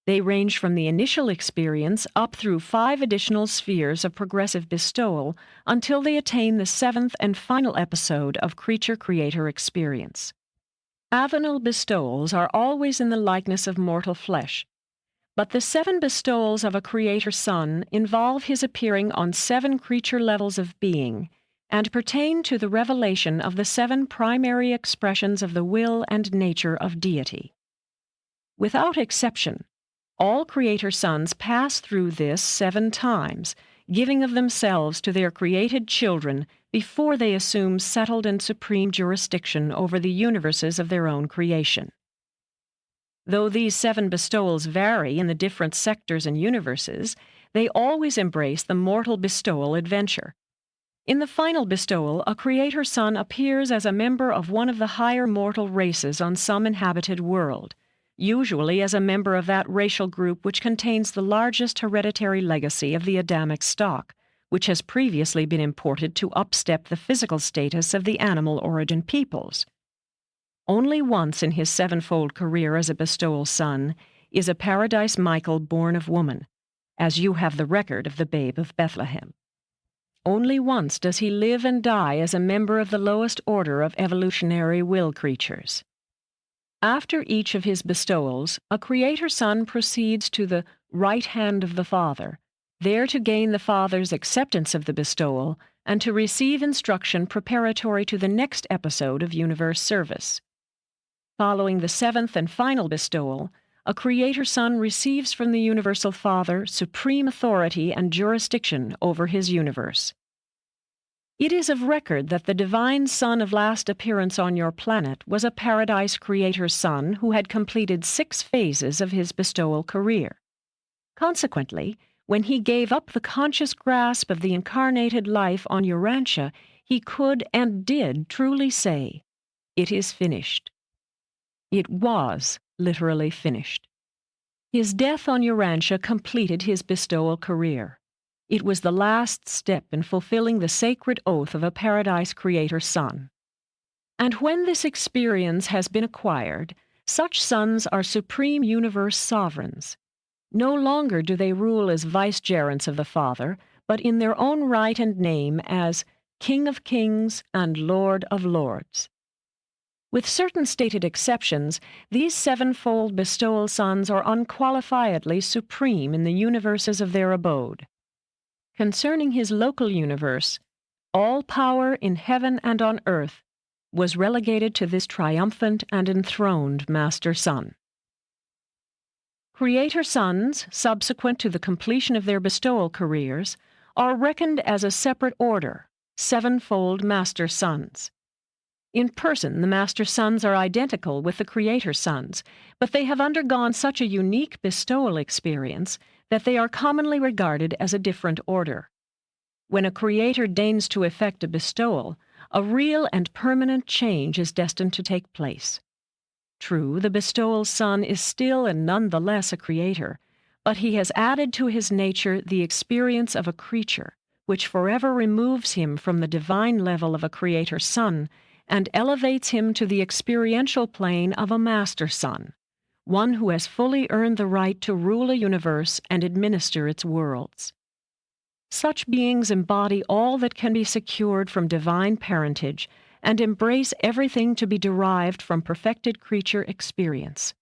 They range from the initial experience up through 5 additional spheres of progressive bestowal until they attain the 7th and final episode of creature-creator experience. Avenal bestowals are always in the likeness of mortal flesh, but the 7 bestowals of a Creator Son involve his appearing on 7 creature levels of being and pertain to the revelation of the 7 primary expressions of the will and nature of deity. Without exception, all Creator Sons pass through this 7 times, giving of themselves to their created children before they assume settled and supreme jurisdiction over the universes of their own creation. Though these 7 bestowals vary in the different sectors and universes, they always embrace the mortal bestowal adventure. In the final bestowal, a Creator Son appears as a member of one of the higher mortal races on some inhabited world, usually as a member of that racial group which contains the largest hereditary legacy of the Adamic stock, which has previously been imported to upstep the physical status of the animal origin peoples. Only once in his 7-fold career as a bestowal son is a Paradise Michael born of woman, as you have the record of the Babe of Bethlehem. Only once does he live and die as a member of the lowest order of evolutionary will creatures. After each of his bestowals, a Creator Son proceeds to the right hand of the Father, there to gain the Father's acceptance of the bestowal and to receive instruction preparatory to the next episode of universe service. Following the 7th and final bestowal, a Creator Son receives from the Universal Father supreme authority and jurisdiction over his universe. It is of record that the Divine Son of last appearance on your planet was a Paradise Creator Son who had completed 6 phases of his bestowal career. Consequently, when he gave up the conscious grasp of the incarnated life on Urantia, he could and did truly say, "It is finished." It was literally finished. His death on Urantia completed his bestowal career. It was the last step in fulfilling the sacred oath of a Paradise Creator Son. And when this experience has been acquired, such sons are supreme universe sovereigns. No longer do they rule as vicegerents of the Father, but in their own right and name as King of Kings and Lord of Lords. With certain stated exceptions, these 7-fold bestowal sons are unqualifiedly supreme in the universes of their abode. Concerning his local universe, all power in heaven and on earth was relegated to this triumphant and enthroned Master Son. Creator Sons, subsequent to the completion of their bestowal careers, are reckoned as a separate order, 7-fold Master Sons. In person, the Master Sons are identical with the Creator Sons, but they have undergone such a unique bestowal experience that they are commonly regarded as a different order. When a Creator deigns to effect a bestowal, a real and permanent change is destined to take place. True, the bestowal Son is still and nonetheless a Creator, but he has added to his nature the experience of a creature, which forever removes him from the divine level of a Creator Son and elevates him to the experiential plane of a Master Son, one who has fully earned the right to rule a universe and administer its worlds. Such beings embody all that can be secured from divine parentage and embrace everything to be derived from perfected creature experience.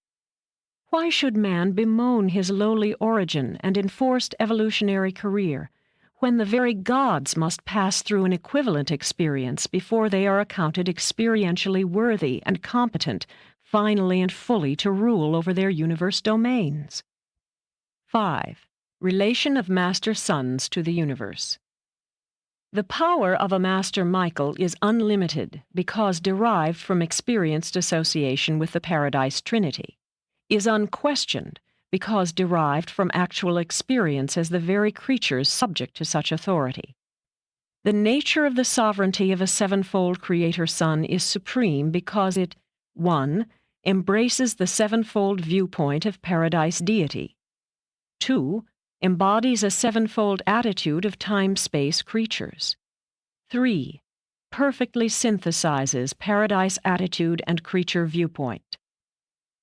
Why should man bemoan his lowly origin and enforced evolutionary career, when the very gods must pass through an equivalent experience before they are accounted experientially worthy and competent finally and fully to rule over their universe domains. 5. Relation of Master Sons to the Universe. The power of a Master Michael is unlimited because derived from experienced association with the Paradise Trinity, is unquestioned because derived from actual experience as the very creatures subject to such authority. The nature of the sovereignty of a sevenfold Creator Son is supreme because it 1. Embraces the sevenfold viewpoint of Paradise Deity, 2. Embodies a sevenfold attitude of time-space creatures, 3. Perfectly synthesizes Paradise attitude and creature viewpoint.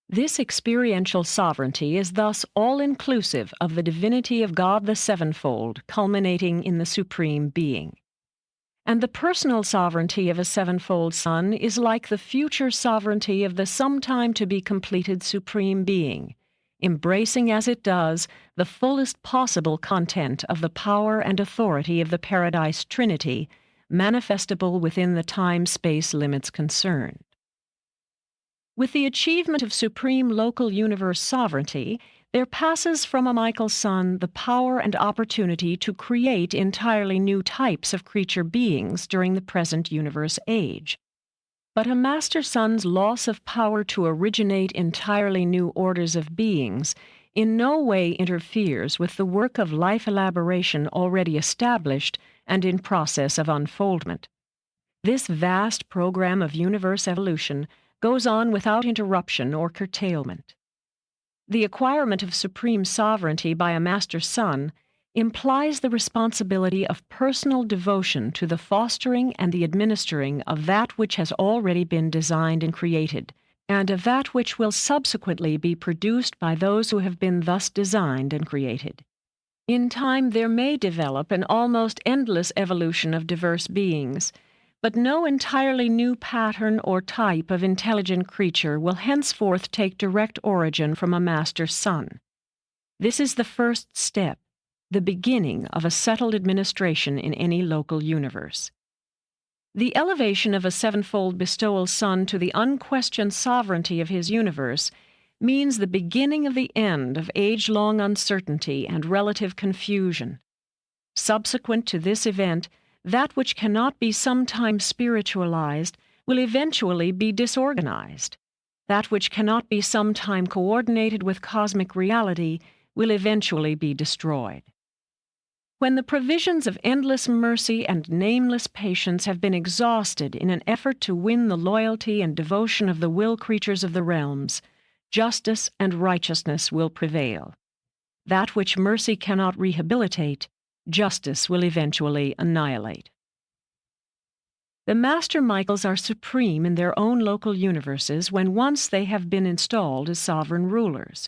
This experiential sovereignty is thus all-inclusive of the divinity of God the Sevenfold, culminating in the Supreme Being. And the personal sovereignty of a sevenfold Son is like the future sovereignty of the sometime-to-be-completed Supreme Being, embracing as it does the fullest possible content of the power and authority of the Paradise Trinity, manifestable within the time-space limits concerned. With the achievement of supreme local universe sovereignty, there passes from a Michael Son the power and opportunity to create entirely new types of creature beings during the present universe age. But a Master Son's loss of power to originate entirely new orders of beings in no way interferes with the work of life elaboration already established and in process of unfoldment. This vast program of universe evolution goes on without interruption or curtailment. The acquirement of supreme sovereignty by a Master Son implies the responsibility of personal devotion to the fostering and the administering of that which has already been designed and created, and of that which will subsequently be produced by those who have been thus designed and created. In time there may develop an almost endless evolution of diverse beings, but no entirely new pattern or type of intelligent creature will henceforth take direct origin from a Master Son. This is the first step, the beginning of a settled administration in any local universe. The elevation of a sevenfold bestowal Son to the unquestioned sovereignty of his universe means the beginning of the end of age-long uncertainty and relative confusion. Subsequent to this event, that which cannot be sometime spiritualized will eventually be disorganized. That which cannot be sometime coordinated with cosmic reality will eventually be destroyed. When the provisions of endless mercy and nameless patience have been exhausted in an effort to win the loyalty and devotion of the will creatures of the realms, justice and righteousness will prevail. That which mercy cannot rehabilitate, justice will eventually annihilate. The Master Michaels are supreme in their own local universes when once they have been installed as sovereign rulers.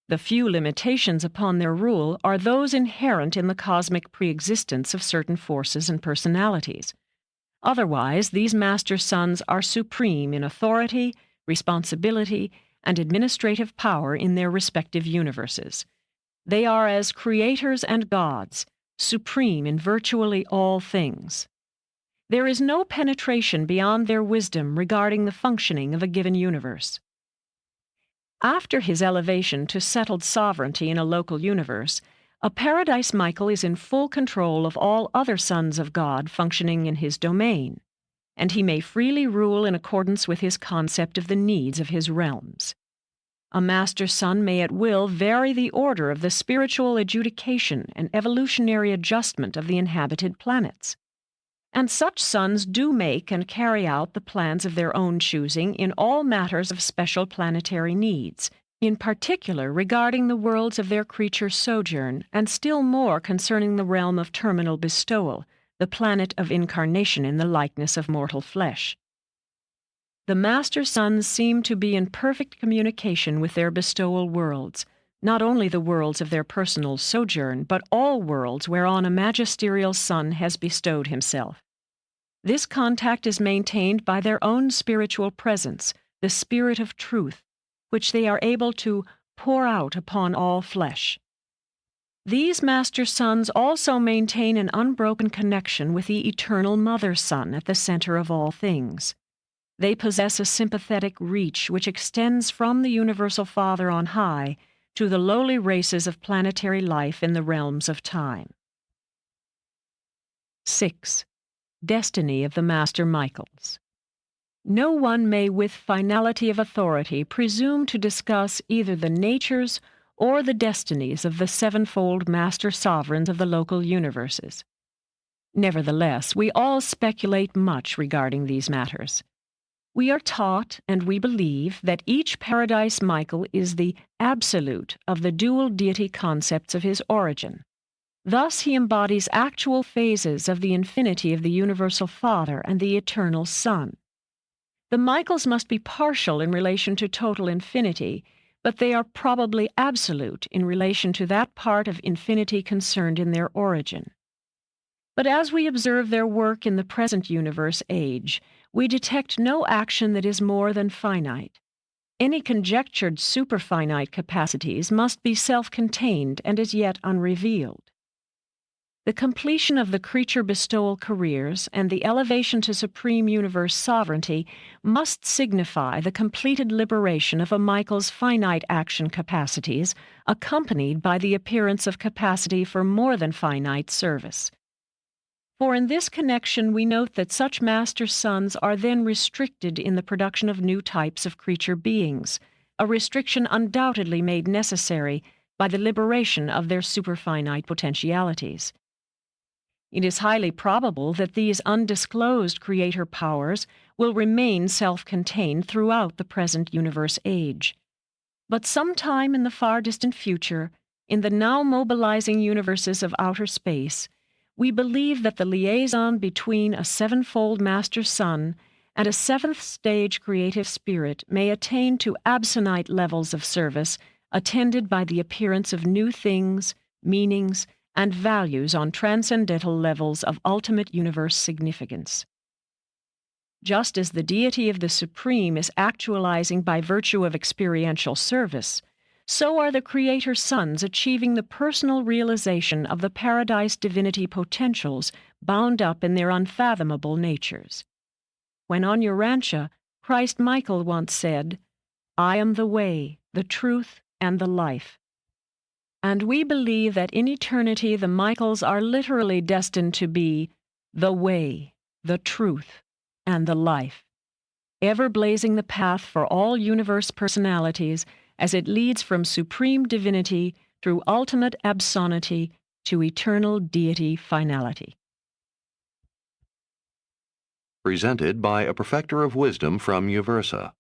The few limitations upon their rule are those inherent in the cosmic preexistence of certain forces and personalities. Otherwise, these Master Sons are supreme in authority, responsibility, and administrative power in their respective universes. They are as creators and gods, supreme in virtually all things. There is no penetration beyond their wisdom regarding the functioning of a given universe. After his elevation to settled sovereignty in a local universe, a Paradise Michael is in full control of all other sons of God functioning in his domain, and he may freely rule in accordance with his concept of the needs of his realms. A Master Son may at will vary the order of the spiritual adjudication and evolutionary adjustment of the inhabited planets. And such sons do make and carry out the plans of their own choosing in all matters of special planetary needs, in particular regarding the worlds of their creature sojourn, and still more concerning the realm of terminal bestowal, the planet of incarnation in the likeness of mortal flesh. The Master Sons seem to be in perfect communication with their bestowal worlds, not only the worlds of their personal sojourn, but all worlds whereon a magisterial Son has bestowed himself. This contact is maintained by their own spiritual presence, the Spirit of Truth, which they are able to pour out upon all flesh. These Master Sons also maintain an unbroken connection with the eternal Mother Sun at the center of all things. They possess a sympathetic reach which extends from the Universal Father on high to the lowly races of planetary life in the realms of time. 6. Destiny of the Master Michaels. No one may with finality of authority presume to discuss either the natures or the destinies of the sevenfold Master Sovereigns of the local universes. Nevertheless, we all speculate much regarding these matters. We are taught and we believe that each Paradise Michael is the absolute of the dual deity concepts of his origin. Thus he embodies actual phases of the infinity of the Universal Father and the Eternal Son. The Michaels must be partial in relation to total infinity, but they are probably absolute in relation to that part of infinity concerned in their origin. But as we observe their work in the present universe age, we detect no action that is more than finite. Any conjectured superfinite capacities must be self-contained and as yet unrevealed. The completion of the creature bestowal careers and the elevation to supreme universe sovereignty must signify the completed liberation of a Michael's finite action capacities, accompanied by the appearance of capacity for more than finite service. For in this connection we note that such Master Sons are then restricted in the production of new types of creature beings, a restriction undoubtedly made necessary by the liberation of their superfinite potentialities. It is highly probable that these undisclosed creator powers will remain self-contained throughout the present universe age. But sometime in the far distant future, in the now mobilizing universes of outer space, we believe that the liaison between a sevenfold Master Sun and a seventh stage creative spirit may attain to absonite levels of service attended by the appearance of new things, meanings, and values on transcendental levels of ultimate universe significance. Just as the deity of the Supreme is actualizing by virtue of experiential service, so are the Creator Sons achieving the personal realization of the Paradise divinity potentials bound up in their unfathomable natures. When on Urantia, Christ Michael once said, "I am the way, the truth, and the life." And we believe that in eternity the Michaels are literally destined to be the way, the truth, and the life, ever blazing the path for all universe personalities as it leads from supreme divinity through ultimate absoluty to eternal deity finality. Presented by a Perfecter of Wisdom from Uversa.